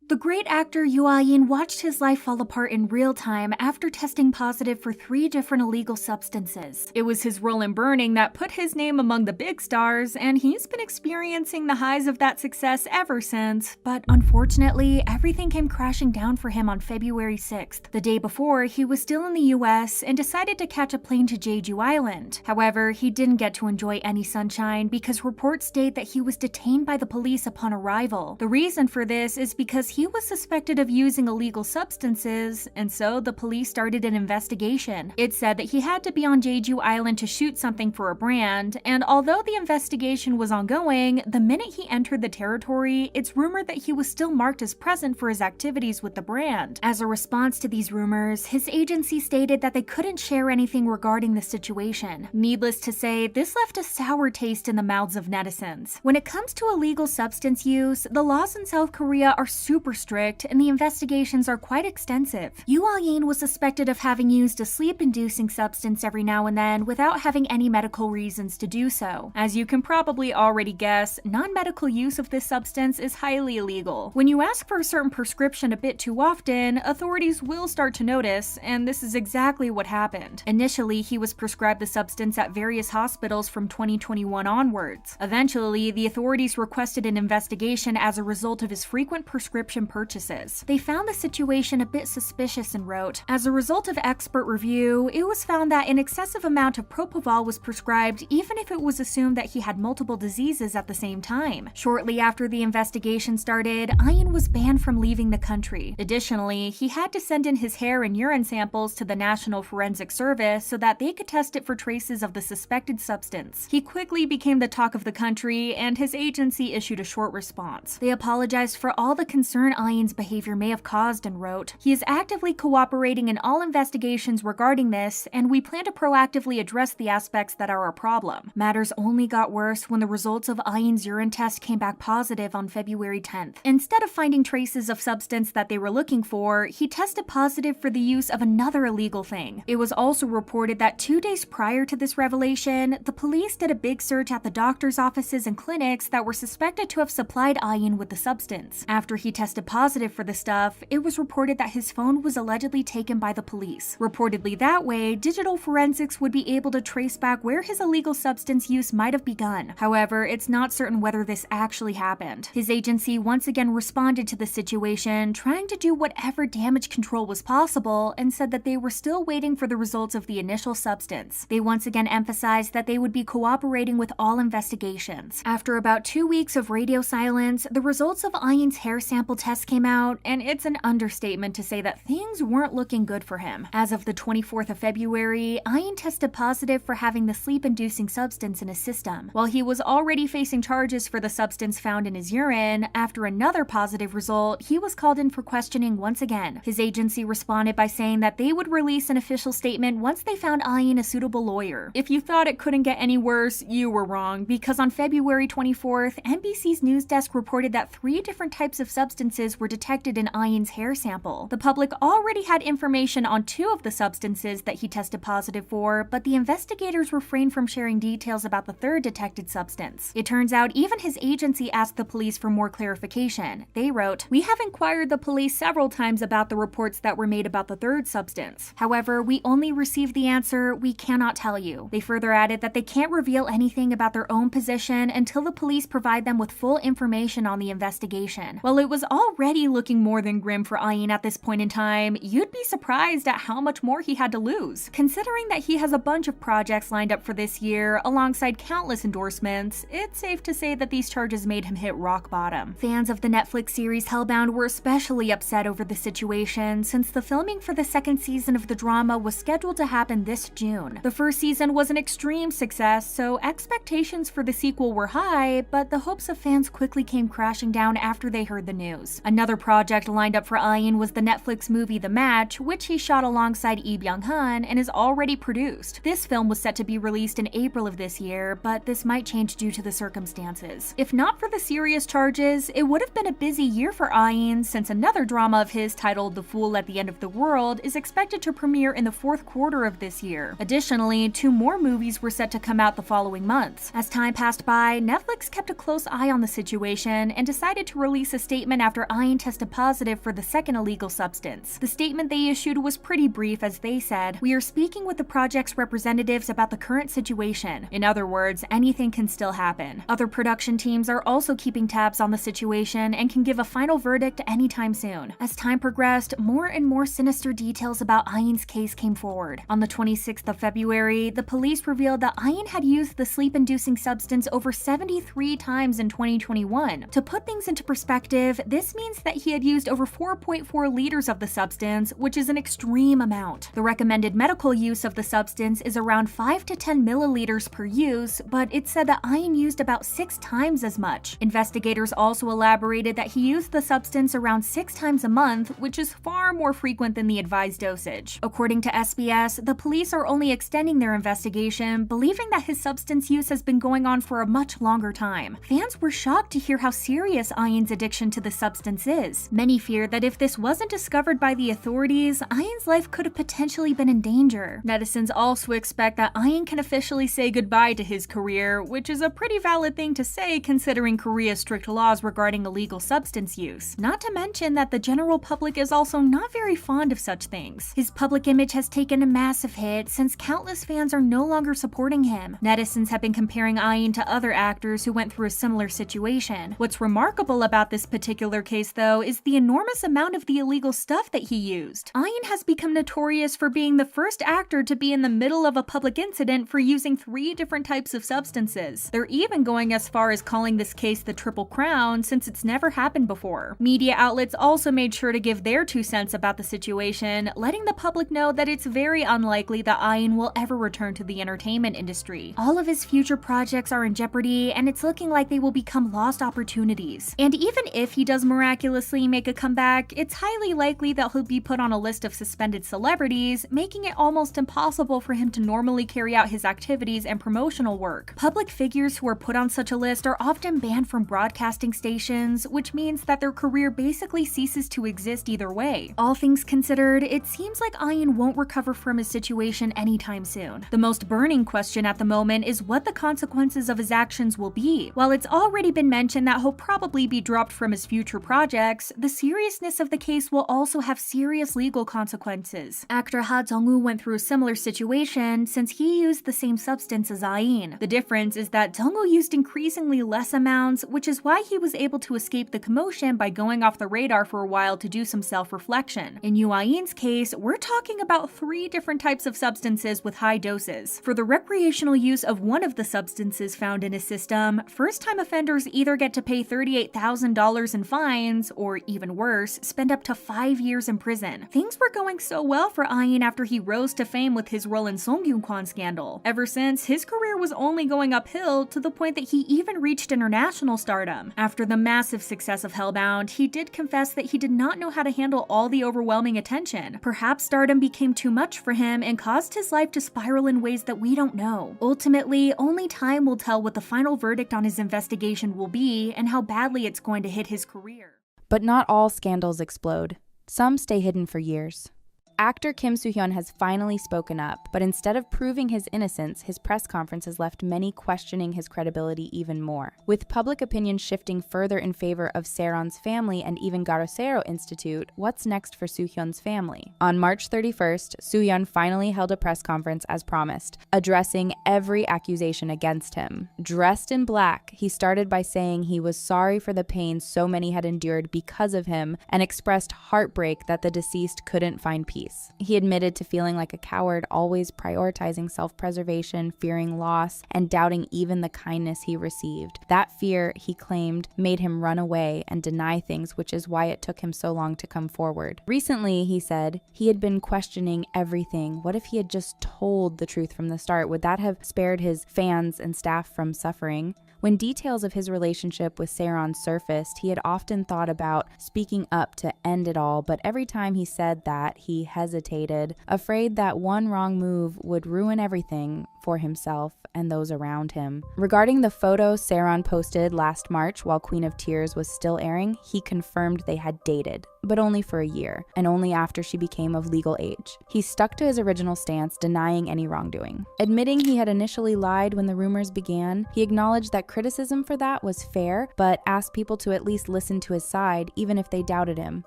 The great actor Yoo Ah-in watched his life fall apart in real time after testing positive for 3 different illegal substances. It was his role in Burning that put his name among the big stars, and he's been experiencing the highs of that success ever since. But unfortunately, everything came crashing down for him on February 6th. The day before, he was still in the US and decided to catch a plane to Jeju Island. However, he didn't get to enjoy any sunshine because reports state that he was detained by the police upon arrival. The reason for this is because he was suspected of using illegal substances, and so the police started an investigation. It said that he had to be on Jeju Island to shoot something for a brand, and although the investigation was ongoing, the minute he entered the territory, it's rumored that he was still marked as present for his activities with the brand. As a response to these rumors, his agency stated that they couldn't share anything regarding the situation. Needless to say, this left a sour taste in the mouths of netizens. When it comes to illegal substance use, the laws in South Korea are super strict, and the investigations are quite extensive. Yoo Ah-in was suspected of having used a sleep-inducing substance every now and then without having any medical reasons to do so. As you can probably already guess, non-medical use of this substance is highly illegal. When you ask for a certain prescription a bit too often, authorities will start to notice, and this is exactly what happened. Initially, he was prescribed the substance at various hospitals from 2021 onwards. Eventually, the authorities requested an investigation as a result of his frequent prescription purchases. They found the situation a bit suspicious and wrote, "As a result of expert review, it was found that an excessive amount of propofol was prescribed even if it was assumed that he had multiple diseases at the same time." Shortly after the investigation started, Ah-in was banned from leaving the country. Additionally, he had to send in his hair and urine samples to the National Forensic Service so that they could test it for traces of the suspected substance. He quickly became the talk of the country, and his agency issued a short response. They apologized for all the concern Ah-in's behavior may have caused and wrote, "He is actively cooperating in all investigations regarding this, and we plan to proactively address the aspects that are a problem." Matters only got worse when the results of Ah-in's urine test came back positive on February 10th. Instead of finding traces of substance that they were looking for, he tested positive for the use of another illegal thing. It was also reported that 2 days prior to this revelation, the police did a big search at the doctor's offices and clinics that were suspected to have supplied Ah-in with the substance. After he tested positive for the stuff, it was reported that his phone was allegedly taken by the police. Reportedly that way, digital forensics would be able to trace back where his illegal substance use might have begun. However, it's not certain whether this actually happened. His agency once again responded to the situation, trying to do whatever damage control was possible, and said that they were still waiting for the results of the initial substance. They once again emphasized that they would be cooperating with all investigations. After about 2 weeks of radio silence, the results of Ah-in's hair sample test came out, and it's an understatement to say that things weren't looking good for him. As of the 24th of February, Ah-in tested positive for having the sleep-inducing substance in his system. While he was already facing charges for the substance found in his urine, after another positive result, he was called in for questioning once again. His agency responded by saying that they would release an official statement once they found Ah-in a suitable lawyer. If you thought it couldn't get any worse, you were wrong, because on February 24th, NBC's news desk reported that 3 different types of substances were detected in Ah-in's hair sample. The public already had information on 2 of the substances that he tested positive for, but the investigators refrained from sharing details about the 3rd detected substance. It turns out even his agency asked the police for more clarification. They wrote, "We have inquired the police several times about the reports that were made about the 3rd substance. However, we only received the answer, 'We cannot tell you.'" They further added that they can't reveal anything about their own position until the police provide them with full information on the investigation. While it was already looking more than grim for Ah-in at this point in time, you'd be surprised at how much more he had to lose. Considering that he has a bunch of projects lined up for this year, alongside countless endorsements, it's safe to say that these charges made him hit rock bottom. Fans of the Netflix series Hellbound were especially upset over the situation, since the filming for the 2nd season of the drama was scheduled to happen this June. The 1st season was an extreme success, so expectations for the sequel were high, but the hopes of fans quickly came crashing down after they heard the news. cameos. Another project lined up for Ah-in was the Netflix movie The Match, which he shot alongside Lee Byung-hun and is already produced. This film was set to be released in April of this year, but this might change due to the circumstances. If not for the serious charges, it would have been a busy year for Ah-in, since another drama of his titled The Fool at the End of the World is expected to premiere in the fourth quarter of this year. Additionally, 2 more movies were set to come out the following months. As time passed by, Netflix kept a close eye on the situation and decided to release a statement after Ah-in tested positive for the second illegal substance. The statement they issued was pretty brief, as they said, "We are speaking with the project's representatives about the current situation." In other words, anything can still happen. Other production teams are also keeping tabs on the situation and can give a final verdict anytime soon. As time progressed, more and more sinister details about Ah-in's case came forward. On the 26th of February, the police revealed that Ah-in had used the sleep-inducing substance over 73 times in 2021. To put things into perspective, this means that he had used over 4.4 liters of the substance, which is an extreme amount. The recommended medical use of the substance is around 5 to 10 milliliters per use, but it's said that Ah-in used about 6 times as much. Investigators also elaborated that he used the substance around 6 times a month, which is far more frequent than the advised dosage. According to SBS, the police are only extending their investigation, believing that his substance use has been going on for a much longer time. Fans were shocked to hear how serious Ah-in's addiction to the substance is. Many fear that if this wasn't discovered by the authorities, Ah-in's life could have potentially been in danger. Netizens also expect that Ah-in can officially say goodbye to his career, which is a pretty valid thing to say considering Korea's strict laws regarding illegal substance use. Not to mention that the general public is also not very fond of such things. His public image has taken a massive hit since countless fans are no longer supporting him. Netizens have been comparing Ah-in to other actors who went through a similar situation. What's remarkable about this particular case, though, is the enormous amount of the illegal stuff that he used. Ah-in has become notorious for being the first actor to be in the middle of a public incident for using 3 different types of substances. They're even going as far as calling this case the Triple Crown, since it's never happened before. Media outlets also made sure to give their 2 cents about the situation, letting the public know that it's very unlikely that Ah-in will ever return to the entertainment industry. All of his future projects are in jeopardy, and it's looking like they will become lost opportunities. And even if he does miraculously make a comeback, it's highly likely that he'll be put on a list of suspended celebrities, making it almost impossible for him to normally carry out his activities and promotional work. Public figures who are put on such a list are often banned from broadcasting stations, which means that their career basically ceases to exist either way. All things considered, it seems like Ah-in won't recover from his situation anytime soon. The most burning question at the moment is what the consequences of his actions will be. While it's already been mentioned that he'll probably be dropped from his future projects, the seriousness of the case will also have serious legal consequences. Actor Ha Jung-woo went through a similar situation since he used the same substance as Ah-in. The difference is that Jung-woo used increasingly less amounts, which is why he was able to escape the commotion by going off the radar for a while to do some self-reflection. In Yoo Ah-in's case, we're talking about 3 different types of substances with high doses. For the recreational use of one of the substances found in his system, first-time offenders either get to pay $38,000 in fines, or even worse, spend up to 5 years in prison. Things were going so well for Ah-in after he rose to fame with his role in Song-kyun-kwan scandal. Ever since, his career was only going uphill to the point that he even reached international stardom. After the massive success of Hellbound, he did confess that he did not know how to handle all the overwhelming attention. Perhaps stardom became too much for him and caused his life to spiral in ways that we don't know. Ultimately, only time will tell what the final verdict on his investigation will be and how badly it's going to hit his career. But not all scandals explode. Some stay hidden for years. Actor Kim Soo-hyun has finally spoken up, but instead of proving his innocence, his press conference has left many questioning his credibility even more. With public opinion shifting further in favor of Seron's family and even Garosero Institute, what's next for Soo-hyun's family? On March 31st, Soo-hyun finally held a press conference as promised, addressing every accusation against him. Dressed in black, he started by saying he was sorry for the pain so many had endured because of him and expressed heartbreak that the deceased couldn't find peace. He admitted to feeling like a coward, always prioritizing self-preservation, fearing loss, and doubting even the kindness he received. That fear, he claimed, made him run away and deny things, which is why it took him so long to come forward. Recently, he said, he had been questioning everything. What if he had just told the truth from the start? Would that have spared his fans and staff from suffering? When details of his relationship with Seo-yeon surfaced, he had often thought about speaking up to end it all, but every time he said that, he hesitated, afraid that one wrong move would ruin everything for himself and those around him. Regarding the photo Seo-yeon posted last March while Queen of Tears was still airing, he confirmed they had dated, but only for a year, and only after she became of legal age. He stuck to his original stance, denying any wrongdoing. Admitting he had initially lied when the rumors began, he acknowledged that criticism for that was fair, but asked people to at least listen to his side, even if they doubted him.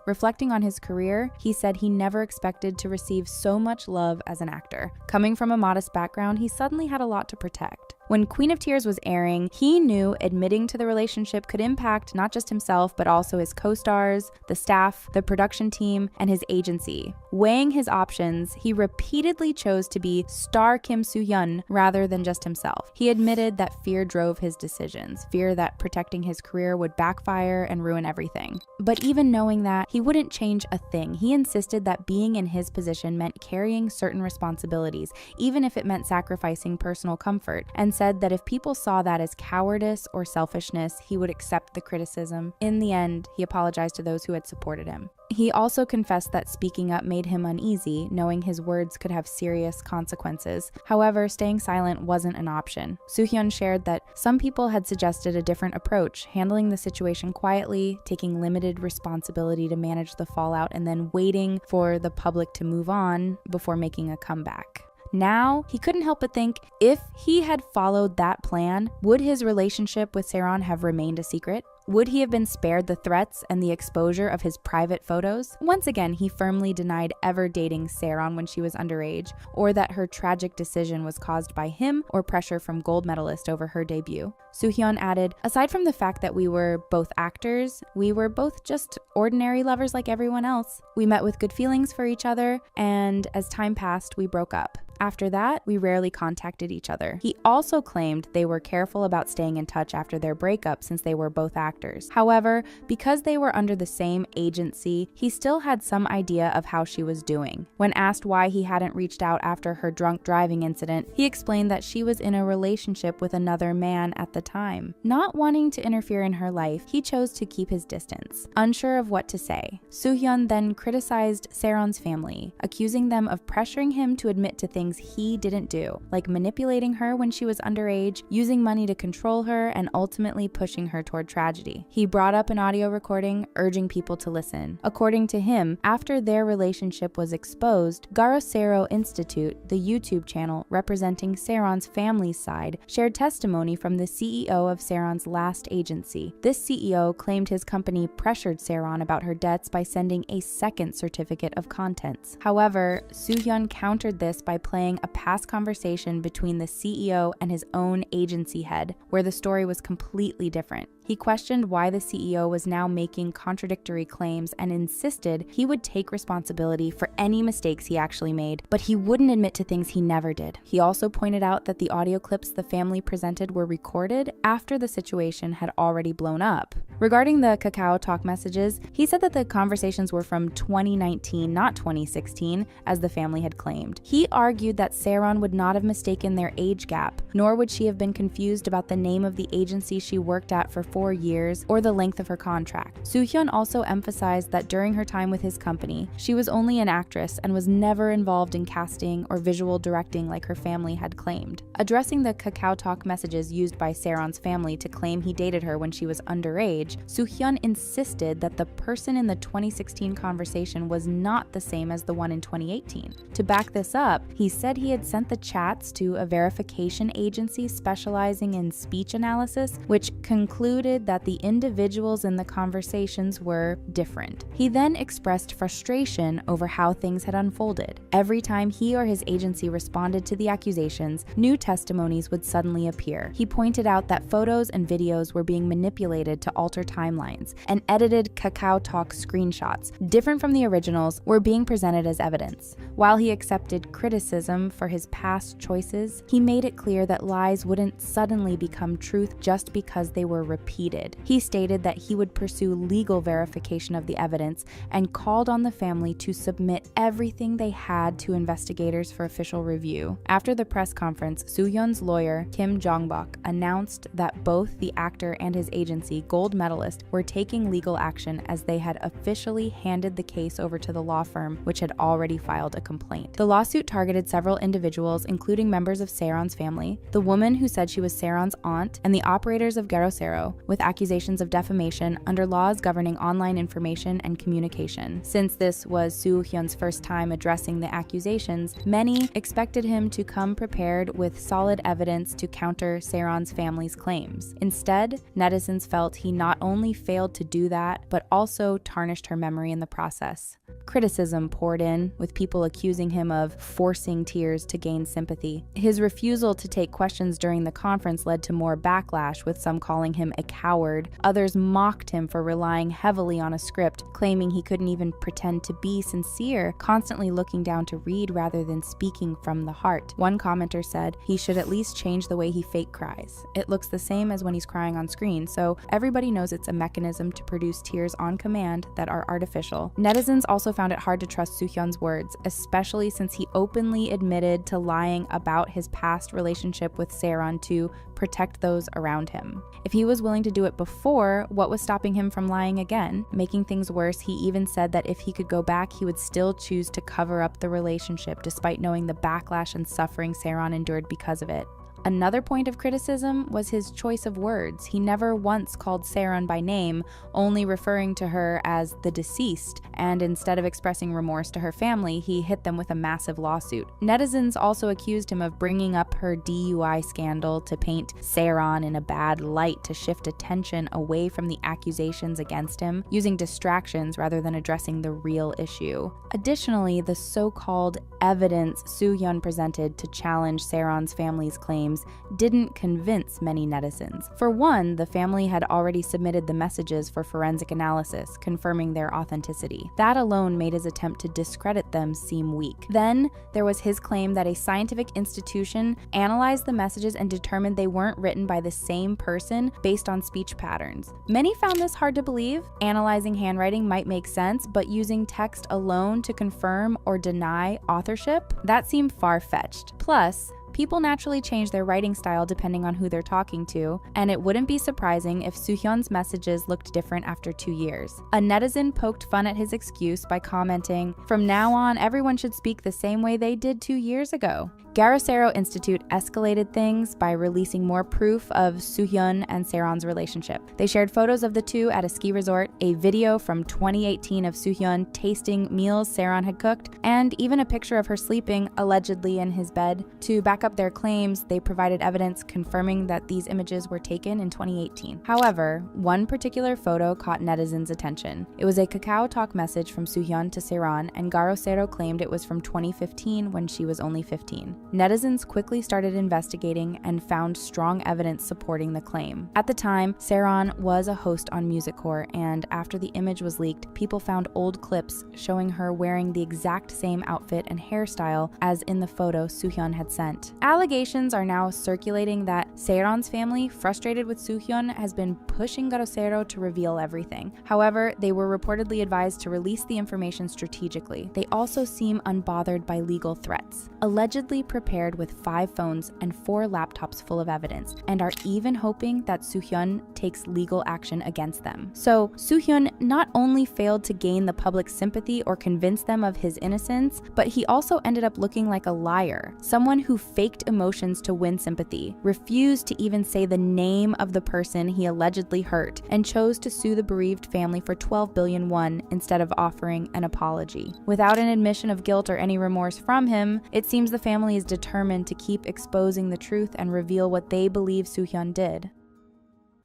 Reflecting on his career, he said he never expected to receive so much love as an actor. Coming from a modest background, he suddenly had a lot to protect. When Queen of Tears was airing, he knew admitting to the relationship could impact not just himself, but also his co-stars, the staff, the production team, and his agency. Weighing his options, he repeatedly chose to be star Kim Soo-hyun rather than just himself. He admitted that fear drove his decisions, fear that protecting his career would backfire and ruin everything. But even knowing that, he wouldn't change a thing. He insisted that being in his position meant carrying certain responsibilities, even if it meant sacrificing personal comfort, and said that if people saw that as cowardice or selfishness, he would accept the criticism. In the end, he apologized to those who had supported him. He also confessed that speaking up made him uneasy, knowing his words could have serious consequences. However, staying silent wasn't an option. Soo-hyun shared that some people had suggested a different approach, handling the situation quietly, taking limited responsibility to manage the fallout, and then waiting for the public to move on before making a comeback. Now, he couldn't help but think, if he had followed that plan, would his relationship with Seo-yeon have remained a secret? Would he have been spared the threats and the exposure of his private photos? Once again, he firmly denied ever dating Seo-yeon when she was underage, or that her tragic decision was caused by him or pressure from gold medalist over her debut. Soo-hyun added, aside from the fact that we were both actors, we were both just ordinary lovers like everyone else. We met with good feelings for each other, and as time passed, we broke up. After that, we rarely contacted each other. He also claimed they were careful about staying in touch after their breakup since they were both actors. However, because they were under the same agency, he still had some idea of how she was doing. When asked why he hadn't reached out after her drunk driving incident, he explained that she was in a relationship with another man at the time. Not wanting to interfere in her life, he chose to keep his distance. Unsure of what to say, Soo-hyun then criticized Seo-yeon's family, accusing them of pressuring him to admit to things he didn't do, like manipulating her when she was underage, using money to control her, and ultimately pushing her toward tragedy. He brought up an audio recording, urging people to listen. According to him, after their relationship was exposed, Garosero Institute, the YouTube channel representing Seo-yeon's family's side, shared testimony from the CEO of Seo-yeon's last agency. This CEO claimed his company pressured Seo-yeon about her debts by sending a second certificate of contents. However, Soo-hyun countered this by playing a past conversation between the CEO and his own agency head, where the story was completely different. He questioned why the CEO was now making contradictory claims and insisted he would take responsibility for any mistakes he actually made, but he wouldn't admit to things he never did. He also pointed out that the audio clips the family presented were recorded after the situation had already blown up. Regarding the Kakao Talk messages, he said that the conversations were from 2019, not 2016, as the family had claimed. He argued that Seo-yeon would not have mistaken their age gap, nor would she have been confused about the name of the agency she worked at for 4 years or the length of her contract. Soo-hyun also emphasized that during her time with his company, she was only an actress and was never involved in casting or visual directing like her family had claimed. Addressing the Kakao Talk messages used by Seo-yeon's family to claim he dated her when she was underage, Soo-hyun insisted that the person in the 2016 conversation was not the same as the one in 2018. To back this up, he said he had sent the chats to a verification agency specializing in speech analysis, which concluded that the individuals in the conversations were different. He then expressed frustration over how things had unfolded. Every time he or his agency responded to the accusations, new testimonies would suddenly appear. He pointed out that photos and videos were being manipulated to alter timelines, and edited Kakao Talk screenshots, different from the originals, were being presented as evidence. While he accepted criticism for his past choices, he made it clear that lies wouldn't suddenly become truth just because they were repeated repeated. He stated that he would pursue legal verification of the evidence and called on the family to submit everything they had to investigators for official review. After the press conference, Soo-hyun's lawyer, Kim Jong-bok, announced that both the actor and his agency, gold medalist, were taking legal action as they had officially handed the case over to the law firm, which had already filed a complaint. The lawsuit targeted several individuals, including members of Seron's family, the woman who said she was Seron's aunt, and the operators of Garosero, with accusations of defamation under laws governing online information and communication. Since this was Soo-hyun's first time addressing the accusations, many expected him to come prepared with solid evidence to counter Seron's family's claims. Instead, netizens felt he not only failed to do that, but also tarnished her memory in the process. Criticism poured in, with people accusing him of forcing tears to gain sympathy. His refusal to take questions during the conference led to more backlash, with some calling him a coward. Others mocked him for relying heavily on a script, claiming he couldn't even pretend to be sincere, constantly looking down to read rather than speaking from the heart. One commenter said he should at least change the way he fake cries. It looks the same as when he's crying on screen, so everybody knows it's a mechanism to produce tears on command that are artificial. Netizens also found it hard to trust Soo-hyun's words, especially since he openly admitted to lying about his past relationship with Seron to protect those around him. If he was willing to do it before, what was stopping him from lying again? Making things worse, he even said that if he could go back, he would still choose to cover up the relationship despite knowing the backlash and suffering Seron endured because of it. Another point of criticism was his choice of words. He never once called Seron by name, only referring to her as the deceased, and instead of expressing remorse to her family, he hit them with a massive lawsuit. Netizens also accused him of bringing up her DUI scandal to paint Seron in a bad light to shift attention away from the accusations against him, using distractions rather than addressing the real issue. Additionally, the so-called evidence Soo-hyun presented to challenge Seron's family's claims didn't convince many netizens. For one, the family had already submitted the messages for forensic analysis, confirming their authenticity. That alone made his attempt to discredit them seem weak. Then, there was his claim that a scientific institution analyzed the messages and determined they weren't written by the same person based on speech patterns. Many found this hard to believe. Analyzing handwriting might make sense, but using text alone to confirm or deny authorship? That seemed far-fetched. Plus, people naturally change their writing style depending on who they're talking to, and it wouldn't be surprising if Soo-hyun's messages looked different after 2 years. A netizen poked fun at his excuse by commenting, "From now on, everyone should speak the same way they did 2 years ago." Garosero Institute escalated things by releasing more proof of Soo-hyun and Seron's relationship. They shared photos of the two at a ski resort, a video from 2018 of Soo-hyun tasting meals Seron had cooked, and even a picture of her sleeping, allegedly in his bed. To back up their claims, they provided evidence confirming that these images were taken in 2018. However, one particular photo caught netizens' attention. It was a Kakao Talk message from Soo-hyun to Seron, and Garosero claimed it was from 2015 when she was only 15. Netizens quickly started investigating and found strong evidence supporting the claim. At the time, Seron was a host on Music Core, and after the image was leaked, people found old clips showing her wearing the exact same outfit and hairstyle as in the photo Soo-hyun had sent. Allegations are now circulating that Seron's family, frustrated with Soo-hyun, has been pushing Garosero to reveal everything. However, they were reportedly advised to release the information strategically. They also seem unbothered by legal threats. Allegedly prepared with 5 phones and 4 laptops full of evidence, and are even hoping that Soo-hyun takes legal action against them. So, Soo-hyun not only failed to gain the public's sympathy or convince them of his innocence, but he also ended up looking like a liar, someone who faked emotions to win sympathy, refused to even say the name of the person he allegedly hurt, and chose to sue the bereaved family for 12 billion won instead of offering an apology. Without an admission of guilt or any remorse from him, it seems the family is determined to keep exposing the truth and reveal what they believe Soo-hyun did.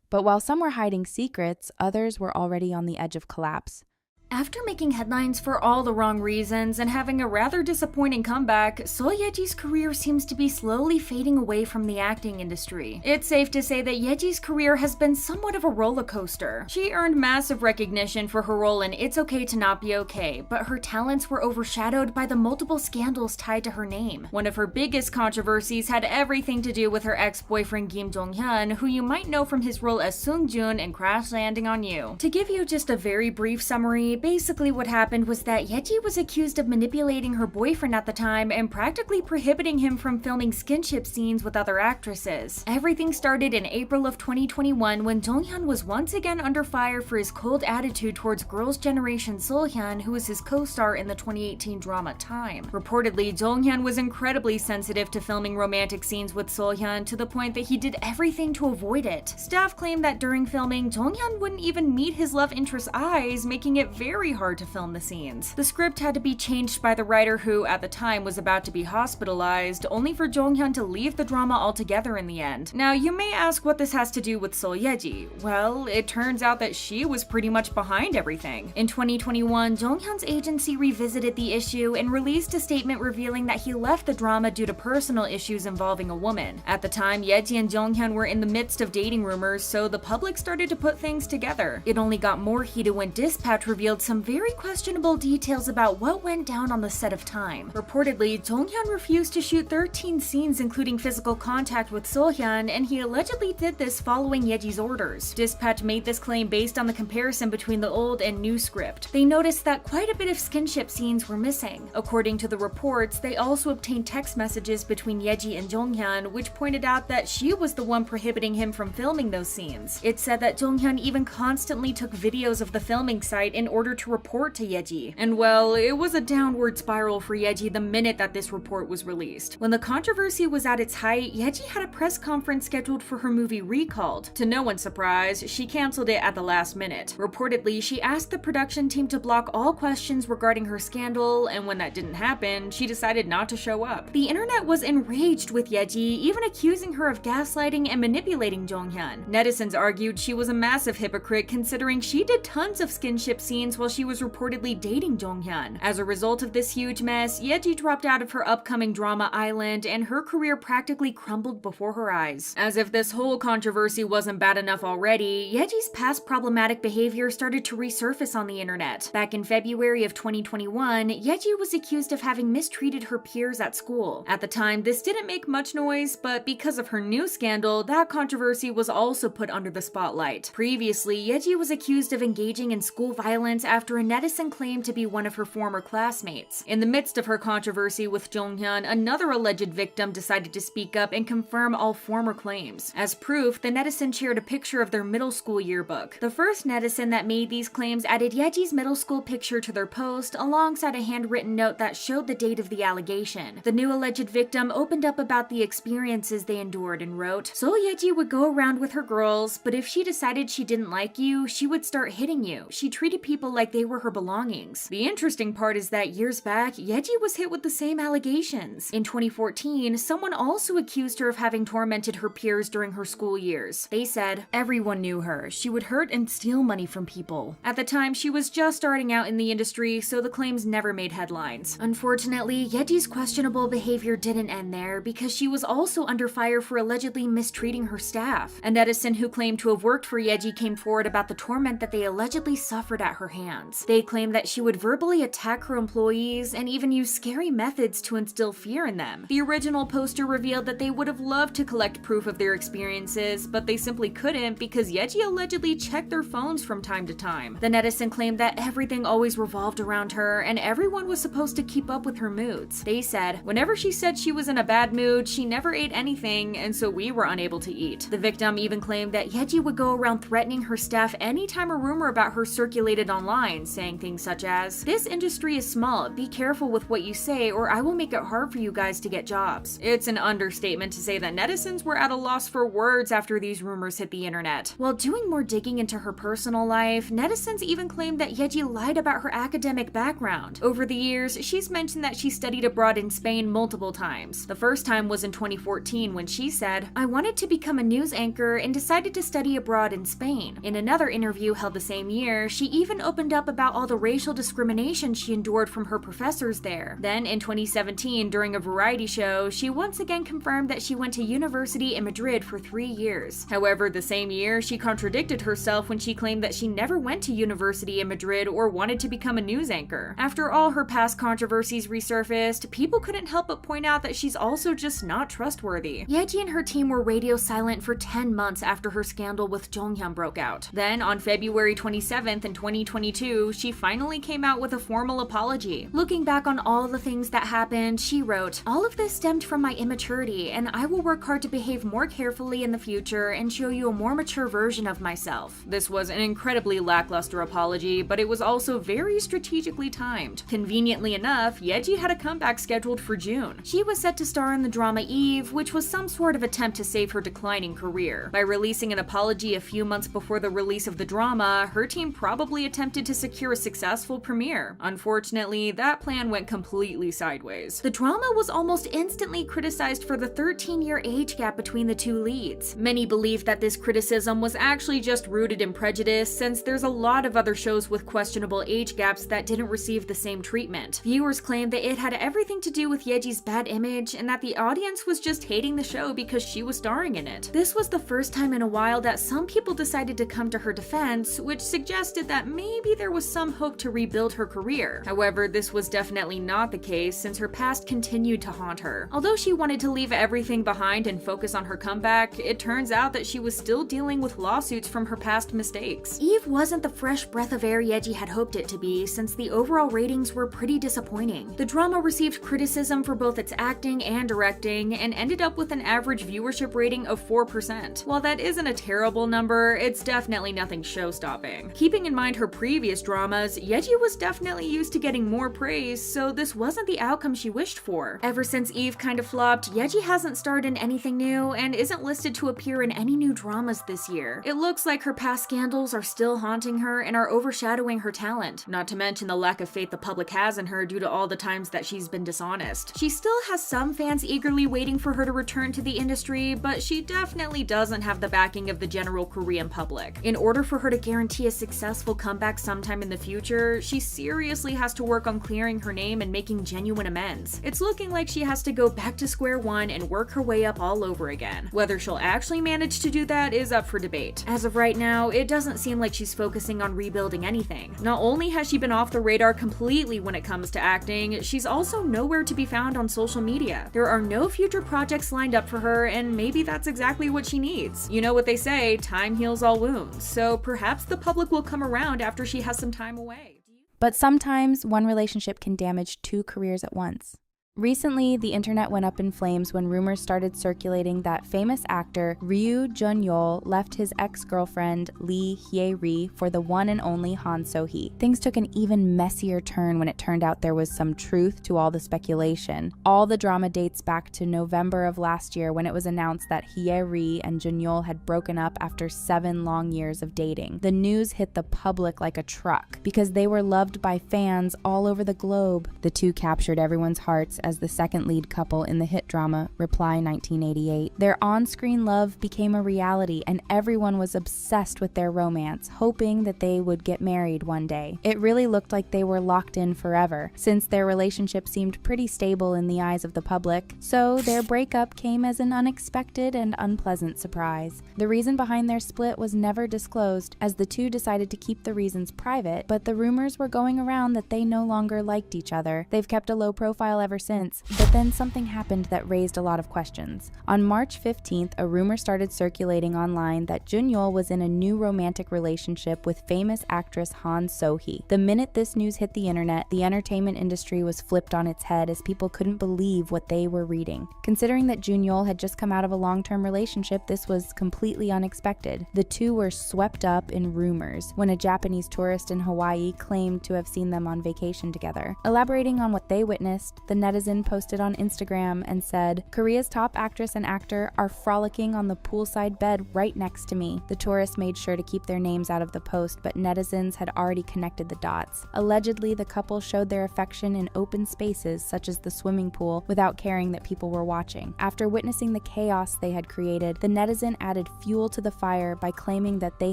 But while some were hiding secrets, others were already on the edge of collapse. After making headlines for all the wrong reasons and having a rather disappointing comeback, Seo Ye-ji's career seems to be slowly fading away from the acting industry. It's safe to say that Ye-ji's career has been somewhat of a roller coaster. She earned massive recognition for her role in It's Okay to Not Be Okay, but her talents were overshadowed by the multiple scandals tied to her name. One of her biggest controversies had everything to do with her ex-boyfriend Kim Jong-hyun, who you might know from his role as Sung-joon in Crash Landing on You. To give you just a very brief summary, basically what happened was that Ye-ji was accused of manipulating her boyfriend at the time and practically prohibiting him from filming skinship scenes with other actresses. Everything started in April of 2021 when Jong-hyun was once again under fire for his cold attitude towards Girls' Generation Seolhyun, who was his co-star in the 2018 drama Time. Reportedly, Jong-hyun was incredibly sensitive to filming romantic scenes with Seolhyun to the point that he did everything to avoid it. Staff claimed that during filming, Jong-hyun wouldn't even meet his love interest's eyes, making it very hard to film the scenes. The script had to be changed by the writer who, at the time, was about to be hospitalized, only for Jong-hyun to leave the drama altogether in the end. Now, you may ask what this has to do with Seo Ye-ji. Well, it turns out that she was pretty much behind everything. In 2021, Jong-hyun's agency revisited the issue and released a statement revealing that he left the drama due to personal issues involving a woman. At the time, Ye-ji and Jong-hyun were in the midst of dating rumors, so the public started to put things together. It only got more heated when Dispatch revealed some very questionable details about what went down on the set of Time. Reportedly, Jong-hyun refused to shoot 13 scenes including physical contact with Seolhyun, and he allegedly did this following Ye-ji's orders. Dispatch made this claim based on the comparison between the old and new script. They noticed that quite a bit of skinship scenes were missing. According to the reports, they also obtained text messages between Ye-ji and Jong-hyun, which pointed out that she was the one prohibiting him from filming those scenes. It said that Jong-hyun even constantly took videos of the filming site in order to report to Ye-ji. And well, it was a downward spiral for Ye-ji the minute that this report was released. When the controversy was at its height, Ye-ji had a press conference scheduled for her movie Recalled. To no one's surprise, she canceled it at the last minute. Reportedly, she asked the production team to block all questions regarding her scandal, and when that didn't happen, she decided not to show up. The internet was enraged with Ye-ji, even accusing her of gaslighting and manipulating Jong-hyun. Netizens argued she was a massive hypocrite considering she did tons of skinship scenes while she was reportedly dating Jong-hyun. As a result of this huge mess, Ye-ji dropped out of her upcoming drama Island, and her career practically crumbled before her eyes. As if this whole controversy wasn't bad enough already, Ye-ji's past problematic behavior started to resurface on the internet. Back in February of 2021, Ye-ji was accused of having mistreated her peers at school. At the time, this didn't make much noise, but because of her new scandal, that controversy was also put under the spotlight. Previously, Ye-ji was accused of engaging in school violence after a netizen claimed to be one of her former classmates. In the midst of her controversy with Jong-hyun, another alleged victim decided to speak up and confirm all former claims. As proof, the netizen shared a picture of their middle school yearbook. The first netizen that made these claims added Ye-ji's middle school picture to their post alongside a handwritten note that showed the date of the allegation. The new alleged victim opened up about the experiences they endured and wrote, "So Ye-ji would go around with her girls, but if she decided she didn't like you, she would start hitting you. She treated people like they were her belongings." The interesting part is that years back, Ye-ji was hit with the same allegations. In 2014, someone also accused her of having tormented her peers during her school years. They said, "Everyone knew her. She would hurt and steal money from people." At the time, she was just starting out in the industry, so the claims never made headlines. Unfortunately, Ye-ji's questionable behavior didn't end there because she was also under fire for allegedly mistreating her staff. A netizen who claimed to have worked for Ye-ji came forward about the torment that they allegedly suffered at her hands. They claimed that she would verbally attack her employees and even use scary methods to instill fear in them. The original poster revealed that they would have loved to collect proof of their experiences, but they simply couldn't because Ye-ji allegedly checked their phones from time to time. The netizen claimed that everything always revolved around her and everyone was supposed to keep up with her moods. They said, "Whenever she said she was in a bad mood, she never ate anything, and so we were unable to eat." The victim even claimed that Ye-ji would go around threatening her staff anytime a rumor about her circulated online, saying things such as, "This industry is small, be careful with what you say or I will make it hard for you guys to get jobs." It's an understatement to say that netizens were at a loss for words after these rumors hit the internet. While doing more digging into her personal life, netizens even claimed that Ye-ji lied about her academic background. Over the years, she's mentioned that she studied abroad in Spain multiple times. The first time was in 2014 when she said, "I wanted to become a news anchor and decided to study abroad in Spain." In another interview held the same year, she even opened opened up about all the racial discrimination she endured from her professors there. Then in 2017, during a variety show, she once again confirmed that she went to university in Madrid for 3 years. However, the same year, she contradicted herself when she claimed that she never went to university in Madrid or wanted to become a news anchor. After all her past controversies resurfaced, people couldn't help but point out that she's also just not trustworthy. Ye-ji and her team were radio silent for 10 months after her scandal with Jong-hyun broke out. Then, on February 27th in 2022, she finally came out with a formal apology. Looking back on all the things that happened, she wrote, "All of this stemmed from my immaturity, and I will work hard to behave more carefully in the future and show you a more mature version of myself." This was an incredibly lackluster apology, but it was also very strategically timed. Conveniently enough, Ye-ji had a comeback scheduled for June. She was set to star in the drama Eve, which was some sort of attempt to save her declining career. By releasing an apology a few months before the release of the drama, her team probably attempted to secure a successful premiere. Unfortunately, that plan went completely sideways. The drama was almost instantly criticized for the 13-year age gap between the two leads. Many believe that this criticism was actually just rooted in prejudice, since there's a lot of other shows with questionable age gaps that didn't receive the same treatment. Viewers claimed that it had everything to do with Ye-ji's bad image and that the audience was just hating the show because she was starring in it. This was the first time in a while that some people decided to come to her defense, which suggested that maybe there was some hope to rebuild her career. However, this was definitely not the case, since her past continued to haunt her. Although she wanted to leave everything behind and focus on her comeback, it turns out that she was still dealing with lawsuits from her past mistakes. Eve wasn't the fresh breath of air Ye-ji had hoped it to be, since the overall ratings were pretty disappointing. The drama received criticism for both its acting and directing, and ended up with an average viewership rating of 4%. While that isn't a terrible number, it's definitely nothing show-stopping. Keeping in mind her previous dramas, Ye-ji was definitely used to getting more praise, so this wasn't the outcome she wished for. Ever since Eve kind of flopped, Ye-ji hasn't starred in anything new and isn't listed to appear in any new dramas this year. It looks like her past scandals are still haunting her and are overshadowing her talent, not to mention the lack of faith the public has in her due to all the times that she's been dishonest. She still has some fans eagerly waiting for her to return to the industry, but she definitely doesn't have the backing of the general Korean public. In order for her to guarantee a successful comeback sometime in the future, she seriously has to work on clearing her name and making genuine amends. It's looking like she has to go back to square one and work her way up all over again. Whether she'll actually manage to do that is up for debate. As of right now, it doesn't seem like she's focusing on rebuilding anything. Not only has she been off the radar completely when it comes to acting, she's also nowhere to be found on social media. There are no future projects lined up for her, and maybe that's exactly what she needs. You know what they say, time heals all wounds, so perhaps the public will come around after she has some time away. But sometimes one relationship can damage two careers at once. Recently, the internet went up in flames when rumors started circulating that famous actor Ryu Jun-yeol left his ex-girlfriend Lee Hye-ri for the one and only Han So-hee. Things took an even messier turn when it turned out there was some truth to all the speculation. All the drama dates back to November of last year, when it was announced that Hye-ri and Jun-yeol had broken up after 7 long years of dating. The news hit the public like a truck because they were loved by fans all over the globe. The two captured everyone's hearts as the second lead couple in the hit drama Reply 1988. Their on-screen love became a reality, and everyone was obsessed with their romance, hoping that they would get married one day. It really looked like they were locked in forever, since their relationship seemed pretty stable in the eyes of the public, so their breakup came as an unexpected and unpleasant surprise. The reason behind their split was never disclosed, as the two decided to keep the reasons private, but the rumors were going around that they no longer liked each other. They've kept a low profile ever since, but then something happened that raised a lot of questions. On March 15th, a rumor started circulating online that Jun-yeol was in a new romantic relationship with famous actress Han So-hee. The minute this news hit the internet, the entertainment industry was flipped on its head as people couldn't believe what they were reading. Considering that Jun-yeol had just come out of a long-term relationship, this was completely unexpected. The two were swept up in rumors when a Japanese tourist in Hawaii claimed to have seen them on vacation together. Elaborating on what they witnessed, the netizens netizen posted on Instagram and said, "Korea's top actress and actor are frolicking on the poolside bed right next to me." The tourists made sure to keep their names out of the post, but netizens had already connected the dots. Allegedly, the couple showed their affection in open spaces such as the swimming pool without caring that people were watching. After witnessing the chaos they had created, the netizen added fuel to the fire by claiming that they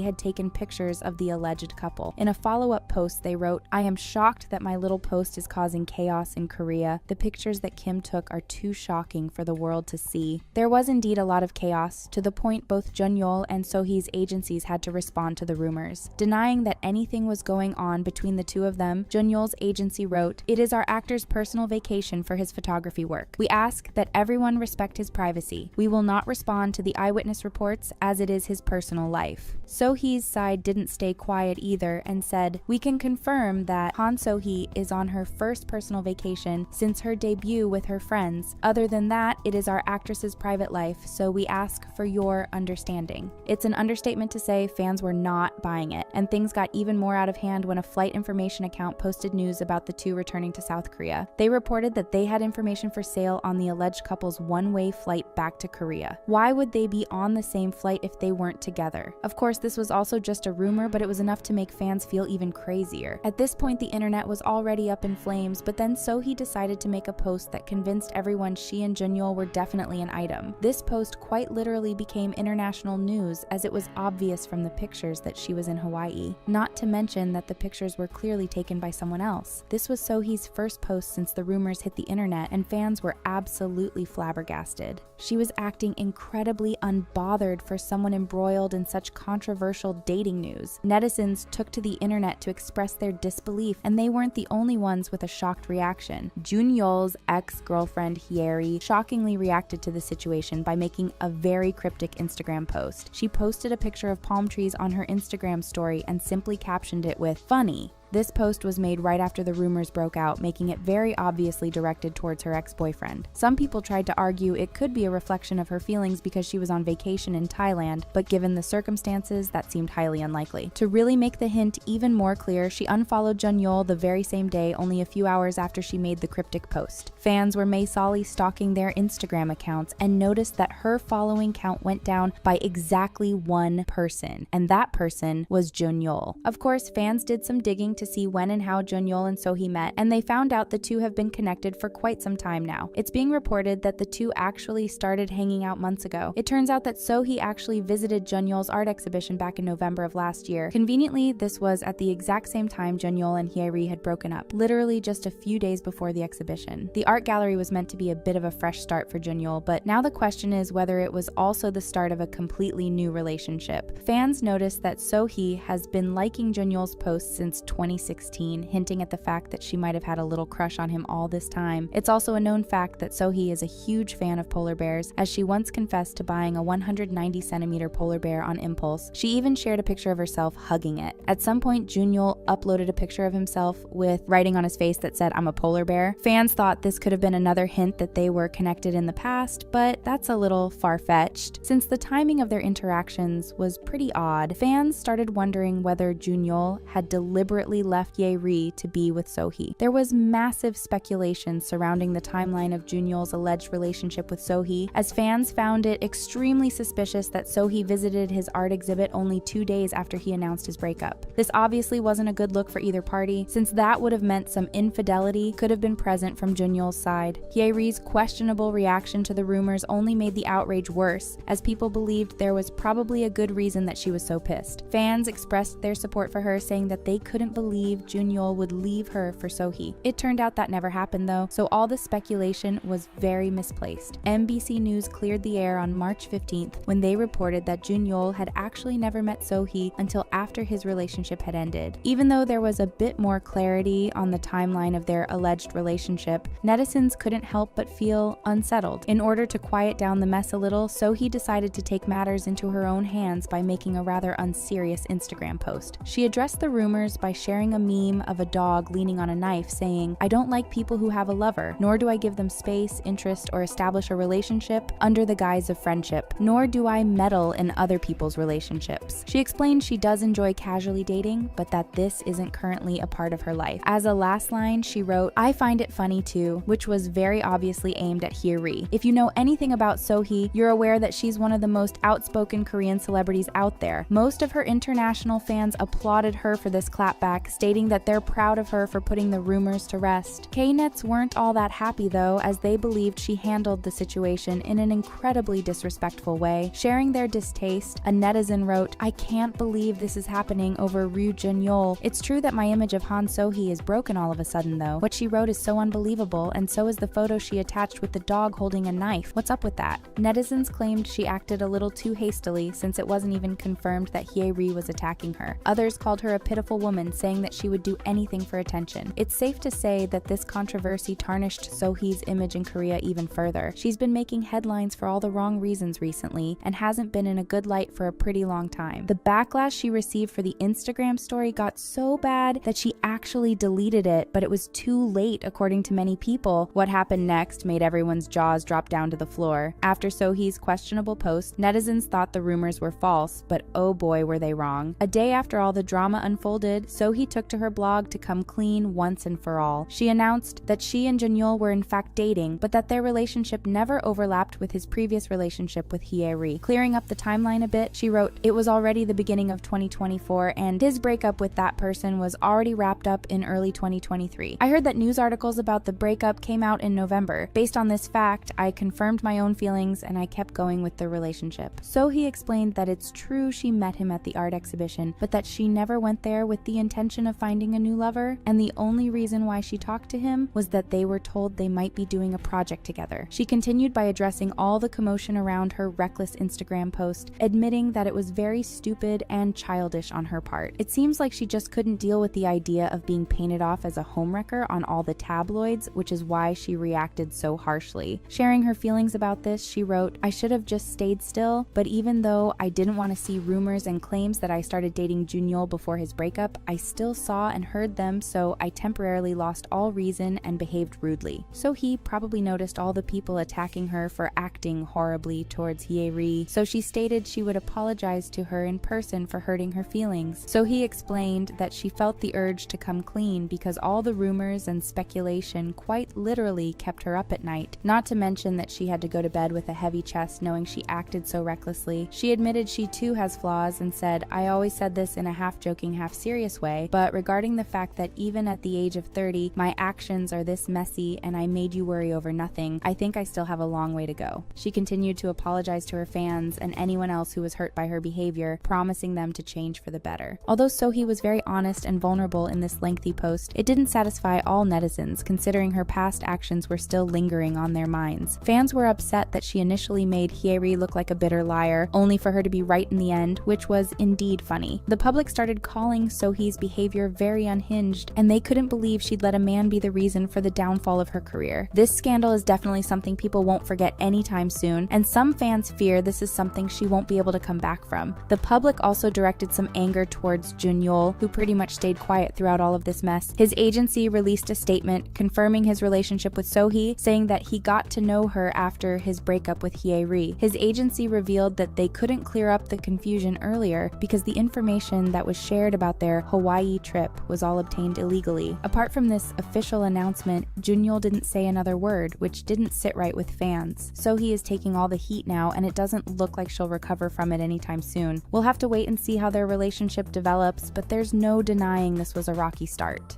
had taken pictures of the alleged couple. In a follow-up post, they wrote, "I am shocked that my little post is causing chaos in Korea. The pictures that Kim took are too shocking for the world to see." There was indeed a lot of chaos, to the point both Jun-yeol and Seo Ye-ji's agencies had to respond to the rumors. Denying that anything was going on between the two of them, Jun-yeol's agency wrote, "It is our actor's personal vacation for his photography work. We ask that everyone respect his privacy. We will not respond to the eyewitness reports as it is his personal life." Seo Ye-ji's side didn't stay quiet either and said, "We can confirm that Seo Ye-ji is on her first personal vacation since her debut with her friends. Other than that, it is our actress's private life, so we ask for your understanding." It's an understatement to say fans were not buying it, and things got even more out of hand when a flight information account posted news about the two returning to South Korea. They reported that they had information for sale on the alleged couple's one-way flight back to Korea. Why would they be on the same flight if they weren't together? Of course, this was also just a rumor, but it was enough to make fans feel even crazier. At this point, the internet was already up in flames, but then Seo Ye decided to make a post that convinced everyone she and Jun-yeol were definitely an item. This post quite literally became international news, as it was obvious from the pictures that she was in Hawaii. Not to mention that the pictures were clearly taken by someone else. This was Seo Ye's first post since the rumors hit the internet, and fans were absolutely flabbergasted. She was acting incredibly unbothered for someone embroiled in such controversial dating news. Netizens took to the internet to express their disbelief, and they weren't the only ones with a shocked reaction. Jun-yeol's ex-girlfriend Hyeri shockingly reacted to the situation by making a very cryptic Instagram post. She posted a picture of palm trees on her Instagram story and simply captioned it with, "Funny." This post was made right after the rumors broke out, making it very obviously directed towards her ex-boyfriend. Some people tried to argue it could be a reflection of her feelings because she was on vacation in Thailand, but given the circumstances, that seemed highly unlikely. To really make the hint even more clear, she unfollowed Jun-yeol the very same day, only a few hours after she made the cryptic post. Fans were massively stalking their Instagram accounts and noticed that her following count went down by exactly one person, and that person was Jun-yeol. Of course, fans did some digging to see when and how Jun-yeol and Seo Ye met, and they found out the two have been connected for quite some time now. It's being reported that the two actually started hanging out months ago. It turns out that Seo Ye actually visited Jun-yeol's art exhibition back in November of last year. Conveniently, this was at the exact same time Jun-yeol and Hyeri had broken up, literally just a few days before the exhibition. The art gallery was meant to be a bit of a fresh start for Jun-yeol, but now the question is whether it was also the start of a completely new relationship. Fans noticed that Seo Ye has been liking Jun-yeol's posts since 2016, hinting at the fact that she might have had a little crush on him all this time. It's also a known fact that Seo Ye is a huge fan of polar bears, as she once confessed to buying a 190cm polar bear on impulse. She even shared a picture of herself hugging it. At some point, Jun-yeol uploaded a picture of himself with writing on his face that said, "I'm a polar bear." Fans thought this could have been another hint that they were connected in the past, but that's a little far-fetched. Since the timing of their interactions was pretty odd, fans started wondering whether Jun-yeol had deliberately left Hyeri to be with Seo Ye. There was massive speculation surrounding the timeline of Jun-yeol's alleged relationship with Seo Ye, as fans found it extremely suspicious that Seo Ye visited his art exhibit only 2 days after he announced his breakup. This obviously wasn't a good look for either party, since that would have meant some infidelity could have been present from Jun-yeol's side. Hyeri's questionable reaction to the rumors only made the outrage worse, as people believed there was probably a good reason that she was so pissed. Fans expressed their support for her, saying that they couldn't believe Jun-yeol would leave her for Seo Ye. It turned out that never happened though, so all the speculation was very misplaced. MBC News cleared the air on March 15th when they reported that Jun-yeol had actually never met Seo Ye until after his relationship had ended. Even though there was a bit more clarity on the timeline of their alleged relationship, netizens couldn't help but feel unsettled. In order to quiet down the mess a little, Seo Ye decided to take matters into her own hands by making a rather unserious Instagram post. She addressed the rumors by sharing sharing a meme of a dog leaning on a knife saying, "I don't like people who have a lover, nor do I give them space, interest, or establish a relationship under the guise of friendship, nor do I meddle in other people's relationships." She explained she does enjoy casually dating, but that this isn't currently a part of her life. As a last line, she wrote, "I find it funny too," which was very obviously aimed at Hye-ri. If you know anything about Seo-hee, you're aware that she's one of the most outspoken Korean celebrities out there. Most of her international fans applauded her for this clapback, stating that they're proud of her for putting the rumors to rest. K-nets weren't all that happy though, as they believed she handled the situation in an incredibly disrespectful way. Sharing their distaste, a netizen wrote, "I can't believe this is happening over Ryu Jun-yeol. It's true that my image of Han Seo-hee is broken all of a sudden though. What she wrote is so unbelievable, and so is the photo she attached with the dog holding a knife. What's up with that?" Netizens claimed she acted a little too hastily since it wasn't even confirmed that Hye-ri was attacking her. Others called her a pitiful woman, saying that she would do anything for attention. It's safe to say that this controversy tarnished Seo-hee's image in Korea even further. She's been making headlines for all the wrong reasons recently and hasn't been in a good light for a pretty long time. The backlash she received for the Instagram story got so bad that she actually deleted it, but it was too late according to many people. What happened next made everyone's jaws drop down to the floor. After Seo-hee's questionable post, netizens thought the rumors were false, but oh boy were they wrong. A day after all the drama unfolded, Seo-hee took to her blog to come clean once and for all. She announced that she and Jun-yeol were in fact dating, but that their relationship never overlapped with his previous relationship with Hye-ri. Clearing up the timeline a bit, she wrote, "It was already the beginning of 2024, and his breakup with that person was already wrapped up in early 2023. I heard that news articles about the breakup came out in November. Based on this fact, I confirmed my own feelings and I kept going with the relationship." Seo-hee explained that it's true she met him at the art exhibition, but that she never went there with the intention of finding a new lover, and the only reason why she talked to him was that they were told they might be doing a project together. She continued by addressing all the commotion around her reckless Instagram post, admitting that it was very stupid and childish on her part. It seems like she just couldn't deal with the idea of being painted off as a homewrecker on all the tabloids, which is why she reacted so harshly. Sharing her feelings about this, she wrote, "I should have just stayed still, but even though I didn't want to see rumors and claims that I started dating Jun-yeol before his breakup, I still saw and heard them, so I temporarily lost all reason and behaved rudely." Seo-hee probably noticed all the people attacking her for acting horribly towards Hye-ri, so she stated she would apologize to her in person for hurting her feelings. Seo-hee explained that she felt the urge to come clean because all the rumors and speculation quite literally kept her up at night, not to mention that she had to go to bed with a heavy chest knowing she acted so recklessly. She admitted she too has flaws and said, "I always said this in a half-joking, half-serious way, but regarding the fact that even at the age of 30, my actions are this messy and I made you worry over nothing, I think I still have a long way to go." She continued to apologize to her fans and anyone else who was hurt by her behavior, promising them to change for the better. Although Seo-hee was very honest and vulnerable in this lengthy post, it didn't satisfy all netizens, considering her past actions were still lingering on their minds. Fans were upset that she initially made Hye-ri look like a bitter liar, only for her to be right in the end, which was indeed funny. The public started calling Seo-hee's behavior very unhinged, and they couldn't believe she'd let a man be the reason for the downfall of her career. This scandal is definitely something people won't forget anytime soon, and some fans fear this is something she won't be able to come back from. The public also directed some anger towards Jun-yeol, who pretty much stayed quiet throughout all of this mess. His agency released a statement confirming his relationship with Seo-hee, saying that he got to know her after his breakup with Hye-ri. His agency revealed that they couldn't clear up the confusion earlier because the information that was shared about their Hawaii trip was all obtained illegally. Apart from this official announcement, Jun-yeol didn't say another word, which didn't sit right with fans. Seo-hee is taking all the heat now, and it doesn't look like she'll recover from it anytime soon. We'll have to wait and see how their relationship develops, but there's no denying this was a rocky start.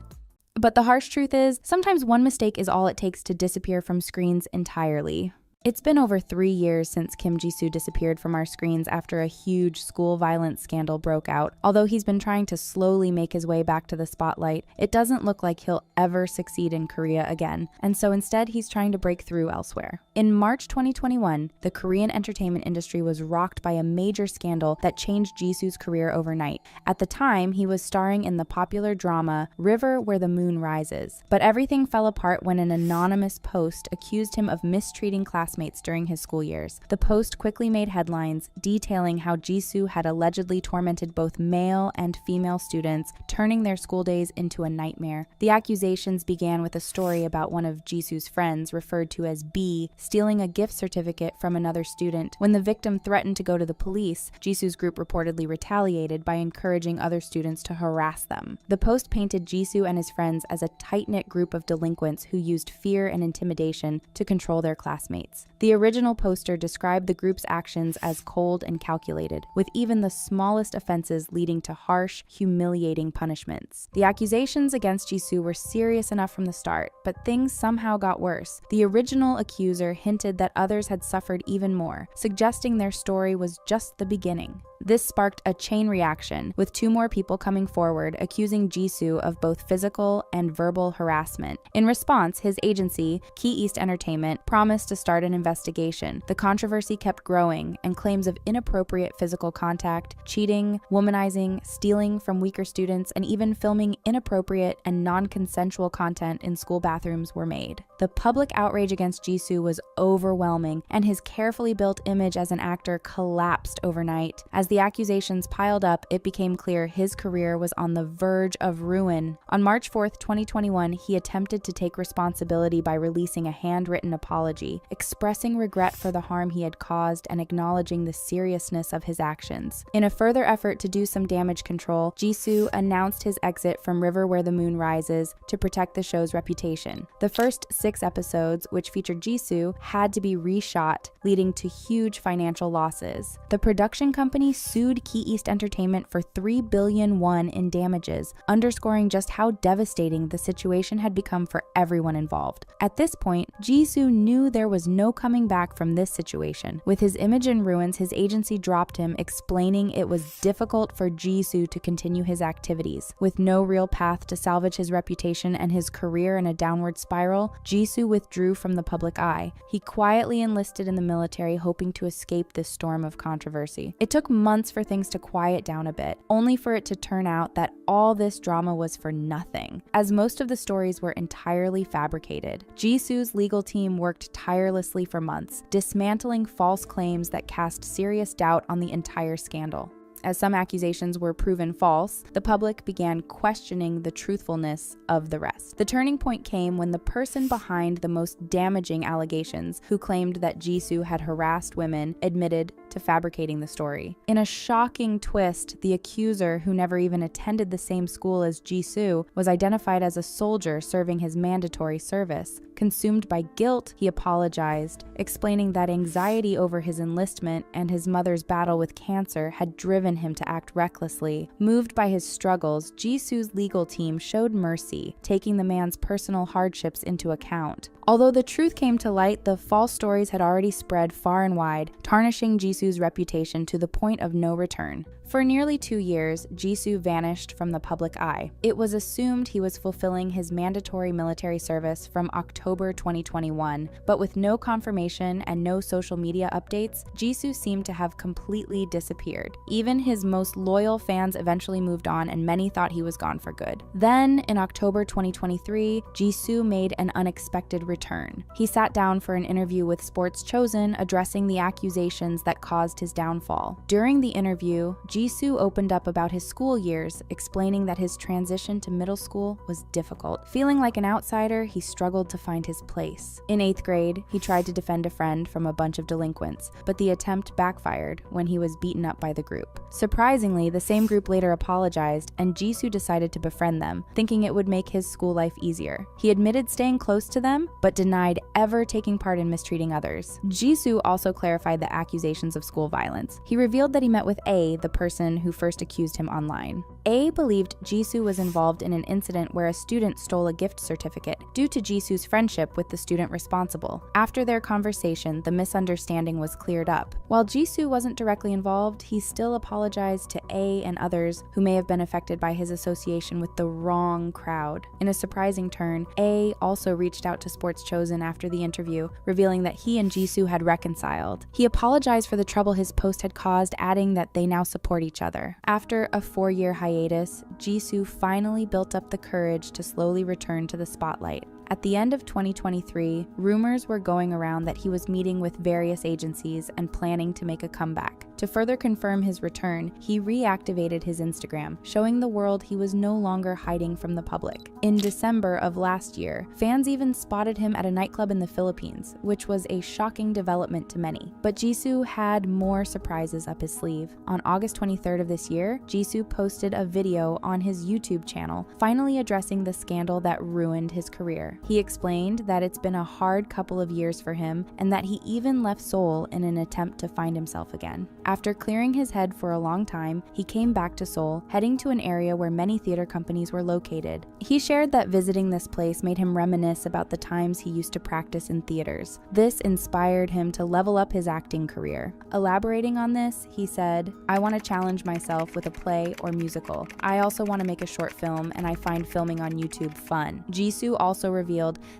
But the harsh truth is, sometimes one mistake is all it takes to disappear from screens entirely. It's been over 3 years since Kim Ji-soo disappeared from our screens after a huge school violence scandal broke out. Although he's been trying to slowly make his way back to the spotlight, it doesn't look like he'll ever succeed in Korea again, and so instead he's trying to break through elsewhere. In March 2021, the Korean entertainment industry was rocked by a major scandal that changed Jisoo's career overnight. At the time, he was starring in the popular drama River Where the Moon Rises, but everything fell apart when an anonymous post accused him of mistreating classmates classmates during his school years. The post quickly made headlines, detailing how Jisoo had allegedly tormented both male and female students, turning their school days into a nightmare. The accusations began with a story about one of Jisoo's friends, referred to as B, stealing a gift certificate from another student. When the victim threatened to go to the police, Jisoo's group reportedly retaliated by encouraging other students to harass them. The post painted Jisoo and his friends as a tight-knit group of delinquents who used fear and intimidation to control their classmates. The original poster described the group's actions as cold and calculated, with even the smallest offenses leading to harsh, humiliating punishments. The accusations against Jisoo were serious enough from the start, but things somehow got worse. The original accuser hinted that others had suffered even more, suggesting their story was just the beginning. This sparked a chain reaction, with 2 more people coming forward accusing Jisoo of both physical and verbal harassment. In response, his agency, Key East Entertainment, promised to start an investigation. The controversy kept growing, and claims of inappropriate physical contact, cheating, womanizing, stealing from weaker students, and even filming inappropriate and non-consensual content in school bathrooms were made. The public outrage against Jisoo was overwhelming, and his carefully built image as an actor collapsed overnight. As the accusations piled up, it became clear his career was on the verge of ruin. On March 4, 2021, he attempted to take responsibility by releasing a handwritten apology, expressing regret for the harm he had caused and acknowledging the seriousness of his actions. In a further effort to do some damage control, Jisoo announced his exit from River Where the Moon Rises to protect the show's reputation. The first 6 episodes, which featured Jisoo, had to be reshot, leading to huge financial losses. The production company sued Key East Entertainment for $3 billion in damages, underscoring just how devastating the situation had become for everyone involved. At this point, Jisoo knew there was no coming back from this situation. With his image in ruins, his agency dropped him, explaining it was difficult for Jisoo to continue his activities. With no real path to salvage his reputation and his career in a downward spiral, Jisoo withdrew from the public eye. He quietly enlisted in the military, hoping to escape this storm of controversy. It took months for things to quiet down a bit, only for it to turn out that all this drama was for nothing, as most of the stories were entirely fabricated. Jisoo's legal team worked tirelessly for months, dismantling false claims that cast serious doubt on the entire scandal. As some accusations were proven false, the public began questioning the truthfulness of the rest. The turning point came when the person behind the most damaging allegations, who claimed that Jisoo had harassed women, admitted to fabricating the story. In a shocking twist, the accuser, who never even attended the same school as Jisoo, was identified as a soldier serving his mandatory service. Consumed by guilt, he apologized, explaining that anxiety over his enlistment and his mother's battle with cancer had driven him to act recklessly. Moved by his struggles, Jisoo's legal team showed mercy, taking the man's personal hardships into account. Although the truth came to light, the false stories had already spread far and wide, tarnishing Jisoo's reputation to the point of no return. For nearly 2 years, Jisoo vanished from the public eye. It was assumed he was fulfilling his mandatory military service from October 2021, but with no confirmation and no social media updates, Jisoo seemed to have completely disappeared. Even his most loyal fans eventually moved on, and many thought he was gone for good. Then, in October 2023, Jisoo made an unexpected return. He sat down for an interview with Sports Chosen, addressing the accusations that caused his downfall. During the interview, Jisoo opened up about his school years, explaining that his transition to middle school was difficult. Feeling like an outsider, he struggled to find his place. In 8th grade, he tried to defend a friend from a bunch of delinquents, but the attempt backfired when he was beaten up by the group. Surprisingly, the same group later apologized, and Jisoo decided to befriend them, thinking it would make his school life easier. He admitted staying close to them, but denied ever taking part in mistreating others. Jisoo also clarified the accusations of school violence. He revealed that he met with A, the person who first accused him online. A believed Jisoo was involved in an incident where a student stole a gift certificate due to Jisoo's friendship with the student responsible. After their conversation, the misunderstanding was cleared up. While Jisoo wasn't directly involved, he still apologized to A and others who may have been affected by his association with the wrong crowd. In a surprising turn, A also reached out to Sports Chosen after the interview, revealing that he and Jisoo had reconciled. He apologized for the trouble his post had caused, adding that they now support each other. After a 4-year hiatus, hiatus, Jisoo finally built up the courage to slowly return to the spotlight. At the end of 2023, rumors were going around that he was meeting with various agencies and planning to make a comeback. To further confirm his return, he reactivated his Instagram, showing the world he was no longer hiding from the public. In December of last year, fans even spotted him at a nightclub in the Philippines, which was a shocking development to many. But Jisoo had more surprises up his sleeve. On August 23rd of this year, Jisoo posted a video on his YouTube channel, finally addressing the scandal that ruined his career. He explained that it's been a hard couple of years for him and that he even left Seoul in an attempt to find himself again. After clearing his head for a long time, he came back to Seoul, heading to an area where many theater companies were located. He shared that visiting this place made him reminisce about the times he used to practice in theaters. This inspired him to level up his acting career. Elaborating on this, he said, "I want to challenge myself with a play or musical. I also want to make a short film, and I find filming on YouTube fun." Jisoo also revealed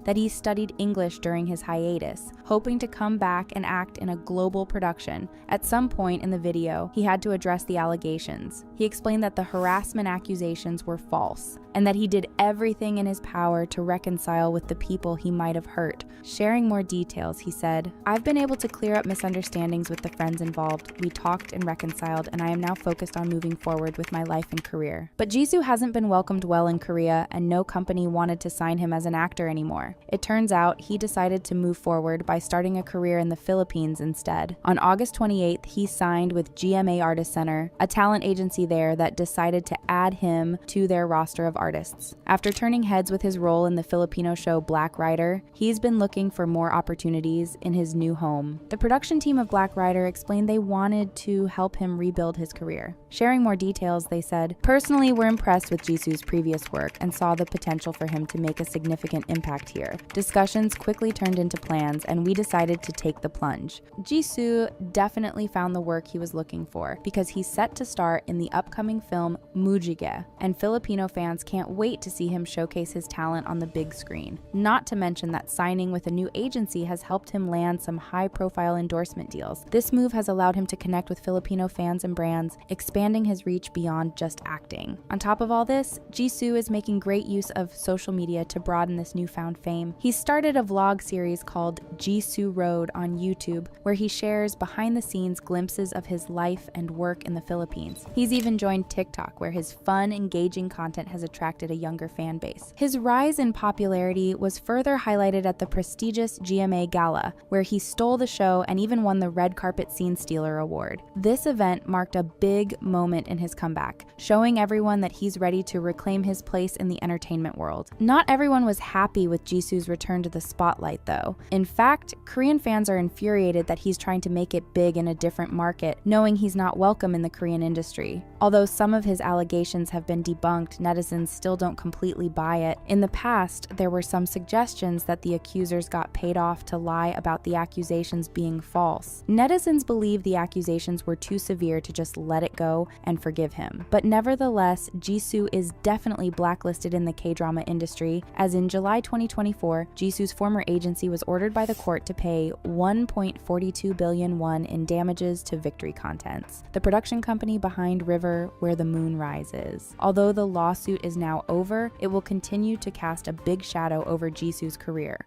that he studied English during his hiatus, hoping to come back and act in a global production. At some point in the video, he had to address the allegations. He explained that the harassment accusations were false, and that he did everything in his power to reconcile with the people he might have hurt. Sharing more details, he said, "I've been able to clear up misunderstandings with the friends involved. We talked and reconciled, and I am now focused on moving forward with my life and career." But Jisoo hasn't been welcomed well in Korea, and no company wanted to sign him as an actor anymore. It turns out he decided to move forward by starting a career in the Philippines instead. On August 28th, he signed with GMA Artist Center, a talent agency there that decided to add him to their roster of artists. After turning heads with his role in the Filipino show Black Rider, he's been looking for more opportunities in his new home. The production team of Black Rider explained they wanted to help him rebuild his career. Sharing more details, they said, "Personally, we're impressed with Jisoo's previous work and saw the potential for him to make a significant impact here. Discussions quickly turned into plans, and we decided to take the plunge." Jisoo definitely found the work he was looking for, because he's set to star in the upcoming film Mujige, and Filipino fans can't wait to see him showcase his talent on the big screen. Not to mention that signing with a new agency has helped him land some high-profile endorsement deals. This move has allowed him to connect with Filipino fans and brands, expanding his reach beyond just acting. On top of all this, Jisoo is making great use of social media to broaden this newfound fame. He started a vlog series called Jisoo Road on YouTube, where he shares behind-the-scenes glimpses of his life and work in the Philippines. He's even joined TikTok, where his fun, engaging content has attracted a younger fan base. His rise in popularity was further highlighted at the prestigious GMA Gala, where he stole the show and even won the Red Carpet Scene Stealer Award. This event marked a big moment in his comeback, showing everyone that he's ready to reclaim his place in the entertainment world. Not everyone was happy with Jisoo's return to the spotlight, though. In fact, Korean fans are infuriated that he's trying to make it big in a different market, knowing he's not welcome in the Korean industry. Although some of his allegations have been debunked, netizens still don't completely buy it. In the past, there were some suggestions that the accusers got paid off to lie about the accusations being false. Netizens believe the accusations were too severe to just let it go and forgive him. But nevertheless, Jisoo is definitely blacklisted in the K-drama industry, as in July 2024, Jisoo's former agency was ordered by the court to pay 1.42 billion won in damages to Victory Contents, the production company behind River Where the Moon Rises. Although the lawsuit is now over, it will continue to cast a big shadow over Jisoo's career.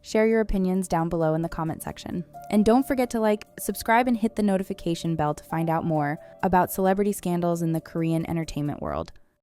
Share your opinions down below in the comment section. And don't forget to like, subscribe, and hit the notification bell to find out more about celebrity scandals in the Korean entertainment world.